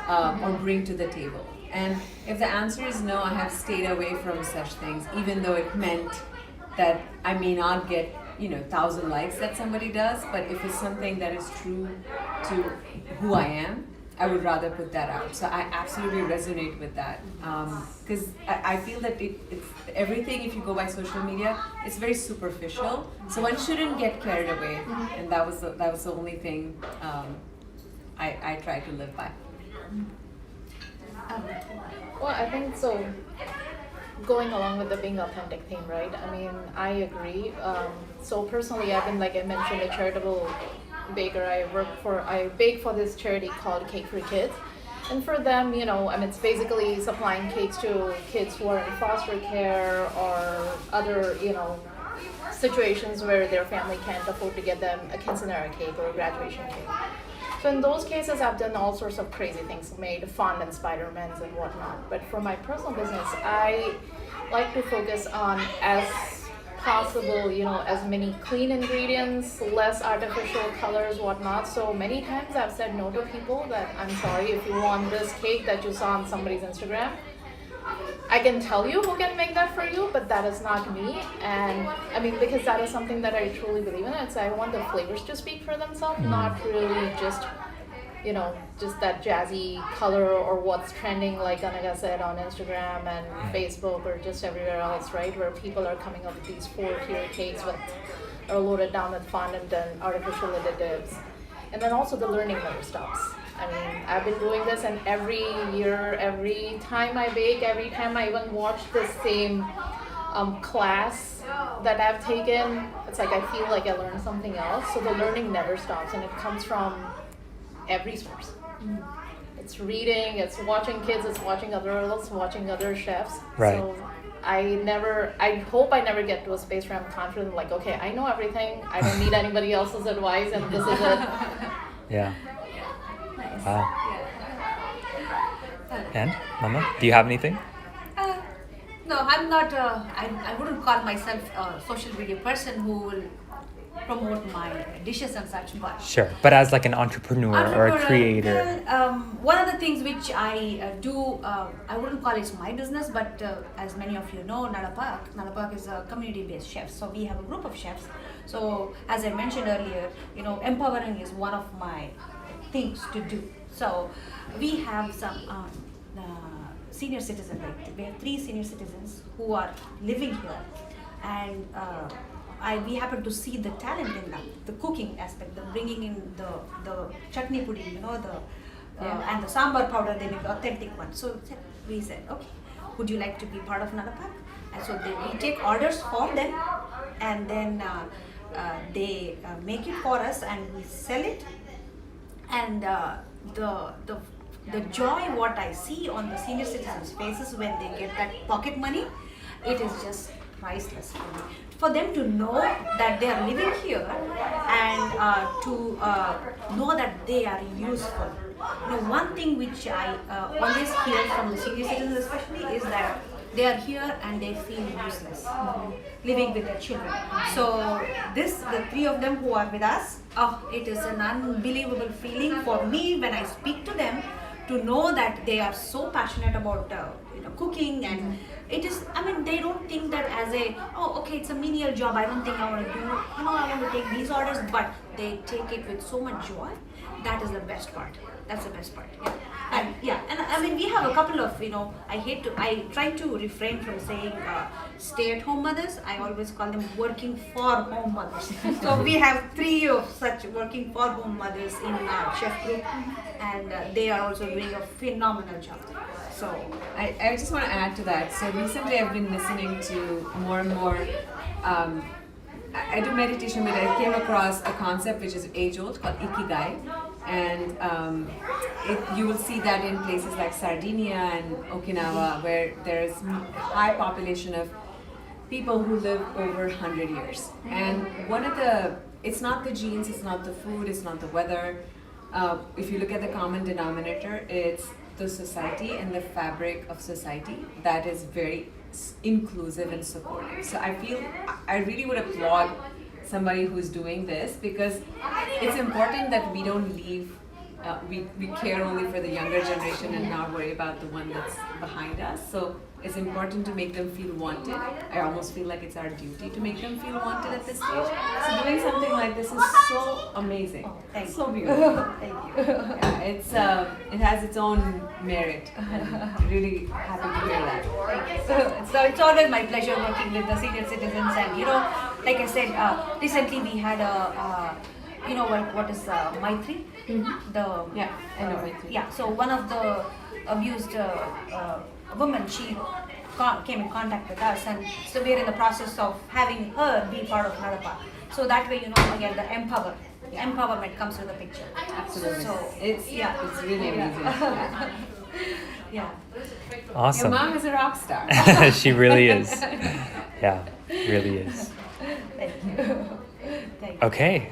or bring to the table? And if the answer is no, I have stayed away from such things, even though it meant that I may not get 1,000 likes that somebody does, but if it's something that is true to who I am, I would rather put that out. So I absolutely resonate with that, because I feel that it's everything. If you go by social media, it's very superficial. So one shouldn't get carried away, and that was the only thing I try to live by. Well, I think so. Going along with the being authentic theme, right? I mean, I agree. So personally, I've been, like I mentioned, a charitable baker. I bake for this charity called Cake for Kids. And for them, it's basically supplying cakes to kids who are in foster care or other, situations where their family can't afford to get them a quinceanera cake or a graduation cake. So in those cases, I've done all sorts of crazy things, made fondant Spider-Mans and whatnot. But for my personal business, I like to focus on as possible, as many clean ingredients, less artificial colors, whatnot. So many times I've said no to people that, I'm sorry, if you want this cake that you saw on somebody's Instagram, I can tell you who can make that for you, but that is not me. And I mean, because that is something that I truly believe in. It's I want the flavors to speak for themselves, not really just, just that jazzy color or what's trending, like Anaga said, on Instagram and Facebook or just everywhere else, right? Where people are coming up with these 4-tier cakes that are loaded down with fondant and artificial additives. And then also the learning never stops. I mean, I've been doing this, and every year, every time I bake, every time I even watch the same class that I've taken, it's like I feel like I learned something else. So the learning never stops, and it comes from every source. It's reading, it's watching kids, it's watching other adults, watching other chefs. Right. So I hope I never get to a space where I'm confident, like, okay, I know everything, I don't need anybody else's advice, and this is it. Yeah. Wow. And Mama, do you have anything? No, I'm not. I wouldn't call myself a social media person who will promote my dishes and such. But Sure, but as like an entrepreneur or a creator. Well, one of the things which I do, I wouldn't call it my business, but as many of you know, Nalapak is a community-based chef. So we have a group of chefs. So as I mentioned earlier, empowering is one of my things to do. So we have some senior citizens. We have 3 senior citizens who are living here, and we happen to see the talent in them, the cooking aspect, the bringing in the chutney pudding, and the sambar powder. They make the authentic one. So we said, okay, would you like to be part of Nalapak? And so we take orders for them, and then they make it for us, and we sell it. And the joy what I see on the senior citizens' faces when they get that pocket money, it is just priceless for me. For them to know that they are living here and to know that they are useful. One thing which I always hear from the senior citizens especially is that they are here and they feel useless, living with their children. So the 3 of them who are with us, it is an unbelievable feeling for me when I speak to them, to know that they are so passionate about cooking, and it is, they don't think that as it's a menial job, I don't think I want to do, I want to take these orders, but they take it with so much joy. That is the best part. That's the best part. Yeah. And we have a couple of, I try to refrain from saying stay-at-home mothers. I always call them working for home mothers. So we have 3 of such working for home mothers in our chef group, and they are also doing a phenomenal job. So I just want to add to that. So recently I've been listening to more and more, I do meditation, but I came across a concept which is age-old called Ikigai. And you will see that in places like Sardinia and Okinawa, where there is high population of people who live over 100 years. And it's not the genes, it's not the food, it's not the weather. If you look at the common denominator, it's the society and the fabric of society that is very inclusive and supportive. So I really would applaud somebody who's doing this, because it's important that we don't leave, we care only for the younger generation and not worry about the one that's behind us. So it's important to make them feel wanted. I almost feel like it's our duty to make them feel wanted at this stage. So doing something like this is so amazing. Thank So beautiful. Thank you. Yeah, it has its own merit. I'm really happy to hear that. So it's always my pleasure working with the senior citizens, and like I said, recently we had what is Maitri? Yeah, I know Maitri. Yeah, so one of the abused women, she came in contact with us, and so we're in the process of having her be part of another part. So that way, again, the empowerment comes to the picture. Absolutely. So It's really amazing. yeah. Awesome. Your mom is a rock star. She really is. Yeah, really is. Thank you. Thank you. Okay.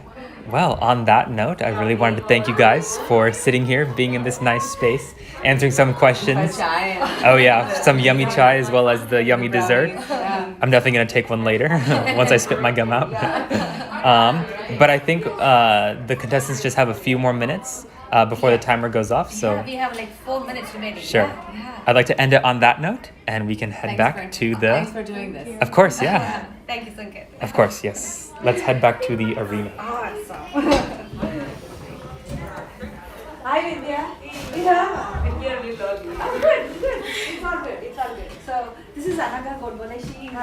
Well, on that note, I really wanted to thank you guys for sitting here, being in this nice space, answering some questions. Chai. Oh yeah, some yummy chai as well as the yummy dessert. Yeah. I'm definitely gonna take one later once I spit my gum out. But I think the contestants just have a few more minutes before the timer goes off. So We have like 4 minutes remaining. sure, Yeah. I'd like to end it on that note, and we can head back to Thanks the. for doing this. Of course, yeah. Thank you, Sanket. Of course, yes. Let's head back to the arena. Awesome. Hi, Vidya. Yeah. Vidya, we love you. Oh, good. It's all good. So, this is Anaga Godbole. She is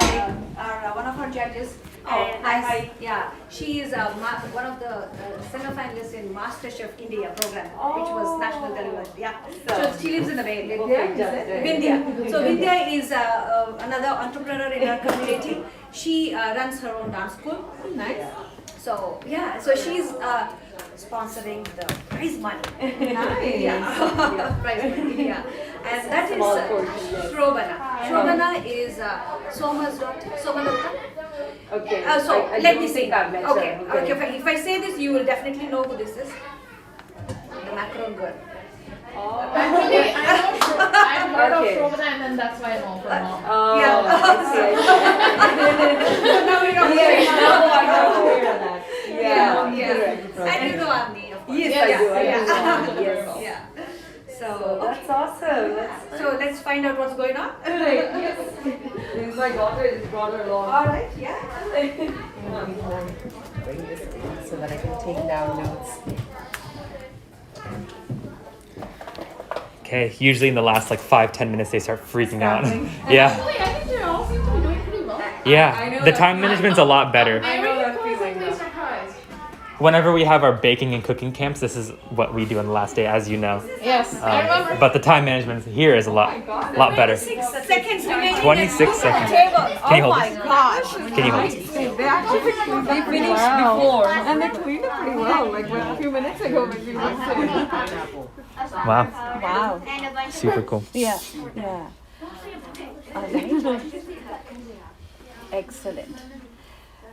one of our judges. And she is one of the semi-finalists in MasterChef India program, which was national television. Yeah. So she lives in the Bay Area. Vidya. So Vidya is another entrepreneur in our community. She runs her own dance school. Nice. So yeah, so she's sponsoring the prize money. Nice. Yeah, prize money. Yeah, and that is Shrobana. Shrobana is Somalutta. Okay. So I let don't me see. think I've met her. Okay. If I say this, you will definitely know who this is. The macaron girl. Actually, I've heard of Robina, and then that's why I know her mom. Oh, Yeah. I see. So now we know. I know that. Yeah. And you know Avni, of course. Yes, I do. I Yeah. do. Yes. Yeah. So That's awesome. So let's find out what's going on. Yes. My daughter just brought her along. All right. Yeah. Bring this in so that I can take down notes. Okay, usually in the last like 5-10 minutes they start freaking out. Yeah. Actually, I think they all seem to be doing pretty well. I Yeah. know The that time management's a lot better. I know that feeling. Pleasantly surprised. Whenever we have our baking and cooking camps, this is what we do on the last day, as you know. Yes, I remember. But the time management here is a lot better. 6 seconds remaining. 26 seconds. Can you hold this? Gosh. Can you hold this? They actually they finished before, and they cleaned it pretty well. Like a few minutes ago, when we were sitting. Wow. Wow. And a bunch Super cool. Yeah. All right. Excellent.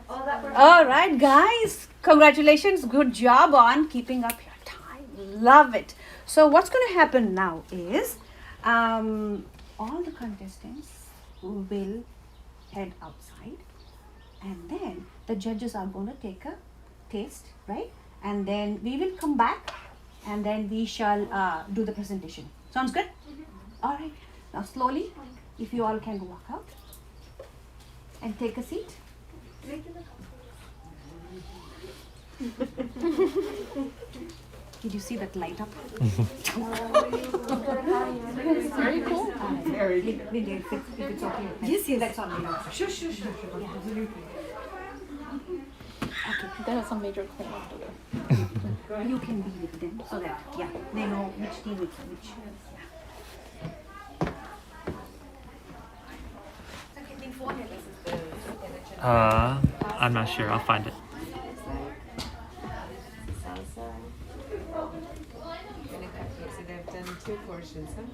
All right, guys. Congratulations. Good job on keeping up your time. Love it. So what's going to happen now is all the contestants will head outside, and then the judges are going to take a taste, right? And then we will come back, and then we shall do the presentation. Sounds good? All right. Now slowly, if you all can walk out and take a seat. Did you see that light up? Very cool. If it's okay. Yes, that's on me. Sure. Yeah. Okay. There are some major cleanup to do. You can be with them so that they know which team is which. I'm not sure. I'll find it. So they've done 2 portions, huh?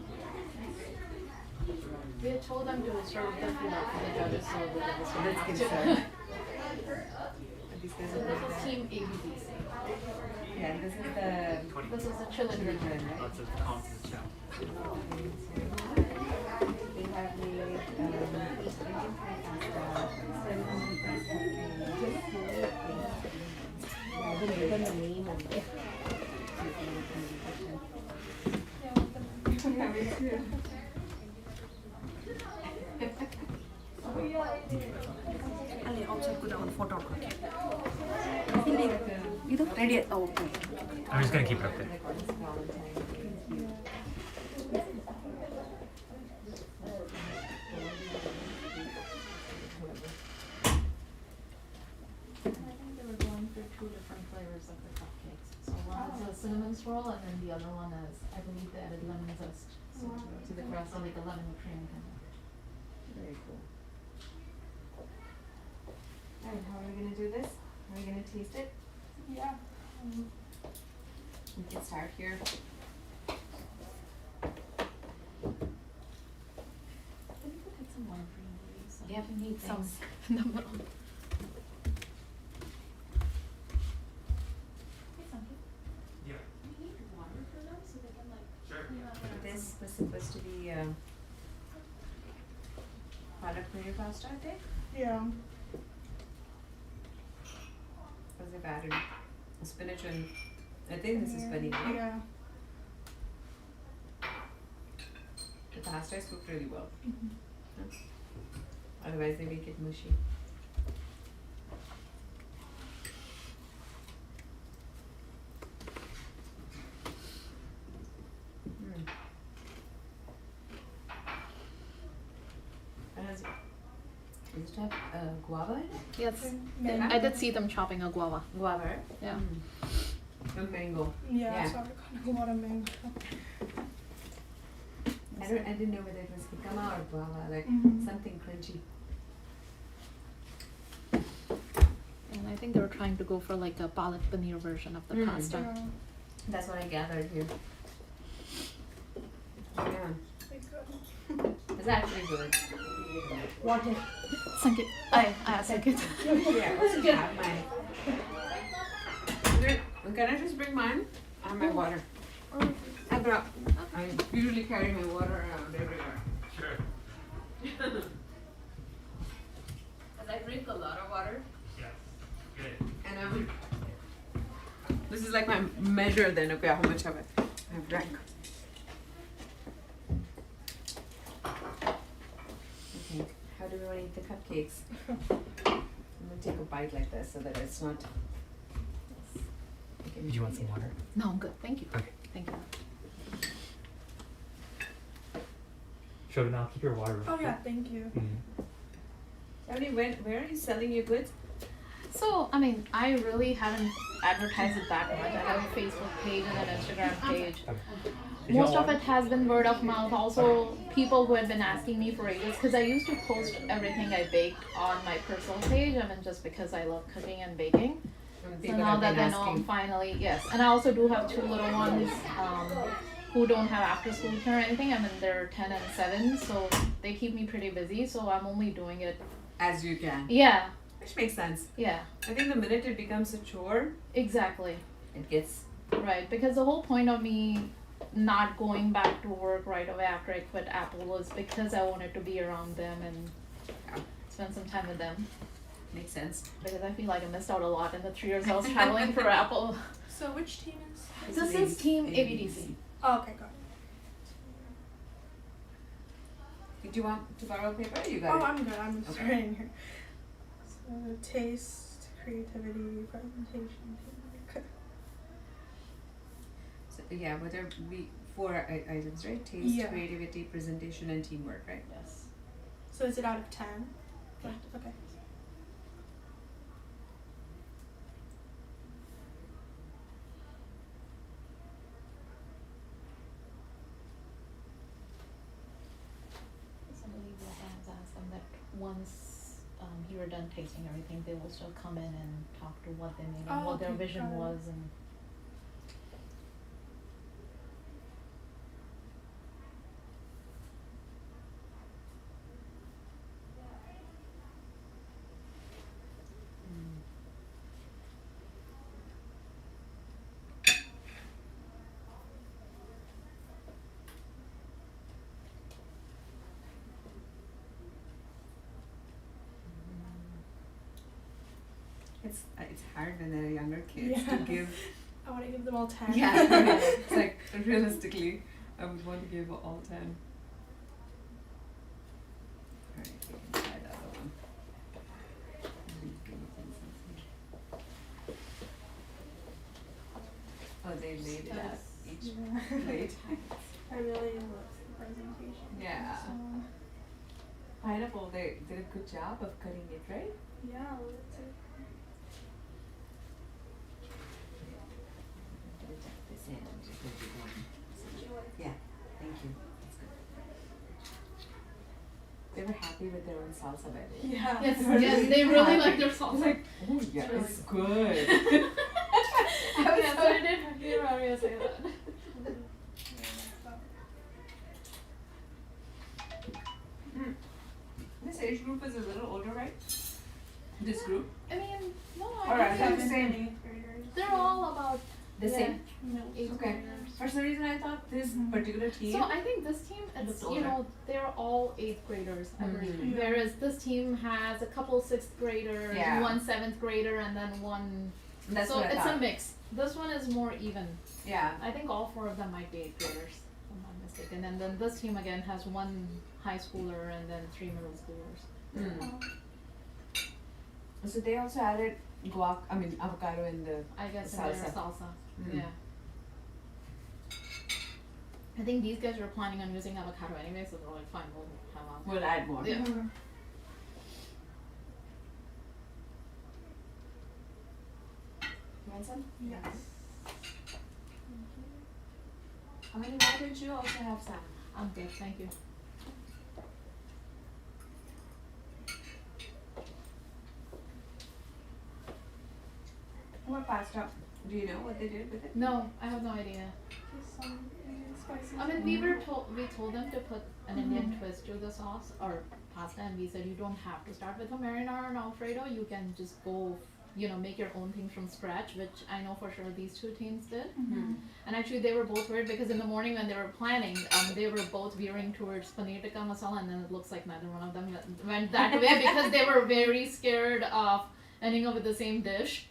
We had told them to serve the food up for the judges so that it was That's good stuff. These guys So are this good. is team ABDC. Yeah, this is the This is the children. Lots of constant chow. they have made Indian pasta. I haven't given the name of it. ಅಲ್ಲಿ outside ಕೂಡ ಒಂದು photo ಹಾಕಿ ಇದು ready okay I'm just gonna keep it up there. They were going for 2 different flavors of the cupcakes. So one is a cinnamon swirl, and then the other one is, I believe, they added lemon zest to the crust, so like a lemon cream kind of. Very cool. Alright, how are we gonna do this? Are we gonna taste it? Yeah. We can start here. Let me go get some wine for you, please. So Yeah, you need some thanks. in the middle. Hey, Sanket, Yeah. do you need water for them so they can like clean up their- This was supposed to be palak paneer pasta, I think. Yeah. Because they've added spinach and I think this is paneer. right? Yeah. The pasta is cooked really well. Huh? Otherwise they make it mushy. Mm. And does it have guava in it? Yes. Mango. I did see them chopping a guava. Guava, right? Yeah. And mango. Yeah, Yeah. sorry, kind of a lot of mango. I didn't know whether it was jicama or guava, like Mhm. something crunchy. And I think they were trying to go for like a palak paneer version of the pasta. Yeah. That's what I gathered here. Yeah, it's actually good. Water. Sanket, I asked Sanket. Yeah, also have my. Can I just bring mine? I have my water. I brought. I usually carry my water around everywhere. Sure. Because I drink a lot of water, Yeah. Good. and this is like my measure then. Okay, how much of it I've drank. Okay, how do we want to eat the cupcakes? I'm gonna take a bite like this so that it's not. Did you want some water? No, I'm good. Thank you. Okay. Thank you. Sure, now keep your water. Oh yeah, thank you. Emily, where are you selling your goods? So, I mean, I really haven't advertised it that much. I have a Facebook page and an Instagram page. Did you Most want of it has been word of mouth. Also, people who had been asking me for ages, because I used to post everything I bake on my personal page. I mean, just because I love cooking and baking. So People now have that been they know I'm asking. finally, yes. And I also do have 2 little ones who don't have after school care or anything. I mean, they're 10 and 7, so they keep me pretty busy. So I'm only doing it. As you can. Yeah, Which makes sense. yeah, I think the minute it becomes a chore, exactly. it gets. Right, because the whole point of me not going back to work right away after I quit Apple was because I wanted to be around them and spend some time with them. Makes sense. Because I feel like I missed out a lot in the 3 years I was traveling for Apple. So which team is? This is Team ABDC. Oh, okay, got it. Did you want to borrow paper? You got Oh, it. I'm good. I'm just Okay. writing here. So taste, creativity, presentation, teamwork. So, yeah, whether we 4 items, right? Taste, Yeah. creativity, presentation, and teamwork, right? Yes. So is it out of 10? Okay. So I believe the fans asked them that once you are done tasting everything, they will still come in and talk to what they made and Oh, what their okay, vision got it. was and. it's hard when they're younger kids to give. I want to give them all 10. Yeah, it's like realistically, I would want to give all 10. Alright, we can try the other one. Oh, they laid it at each plate. I really loved the presentation. Yeah. So, Pineapple, they did a good job of cutting it, right? yeah, that's it. This in. Yeah, thank you. That's good. They were happy with their own salsa, by the way. Yeah. Yes, yes, they really like their salsa. Like, oh yeah, really it's good. Yeah, so I did hear Mario say that. This age group is a little older, right? This group? I mean, no, Or I are think they the same? they're all about The same? eighth Okay. graders. For some reason, I thought this particular team. So I think this team, it's, Looks you know, older. they're all eighth graders, I believe. Mhm. Whereas this team has a couple sixth graders, Yeah. one seventh grader, and then one. That's so what I it's thought. a mix. This one is more even. Yeah. I think all four of them might be eighth graders, if I'm not mistaken. And then this team again has one high schooler and then 3 middle schoolers. Mm. So they also added avocado in the I guess in their salsa. salsa. Mm. Yeah. I think these guys were planning on using avocado anyway, so they're like, fine, we'll have avocado. We'll add more. Yeah. You want some? Yes. How many? Why don't you also have some? I'm good, thank you. More pasta. Do you know what they did with it? No, I have no idea. Just some Indian spices. I mean, we told them to put an Indian twist to the sauce or pasta, and we said you don't have to start with a marinara and Alfredo. You can just go, make your own thing from scratch, which I know for sure these two teams did. Mm-hmm. And actually, they were both weird because in the morning when they were planning, they were both veering towards paneer tikka masala, and then it looks like neither one of them went that way because they were very scared of ending up with the same dish.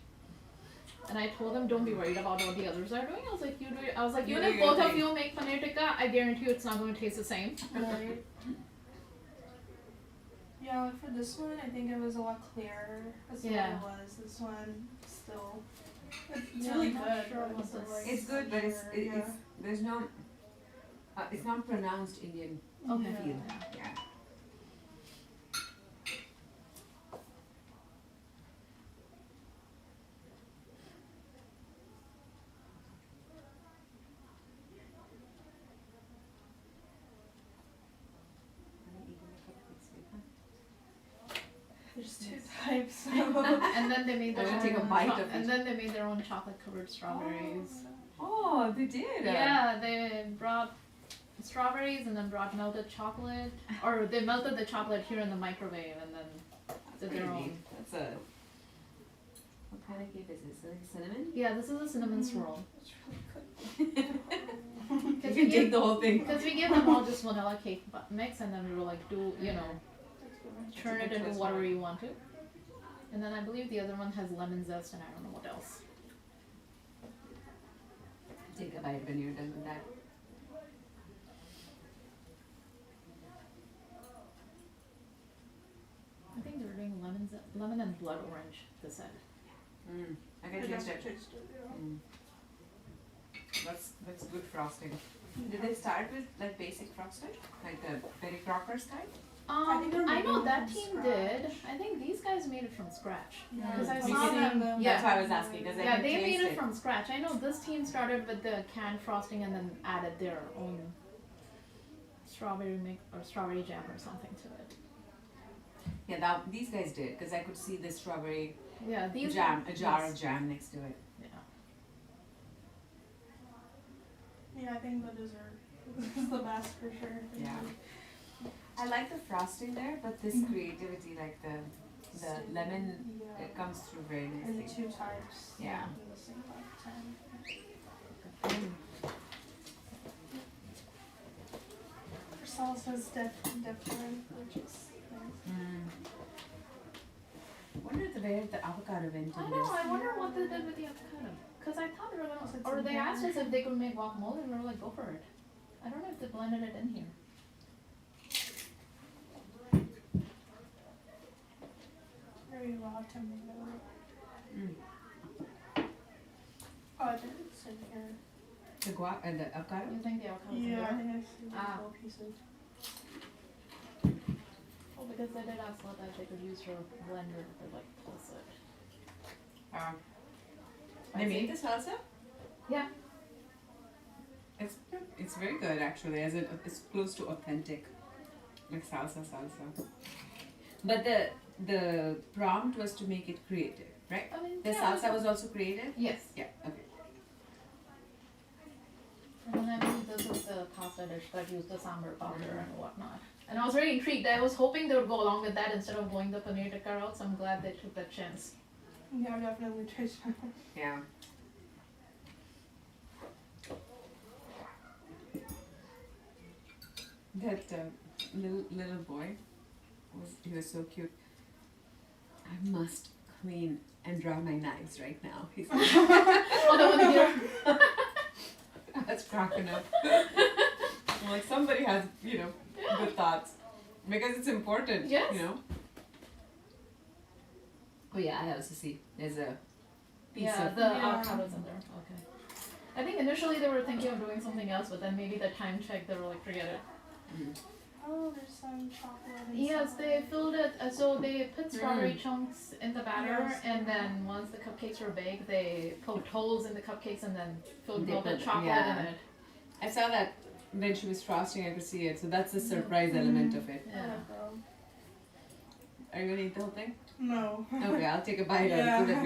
And I told them, don't be worried about what the others are doing. I was like, you do. I was like, You even do if your both of thing. you make paneer tikka, I guarantee you it's not going to taste the same. Right. Yeah, like for this one, I think it was a lot clearer. That's Yeah. what it was. This one still, it's Yeah, really I'm not good. sure but what it's this- like It's good, but it's yeah. there's no. It's not pronounced Indian Okay. feel. Yeah. There's two types. So. And then they made their I'm own gonna take a bite of and it. then they made their own chocolate covered strawberries. Oh, they did. Yeah, they brought strawberries and then brought melted chocolate, or they melted the chocolate here in the microwave and then did their Pretty neat. own. That's a. What kind of cake is this? Like cinnamon? Yeah, this is a cinnamon swirl. It's really good. You can take the whole thing. Because we gave them all just vanilla cake mix, and then we were like, turn it into whatever you want to. And then I believe the other one has lemon zest, and I don't know what else. Take a bite when you're done with that. I think they were doing lemon and blood orange. They said. I can taste it. That's good frosting. Did they start with like basic frosting, like the Betty Crocker's type? I think they're I know making that it from team scratch. did. I think these guys made it from scratch. Yeah. Because I We saw can- them. That's why I was asking, because I Yeah, can they taste made it from scratch. I know this team started with the canned frosting and then added their own strawberry mix or strawberry jam or something to it. Yeah, these guys did, because I could see the strawberry Yeah, these jam, were- a jar yes. of jam next to it. Yeah. Yeah, I think the dessert is the best for sure. Yeah. I like the frosting there, but this creativity, like the lemon, Yeah. it comes through very And the nicely. two types. Yeah. in the same time. For salsa is different, which is nice. wonder where the avocado went I in know, this. I wonder what they did with the avocado. Because I thought they were gonna, or they asked us if they could make guacamole and we were like, go for it. I don't know if they blended it in here. Very raw tomato. Mm. Oh, I think it's in here. The guac and the avocado? You think the avocado's in Yeah, I there? think I see the Ah. little pieces. Oh, because they did ask what that they could use for a blender to like pulse it. They made the salsa? Yeah. It's very good actually, as it's close to authentic, like salsa. But the prompt was to make it creative, right? I mean, The yeah, salsa was also creative? Yes. Yeah, okay. And then I believe this is the pasta dish that used the sambar powder and whatnot. And I was very intrigued. I was hoping they would go along with that instead of going the paneer tikka route, so I'm glad they took that chance. Yeah, definitely taste it. Yeah. That little boy he was so cute. I must clean and dry my knives right now. He's like, Oh, the one here. that's cracking up. I'm like somebody has, good thoughts. Because it's important, Yes. Oh yeah, I also see there's a piece Yeah, of the avocado's in there. Okay. I think initially they were thinking of doing something else, but then maybe the time check, they were like, forget it. Oh, there's some chocolate. And Yes, some- they filled it, so they put strawberry chunks in the batter, Yes. and then once the cupcakes were baked, they poked holes in the cupcakes and then filled They all the put- chocolate yeah. in it. I saw that when she was frosting, I could see it. So that's the surprise element of it. Yeah. Are you gonna eat the whole thing? No. Okay, I'll take a bite out Yeah. so that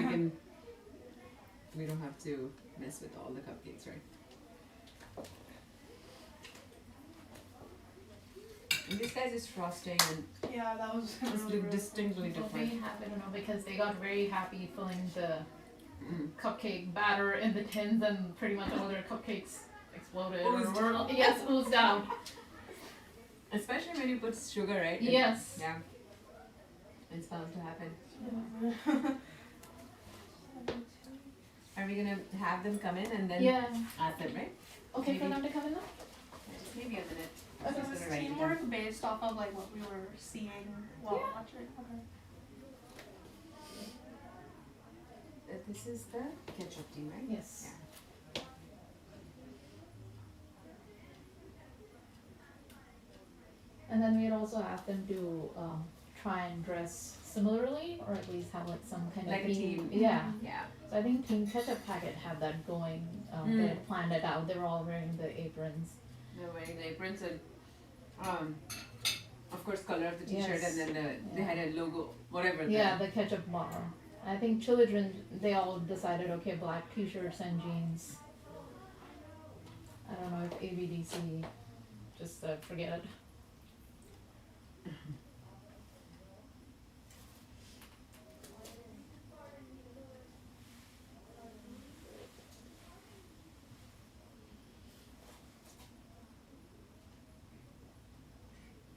we don't have to mess with all the cupcakes, right? And this guy's is frosting and Yeah, that was it's really look distinctly Well, they different. happen to know because they got very happy filling the Mm. cupcake batter in the tins, and pretty much all their cupcakes exploded. Oozed. Yes, oozed out. Especially when you put sugar, right? Yes. Yeah. It's bound to happen. Are we gonna have them come in and then Yeah. ask them, right? Okay, for Maybe- them to come in now? Just maybe a minute. So Just it's gonna write it down. teamwork based off of like what we were seeing while Yeah. watching. Okay. This is the ketchup tea, right? Yes. Yeah. And then we had also asked them to try and dress similarly, or at least have like some kind Like of a team. Yeah. Yeah. So I think Team Ketchup Packet had that going. They had planned it out. They were all wearing the aprons. They're wearing the aprons and, of course, color of the t-shirt, Yes. and then they had a logo, whatever. Yeah, the ketchup bar. I think children, they all decided, okay, black t-shirts and jeans. I don't know if ABDC just forget it.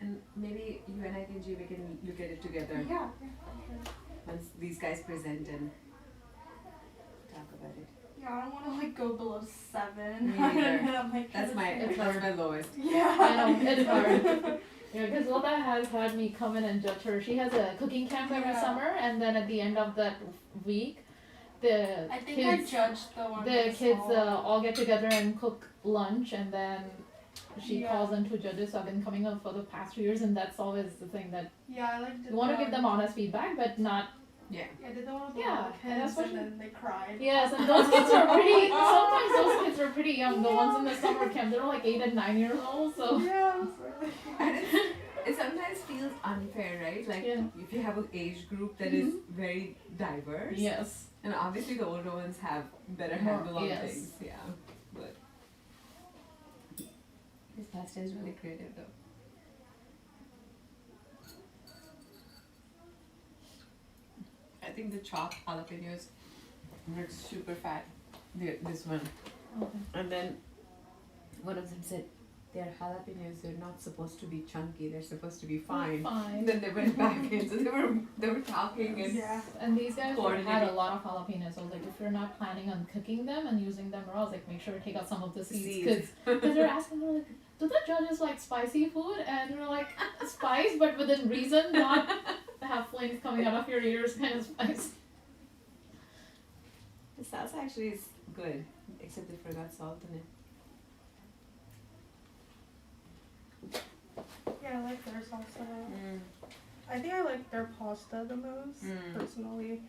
And maybe you and I can, we can look at it together Yeah. once these guys present and talk about it. Yeah, I don't want to like go below 7. Me neither. And I'm like, That's my lowest. Yeah. I know, it's hard. Yeah, because Lola has had me come in and judge her. She has a cooking camp every Yeah. summer, and then at the end of that week, the I think kids, I judged the one. the that's kids all- all get together and cook lunch, and then she Yeah. calls them to judges. So I've been coming up for the past 2 years, and that's always the thing that Yeah, I like. you want to give them honest feedback, but not. Yeah. Yeah, I did the one with the Yeah, little and kids, especially- and then they cried. Yes, and those kids are pretty. Sometimes those kids are pretty young. The ones in the summer camp, they're like 8 and 9 years old. So Yeah. It sometimes feels unfair, right? Like Yeah. if you have an age group that is very diverse. yes. And obviously the older ones have better More- handle on yes. things. Yeah. But this pasta is really creative though. I think the chopped jalapenos were super fat. This one. Okay. And then one of them said, their jalapenos, they're not supposed to be chunky, they're supposed to be fine. Fine. Then they went back in, so they were talking and And these guys had coordinating. a lot of jalapenos. I was like, if you're not planning on cooking them and using them raw, I was like, make sure to take out some of the seeds. Because they're asking, they're like, do the judges like spicy food? And we're like, spice, but within reason, not have flames coming out of your ears kind of spice. The salsa actually is good, except they forgot salt in it. Yeah, I like their salsa. I think I like their pasta the most, personally.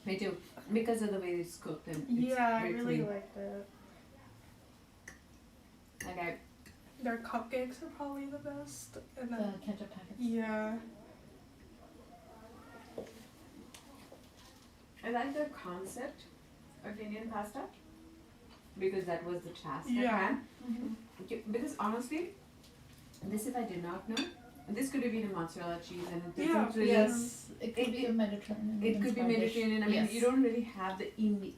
Me too, because of the way it's cooked and it's Yeah, I very really clean. liked it. Like Their cupcakes are probably the best. And The then, ketchup packets. yeah. I like their concept of Indian pasta because that was the task at Yeah. hand. Because honestly, this if I did not know, this could have been a mozzarella cheese and it Yeah. doesn't really. Yes, it could be a Mediterranean. It could be inspired dish. Mediterranean. I mean, Yes. you don't really have the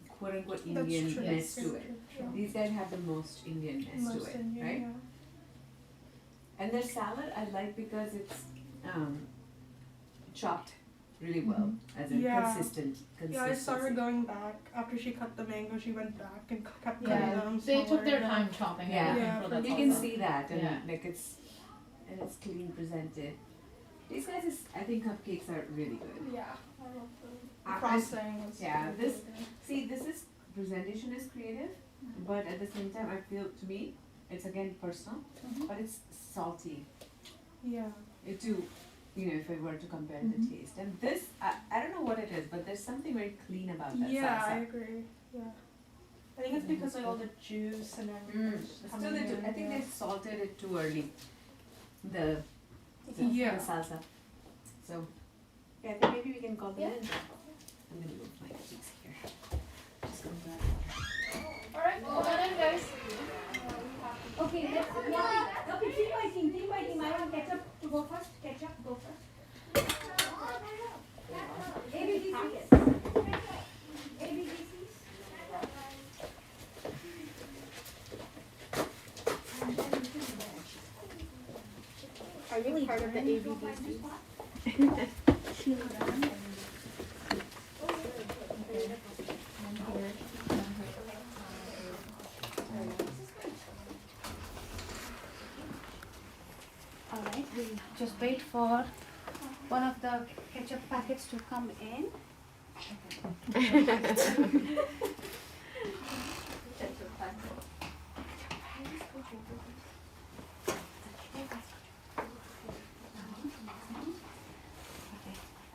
quote unquote That's Indian true. ness to That's it. true. These guys have the most Indian-ness to Most it, Indian, right? yeah. And their salad I like because it's chopped really well, as in Yeah. consistent. Yeah, I saw her going back after she cut the mango. She went back and kept cutting Yeah, them. they took their smaller. time chopping Yeah. everything Yeah, for for that You can salsa. see that, and Yeah. like it's clean presented. These guys, I think cupcakes are really good. Yeah, I love them. The I- frosting was yeah, really this- good. See, this is presentation is creative, but at the same time, I feel to me, it's again personal, but it's salty. Yeah. It too, if I were to compare the taste. And this, I don't know what it is, but there's something very clean about that Yeah, I salsa. agree. Yeah. I think it's because like all the juice and everything. Still, I think they salted it too early. The Yeah. salsa. So, yeah, I think maybe we can call them in. I'm gonna move my cheeks here. Just go back. Alright, go on in, guys. Okay, let's okay, team by team. I want ketchup to go first. Ketchup, go first. ABCs. ABCs. Are you part of the ABBC? Alright, we'll just wait for one of the ketchup packets to come in.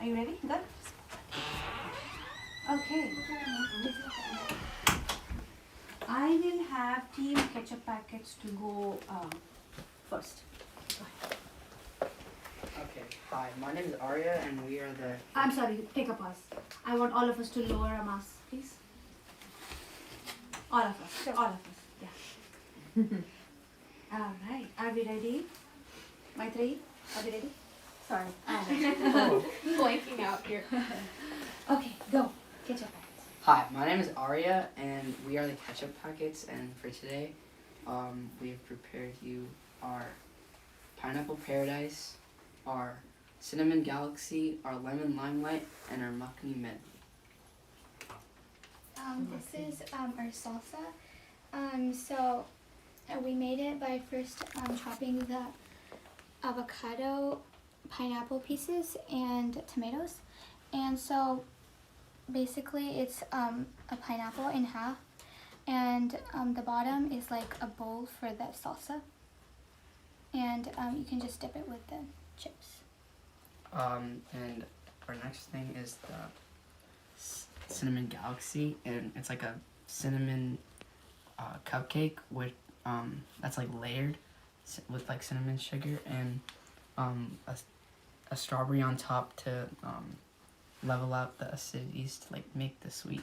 Are you ready? Good? Okay. I will have team ketchup packets to go first. Okay, hi, my name is Arya and we are the... I'm sorry, take a pause. I want all of us to lower our masks, please. All of us, yeah. Alright, are we ready? My three, are we ready? Sorry. Blanking out here. Okay, go. Ketchup packets. Hi, my name is Arya and we are the Ketchup Packets, and for today, we have prepared you our Pineapple Paradise, our Cinnamon Galaxy, our Lemon Limelight, and our Makhani Medley. This is our salsa. So we made it by first chopping the avocado, pineapple pieces, and tomatoes. And so basically it's a pineapple in half, and the bottom is like a bowl for the salsa. And you can just dip it with the chips. And our next thing is the Cinnamon Galaxy, and it's like a cinnamon cupcake with that's like layered with like cinnamon sugar and a strawberry on top to level out the acidities to like make the sweet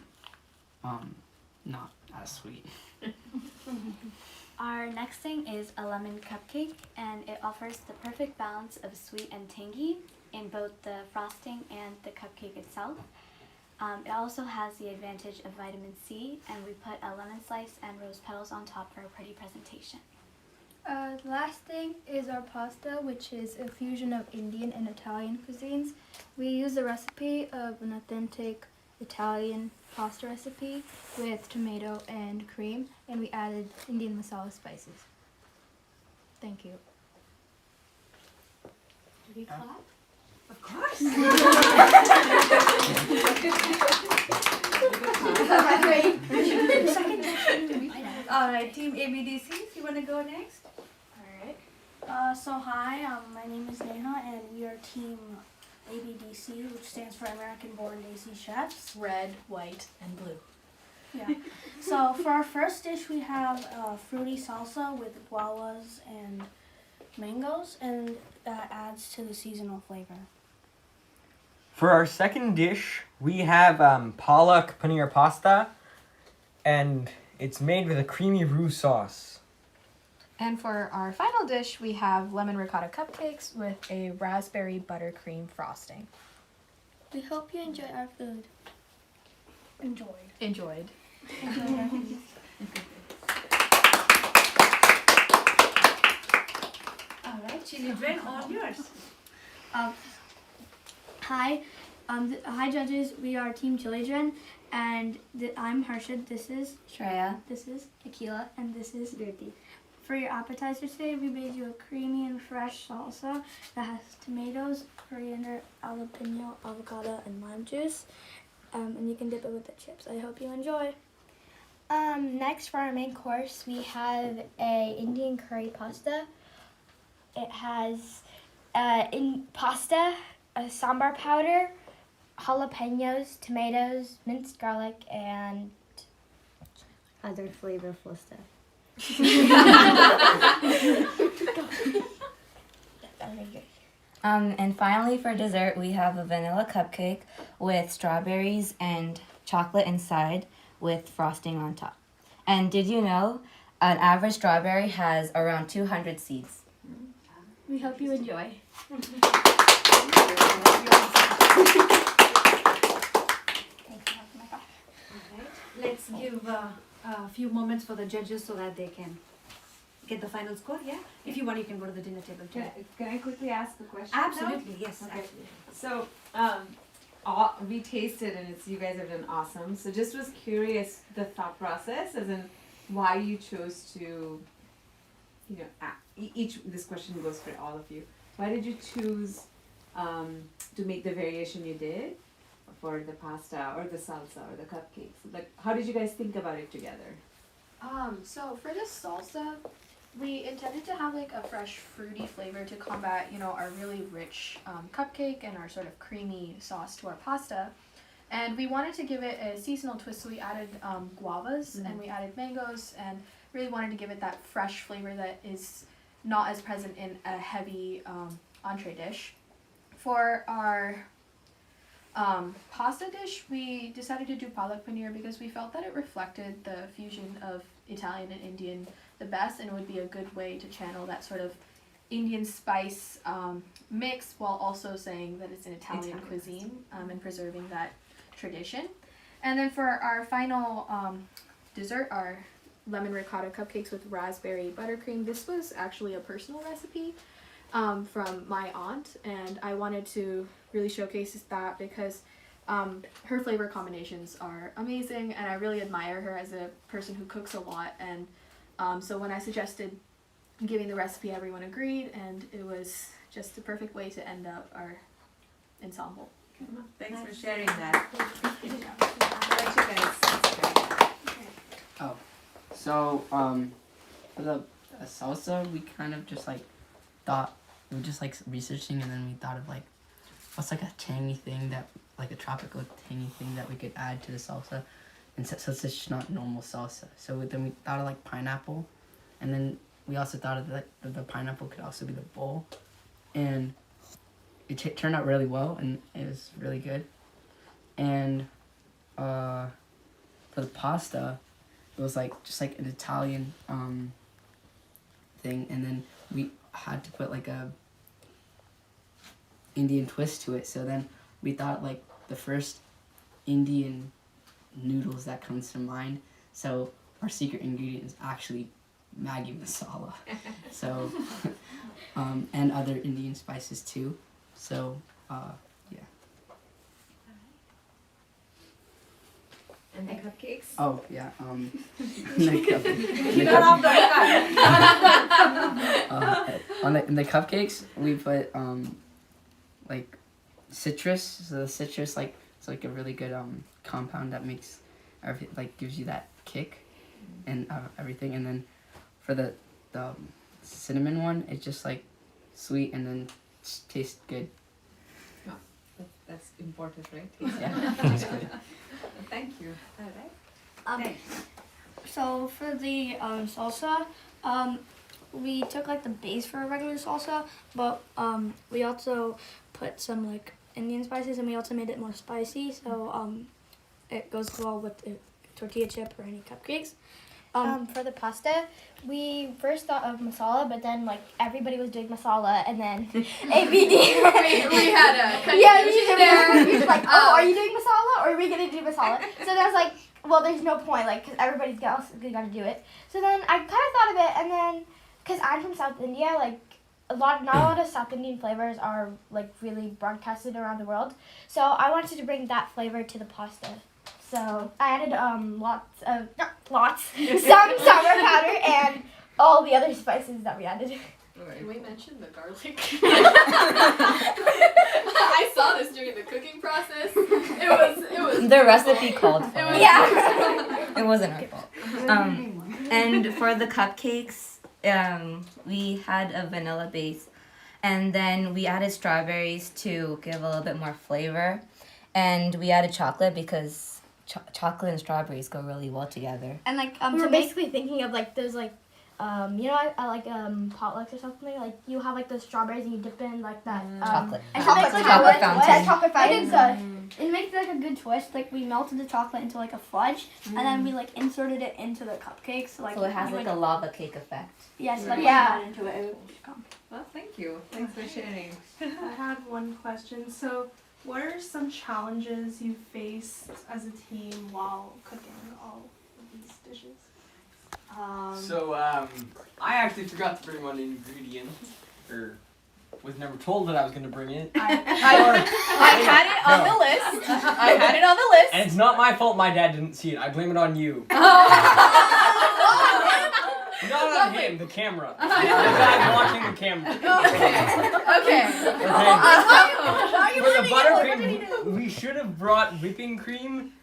not as sweet. Our next thing is a lemon cupcake, and it offers the perfect balance of sweet and tangy in both the frosting and the cupcake itself. It also has the advantage of vitamin C, and we put a lemon slice and rose petals on top for a pretty presentation. The last thing is our pasta, which is a fusion of Indian and Italian cuisines. We use the recipe of an authentic Italian pasta recipe with tomato and cream, and we added Indian masala spices. Thank you. Do we clap? Of course. All right, Team ABDCs, you want to go next? So hi, my name is Neha, and we are Team ABDC, which stands for American Born Desi Chefs. Red, white, and blue. Yeah. So for our first dish, we have fruity salsa with guavas and mangoes, and that adds to the seasonal flavor. For our second dish, we have palak paneer pasta, and it's made with a creamy roux sauce. And for our final dish, we have lemon ricotta cupcakes with a raspberry buttercream frosting. We hope you enjoy our food. Enjoyed. All right, children, all yours. Hi, hi judges. We are Team Children, and I'm Harshad. This is Shreya. This is Akila, and this is Dirti. For your appetizer today, we made you a creamy and fresh salsa that has tomatoes, coriander, jalapeno, avocado, and lime juice. And you can dip it with the chips. I hope you enjoy. Next, for our main course, we have a Indian curry pasta. It has pasta, sambar powder, jalapenos, tomatoes, minced garlic, and Other flavorful stuff. And finally for dessert, we have a vanilla cupcake with strawberries and chocolate inside with frosting on top. And did you know an average strawberry has around 200 seeds? We hope you enjoy. Let's give a few moments for the judges so that they can get the final score, yeah? If you want, you can go to the dinner table too. Can I quickly ask a question? Absolutely, yes. Okay. Absolutely. So, we tasted and you guys have done awesome. So just was curious the thought process, as in why you chose to, this question goes for all of you. Why did you choose to make the variation you did for the pasta or the salsa or the cupcakes? Like, how did you guys think about it together? So for this salsa, we intended to have like a fresh fruity flavor to combat, our really rich cupcake and our sort of creamy sauce to our pasta. And we wanted to give it a seasonal twist, so we added guavas and we added mangoes, and really wanted to give it that fresh flavor that is not as present in a heavy entree dish. For our pasta dish, we decided to do palak paneer because we felt that it reflected the fusion of Italian and Indian the best, and it would be a good way to channel that sort of Indian spice mix while also saying that it's an Italian cuisine and preserving that tradition. And then for our final dessert, our lemon ricotta cupcakes with raspberry buttercream. This was actually a personal recipe from my aunt, and I wanted to really showcase that because her flavor combinations are amazing, and I really admire her as a person who cooks a lot. And so when I suggested giving the recipe, everyone agreed, and it was just the perfect way to end up our ensemble. Thanks for sharing that. Oh, So, for the salsa, we kind of just thought, we were just researching, and then we thought of what's a tangy thing a tropical tangy thing that we could add to the salsa, and so it's just not normal salsa. So then we thought of pineapple, and then we also thought of that the pineapple could also be the bowl, and it turned out really well, and it was really good. And for the pasta, it was just an Italian thing, and then we had to put a Indian twist to it. So then we thought the first Indian noodles that comes to mind. So our secret ingredient is actually Maggi masala. So, and other Indian spices too. So, yeah. And the cupcakes? Oh, yeah. In the cupcakes, we put like citrus. So the citrus, like, it's like a really good compound that makes gives you that kick and everything. And then for the cinnamon one, it's just like sweet and then tastes good. Oh, that's important, right? Yeah, tastes good. Thank you. All right. So for the salsa, we took like the base for a regular salsa, but we also put some like Indian spices, and we also made it more spicy, so it goes well with the tortilla chip or any cupcakes. For the pasta, we first thought of masala, but then like everybody was doing masala, and then ABD. we had a confusion there. He was like, "Oh, are you doing masala, or are we gonna do masala?" So then I was like, "Well, there's no point, like, because everybody's got to do it." So then I kind of thought of it, and then because I'm from South India, like not a lot of South Indian flavors are like really broadcasted around the world. So I wanted to bring that flavor to the pasta. So I added some sour powder and all the other spices that we added. Can we mention the garlic? I saw this during the cooking process. It was the recipe called for it. Yeah. It wasn't our fault. And for the cupcakes, we had a vanilla base, and then we added strawberries to give a little bit more flavor, and we added chocolate because chocolate and strawberries go really well together. And like we were basically thinking of like those like you know, I like potlucks or something, like you have like the strawberries and you dip in like that chocolate. And Chocolate like fountain. Yeah, chocolate fountain. So it makes like a good twist. Like we melted the chocolate into like a fudge, and then we like inserted it into the cupcakes. So it has like a lava cake effect. Yes, like yeah. Into it. It would come. Well, thank you. Thanks for sharing. I had one question. So, what are some challenges you faced as a team while cooking all of these dishes? So, I actually forgot to bring one ingredient, or was never told that I was going to bring it. I had it on the list. I had it on the list. And it's not my fault my dad didn't see it. I blame it on you. Not on him, the camera. The guy watching the camera. Okay. For the buttercream, we should have brought whipping cream,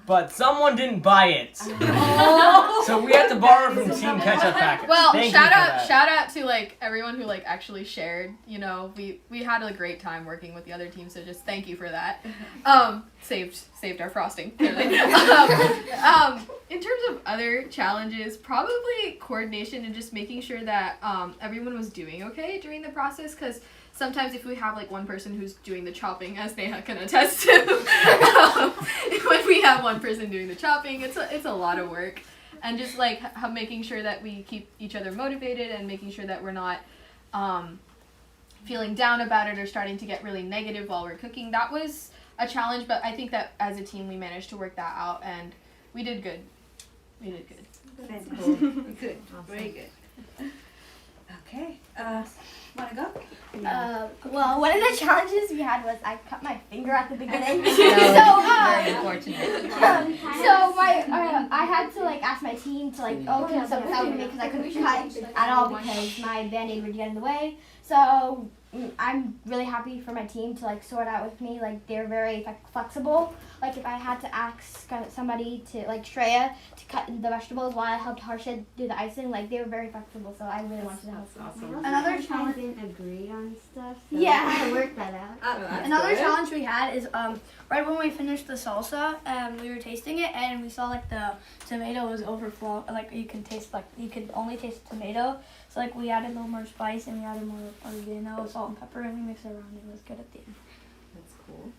but someone didn't buy it. So we had to borrow from Team Ketchup packets. Well, Thank shout you for that. out to like everyone who like actually shared. You know, we had a great time working with the other team, so just thank you for that. Saved our frosting clearly. In terms of other challenges, probably coordination and just making sure that everyone was doing okay during the process, because sometimes if we have like one person who's doing the chopping, as Neha can attest to, when we have one person doing the chopping, it's a lot of work. And just like making sure that we keep each other motivated and making sure that we're not feeling down about it or starting to get really negative while we're cooking. That was a challenge, but I think that as a team we managed to work that out, and we did good. We did good. That's cool. Good. Very good. Okay. Wanna go? Well, one of the challenges we had was I cut my finger at the beginning. Very unfortunate. So I had to like ask my team to like can something help me because I couldn't cut at all because my band-aid would get in the way. So I'm really happy for my team to like sort out with me. Like they're very flexible. Like if I had to ask somebody to like Shreya to cut the vegetables while I helped Harshad do the icing, like they were very flexible. So I really wanted to help them. Awesome. Another challenge. Didn't agree on stuff. So Yeah. we had to work that out. Another challenge we had is right when we finished the salsa, we were tasting it and we saw like the tomato was overflowing. Like you can only taste the tomato. So like we added a little more spice and we added more oregano, salt and pepper, and we mixed it around. It was good at the end. That's cool.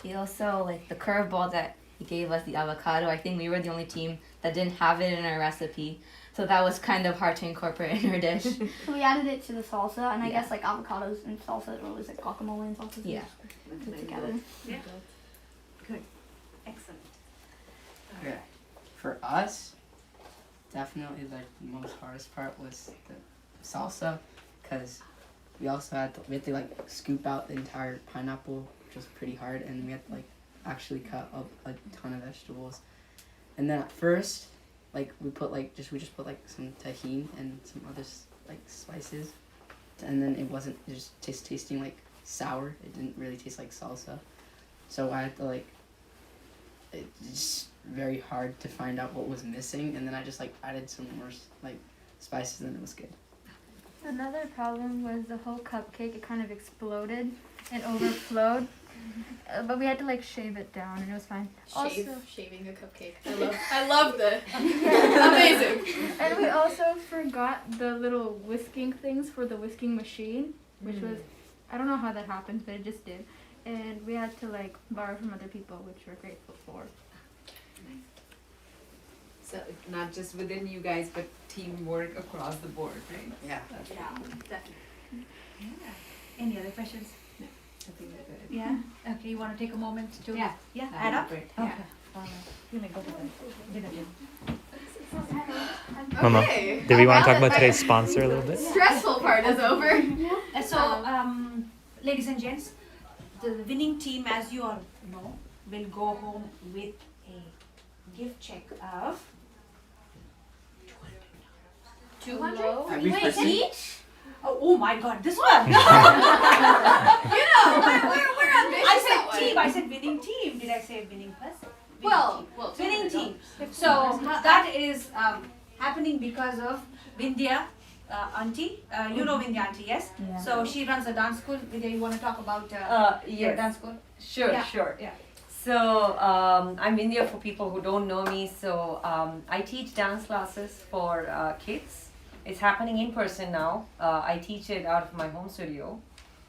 He also, like the curveball that he gave us, the avocado, I think we were the only team that didn't have it in our recipe. So that was kind of hard to incorporate in our dish. So we added it to the salsa, and I guess like avocados and salsa are always like guacamole and salsa. Yeah. Put together. Yeah. Good. Excellent. Okay. For us, definitely like the most hardest part was the salsa, because we also had to like scoop out the entire pineapple, which was pretty hard, and we had to like actually cut up a ton of vegetables. And then at first, like we just put like some tahini and some other like spices, and then it just tasting like sour. It didn't really taste like salsa, so I had to like, it's just very hard to find out what was missing, and then I just like added some more like spices, and it was good. Another problem was the whole cupcake. It kind of exploded and overflowed, but we had to like shave it down, and it was fine. Shaving a cupcake. I love this. Amazing. And we also forgot the little whisking things for the whisking machine, which was, I don't know how that happened, but it just did. And we had to like borrow from other people, which we're grateful for. So not just within you guys, but teamwork across the board, right? Yeah. Definitely. Yeah. Any other questions? No, I think they're good. Yeah. Okay. You want to take a moment to Yeah. add up? Great. Okay. You may go to the dinner table. Mama, Okay. did we want to talk Now about that today's sponsor a little bit? stressful part is over. So, ladies and gents, the winning team, as you all know, will go home with a gift check of 200? Every Wait, person? each? oh my God, this one! You know, we're ambitious I said that way. team. I said winning team. Did I say winning person? Well, Winning 200 team. dollars. So that is happening because of Vindhya auntie. You know Vindhya auntie, yes? Yeah. So she runs a dance school. Vidya, you want to talk about your Yes. dance school? Sure, Yeah. sure. Yeah. So I'm India for people who don't know me. So I teach dance classes for kids. It's happening in person now. I teach it out of my home studio.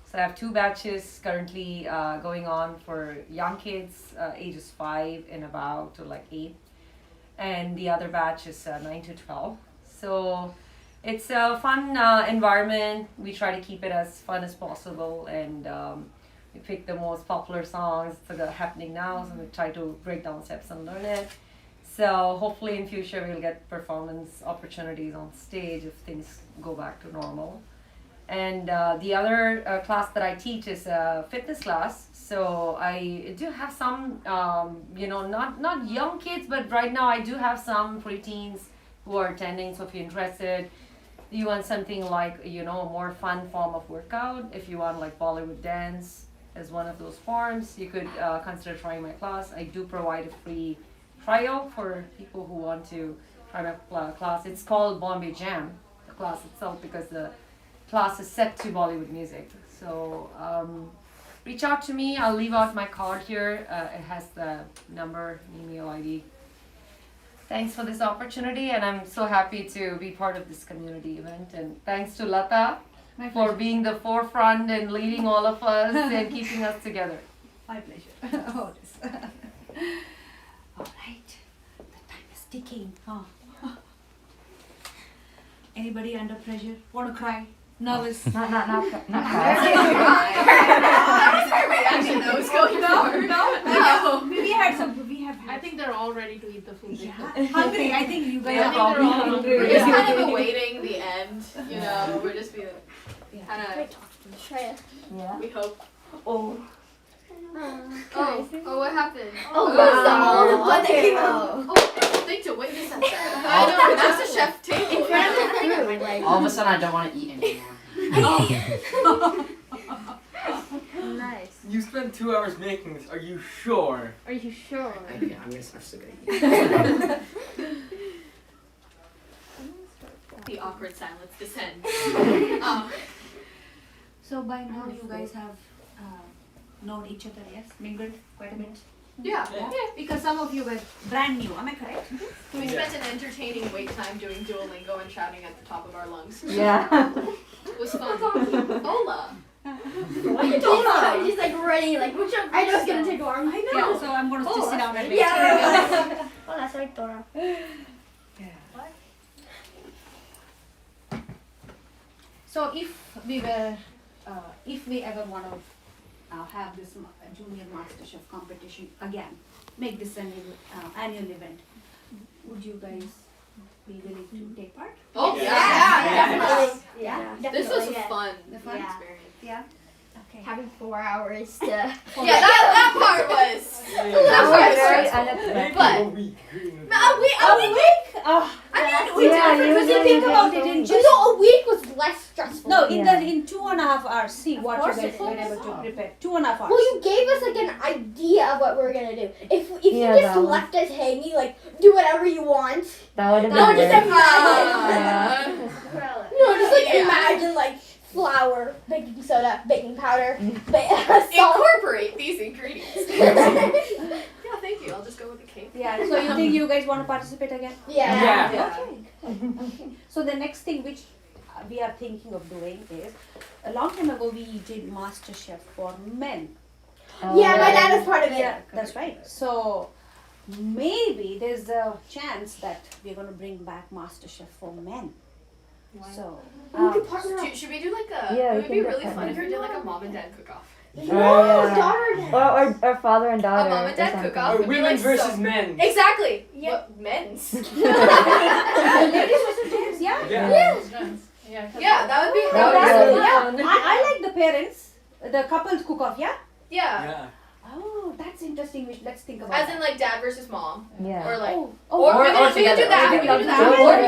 So I have 2 batches currently going on for young kids, ages 5 and about to like 8. And the other batch is 9 to 12. So it's a fun environment. We try to keep it as fun as possible, and we pick the most popular songs that are happening now, so we try to break down steps and learn it. So hopefully in future we'll get performance opportunities on stage if things go back to normal. And the other class that I teach is a fitness class. So I do have some, not young kids, but right now I do have some preteens who are attending. So if you're interested, you want something like, a more fun form of workout. If you want like Bollywood dance as one of those forms, you could consider trying my class. I do provide a free trial for people who want to try my class. It's called Bombay Jam, the class itself, because the class is set to Bollywood music. So reach out to me. I'll leave out my card here. It has the number, email ID. Thanks for this opportunity, and I'm so happy to be part of this community event. And thanks to Lata for being the forefront and leading all of us and keeping us together. My pleasure. Oh, this. All right. The time is ticking. Anybody under pressure? Want to cry? Nervous? Not Reaction that was going on. No. We have I think they're all ready to eat the food. Yeah. Hungry. I think you guys I are think they're all probably hungry. We're just kind of awaiting the end, We're just being kind of. Yeah. We hope. Oh. Oh, what happened? Oh, wow. what they came out. Oh, thing to witness at that. I know, that's a chef table. In front of the food, like. All of a sudden, I don't want to eat anymore. Nice. You spent 2 hours making this. Are you sure? Are you sure? Yeah, I'm gonna start spaghetti. The awkward silence descends. So by now you guys have known each other, yes? Mingled quite a bit? Yeah. Because some of you were brand new, am I correct? We spent an entertaining wait time doing Duolingo and shouting at the top of our lungs. Yeah. It was fun. Hola. What are you doing? He's like ready, like which one? I know it's gonna take a while. I know. Yeah, so I'm going to just sit down and wait. Yeah. Hola, soy Dora. So if we ever want to have this junior MasterChef competition again, make this an annual event, would you guys we willing to take part? Oh, definitely. Yeah. This was Definitely. fun. The fun experience. Yeah. Okay. Having 4 hours to. Yeah, that part was. That was very unexpected. But A week. a week. Oh, I mean, we because you think about it in just a week was less stressful. no in 2.5 hours. See what you course guys it were was. able to prepare. 2.5 hours. Well, you gave us like an idea of what we were gonna do. If you just left us hanging, like do whatever you want. That would have No, been just weird. imagine. No, just like imagine like flour, baking soda, baking powder, salt. Incorporate these ingredients. Yeah, thank you. I'll just go with the cake. Yeah. So you think you guys want to participate again? Yeah. Okay. So the next thing which we are thinking of doing is, a long time ago we did MasterChef for men. Yeah, my dad is part of it. Yeah, that's right. So maybe there's a chance that we're going to bring back MasterChef for men. So Should we do like a? Yeah, it we would can be do really that. fun if we did like a mom and dad cook-off. Or father and daughter. A mom and dad cook-off. Or would be, women like, versus so- men. Exactly. Yeah. Men's. ladies versus gents, yeah? Yeah, that would be. That would be really fun. I like the parents, the couples cook off, yeah? Yeah. Oh, that's interesting. Let's think about As that. in like dad versus mom. Yeah. Or like. Oh, Or we can do together. that. We We can can do do that.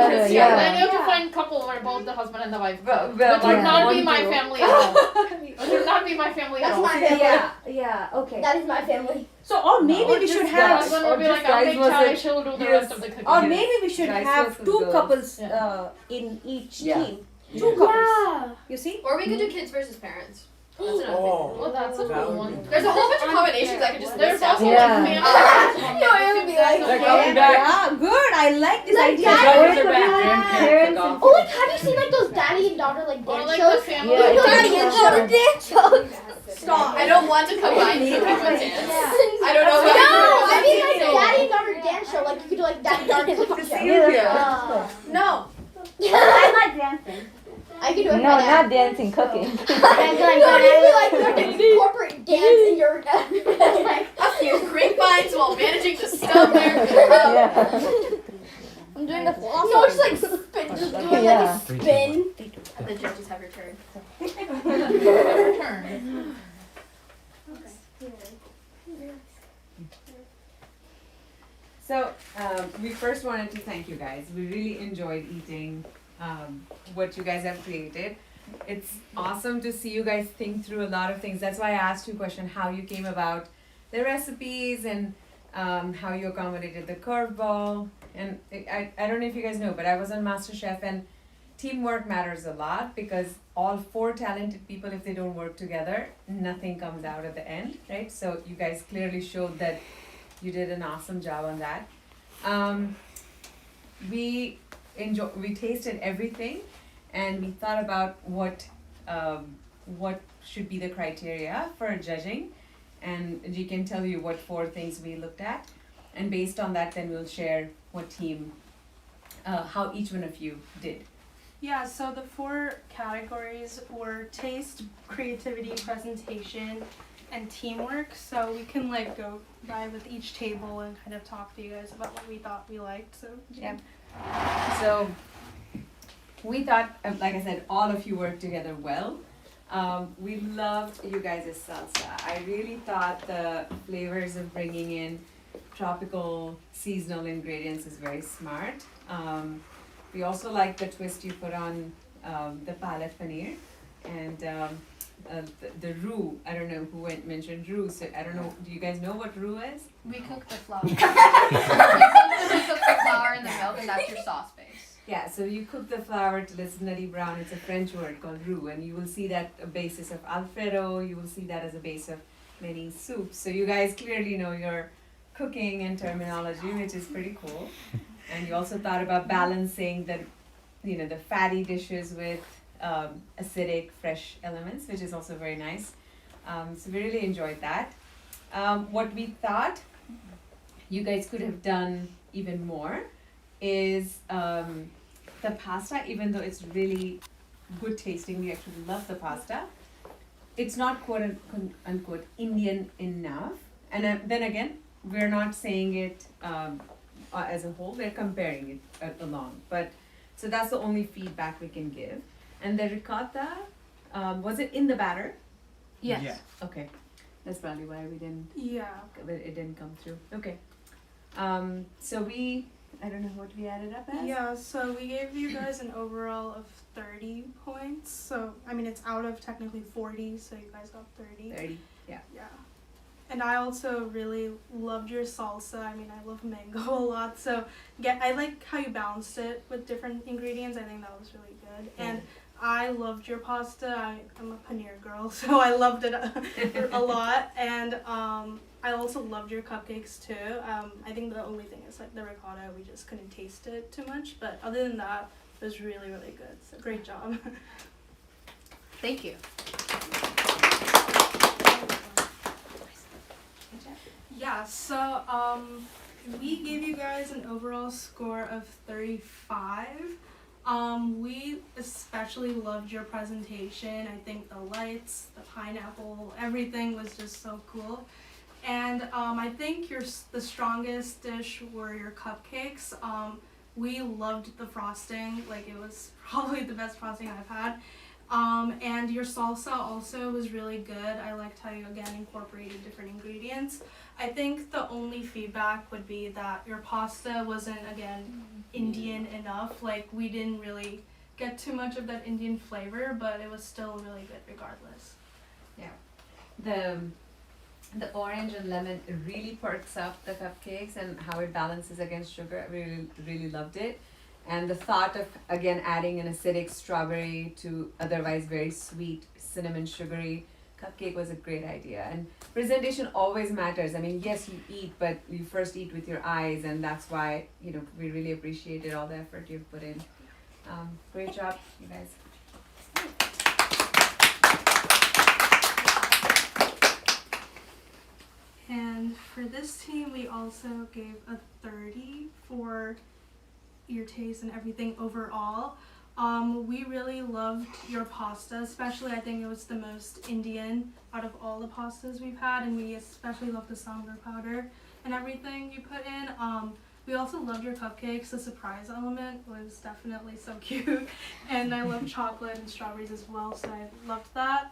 together, Yeah. yeah. Then you have to find a couple where both the husband and the wife go. But Which would not be one my do. family at all. Which would not be my family at That's all. my family. yeah, okay. That is my family. So, or maybe Or we just should The have, husband Or would be just like, I'll guys make chai, versus- she'll do the yes. rest of the cooking. or maybe we should Guys have versus 2 girls. couples Yeah. in each Yeah. team. 2 couples. You see? Or we could do kids versus parents. That's another thing. Oh. Well, that's a That cool would one. be There's a whole bunch of combinations I could just There's list out. also Yeah. like family. No, it would be like. They're coming back. Yeah, good. I like this Like idea. that. Brothers are back. Parents Grandparents and- Oh, like have you seen like those daddy and daughter like Or dance like shows? the family. Yeah. Daddy and daughter dance shows. Stop. I don't want to combine cooking with dance. I don't know No, what I mean like So- daddy and daughter dance show. Like you could do like daddy and daughter cooking show. No. I like dancing. I could do it. No, not dancing, cooking. No, you have to incorporate dance in your like. A few grapevines while managing to stub there. Yeah. I'm doing the floss. No, just like spin, just doing like Yeah. a spin. The judges have returned. So we first wanted to thank you guys. We really enjoyed eating what you guys have created. It's awesome to see you guys think through a lot of things. That's why I asked you a question, how you came about the recipes and how you accommodated the curveball. And I don't know if you guys know, but I was on MasterChef, and teamwork matters a lot, because all 4 talented people, if they don't work together, nothing comes out at the end, right? So you guys clearly showed that you did an awesome job on that. We tasted everything, and we thought about what should be the criteria for judging, and G can tell you what 4 things we looked at, and based on that, then we'll share what team, how each one of you did. Yeah, so the 4 categories were taste, creativity, presentation, and teamwork. So we can like go by with each table and kind of talk to you guys about what we thought we liked. So Yeah. So we thought, like I said, all of you worked together well. We loved you guys' salsa. I really thought the flavors of bringing in tropical seasonal ingredients is very smart. We also like the twist you put on the palak paneer, and the roux. I don't know who mentioned roux. So I don't know. Do you guys know what roux is? We cook the flour. We cook the flour in the milk, and that's your sauce base. Yeah, so you cook the flour till it's nutty brown. It's a French word called roux, and you will see that a basis of Alfredo. You will see that as a base of many soups. So you guys clearly know your cooking and terminology, which is pretty cool. And you also thought about balancing the fatty dishes with acidic, fresh elements, which is also very nice. So we really enjoyed that. What we thought you guys could have done even more is the pasta. Even though it's really good tasting, we actually love the pasta. It's not quote unquote Indian enough. And then again, we're not saying it as a whole. We're comparing it along, but so that's the only feedback we can give. And the ricotta, was it in the batter? Yes. Yeah. Okay, that's probably why we didn't. Yeah. It didn't come through. Okay. So I don't know what we added up as. Yeah, so we gave you guys an overall of 30 points. So, I mean, it's out of technically 40, so you guys got 30. 30. Yeah. Yeah. And I also really loved your salsa. I mean, I love mango a lot. So, I like how you balanced it with different ingredients. I think that was really good. And I loved your pasta. I'm a paneer girl, so I loved it a lot. And I also loved your cupcakes too. I think the only thing is like the ricotta, we just couldn't taste it too much. But other than that, it was really, really good. So great job. Thank you. Yeah, so we gave you guys an overall score of 35. We especially loved your presentation. I think the lights, the pineapple, everything was just so cool. And I think the strongest dish were your cupcakes. We loved the frosting. Like, it was probably the best frosting I've had. And your salsa also was really good. I liked how you again incorporated different ingredients. I think the only feedback would be that your pasta wasn't, again, Indian enough. Like, we didn't really get too much of that Indian flavor, but it was still really good regardless. Yeah. The orange and lemon really perks up the cupcakes and how it balances against sugar. I really loved it. And the thought of, again, adding an acidic strawberry to otherwise very sweet, cinnamon sugary cupcake was a great idea. And presentation always matters. I mean, yes, you eat, but you first eat with your eyes, and that's why, we really appreciated all the effort you've put in. Great job, you guys. And for this team, we also gave a 30 for your taste and everything overall. We really loved your pasta, especially I think it was the most Indian out of all the pastas we've had, and we especially loved the sambar powder and everything you put in. We also loved your cupcakes. The surprise element was definitely so cute, and I love chocolate and strawberries as well, so I loved that.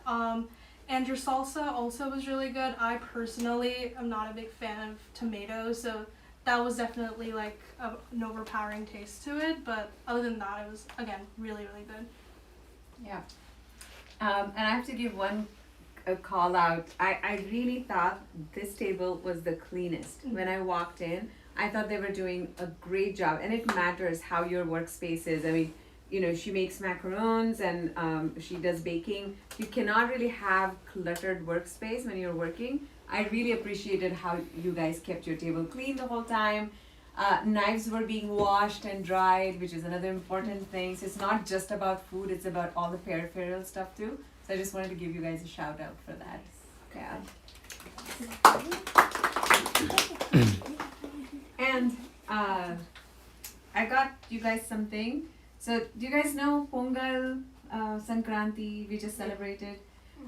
And your salsa also was really good. I personally am not a big fan of tomatoes, so that was definitely like an overpowering taste to it, but other than that, it was, again, really, really good. Yeah. And I have to give a call out. I really thought this table was the cleanest. When I walked in, I thought they were doing a great job, and it matters how your workspace is. I mean, she makes macarons and she does baking. You cannot really have cluttered workspace when you're working. I really appreciated how you guys kept your table clean the whole time. Knives were being washed and dried, which is another important thing. So it's not just about food, it's about all the peripheral stuff too. So I just wanted to give you guys a shout out for that. Yeah. And I got you guys something. So do you guys know Pongal, Sankranti, we just celebrated?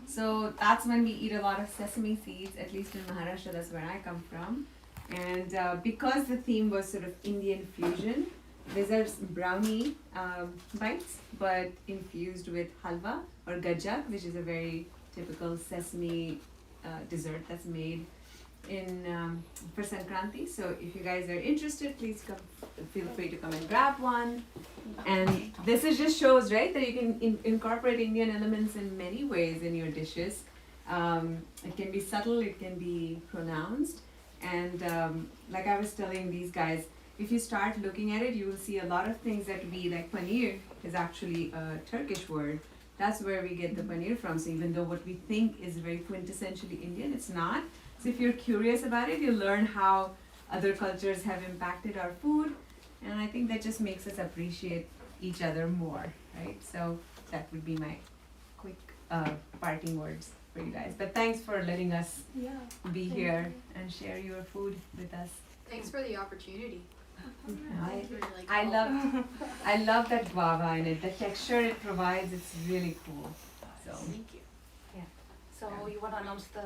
So that's when we eat a lot of sesame seeds, at least in Maharashtra, that's where I come from. And because the theme was sort of Indian fusion, these are brownie bites, but infused with halwa or gajak, which is a very typical sesame dessert that's made for Sankranti. So if you guys are interested, please feel free to come and grab one. And this is just shows, right, that you can incorporate Indian elements in many ways in your dishes. It can be subtle, it can be pronounced. And like I was telling these guys, if you start looking at it, you will see a lot of things that we, like paneer is actually a Turkish word. That's where we get the paneer from. So even though what we think is very quintessentially Indian, it's not. So if you're curious about it, you'll learn how other cultures have impacted our food. And I think that just makes us appreciate each other more, right? So that would be my quick parting words for you guys. But thanks for letting us be here and share your food with us. Thanks for the opportunity. I love that guava in it. The texture it provides, it's really cool. So thank you. Yeah. So you want to announce the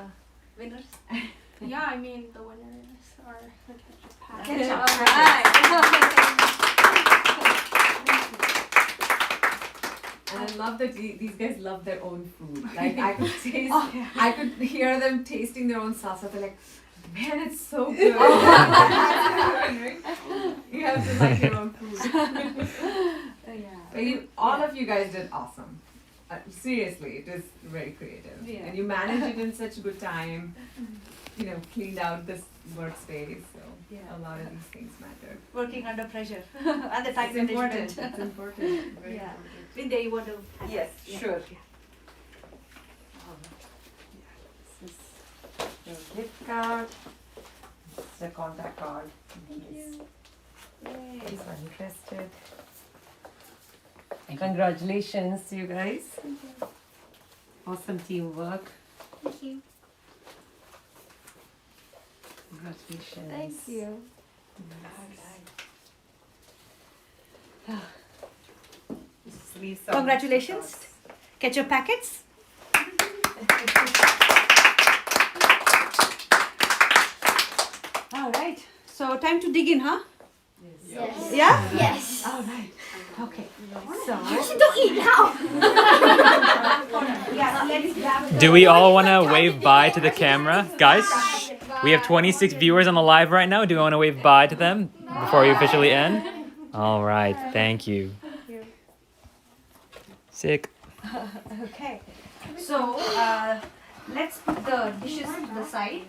winners? Yeah, I mean the winners are the ketchup pack. Ketchup. And I love that these guys love their own food. Like I could taste, I could hear them tasting their own salsa. They're like, man, it's so good. You have to like your own food. But all of you guys did awesome. Seriously, it is very creative. Yeah. And you managed it in such good time. You know, cleaned out this workspace. So a lot of these things matter. Working under pressure and the time It's important. management. It's important. Very Yeah. important. Linda, you want to? Yes, Yeah. sure. This is your gift card. This is the contact card. Thank you. If you're interested. Congratulations to you guys. Thank you. Awesome teamwork. Thank you. Congratulations. Thank you. Just leave some Congratulations. cards. Ketchup packets. All right. So time to dig in, huh? Yes. Yeah? Yes. All right. Okay. So. Don't eat now. Yeah, let's grab. Do we all want to wave bye to the camera? Guys, we have 26 viewers on the live right now. Do we want to wave bye to them before we officially end? All right. Thank you. Sick. Okay. So let's put the dishes to the side.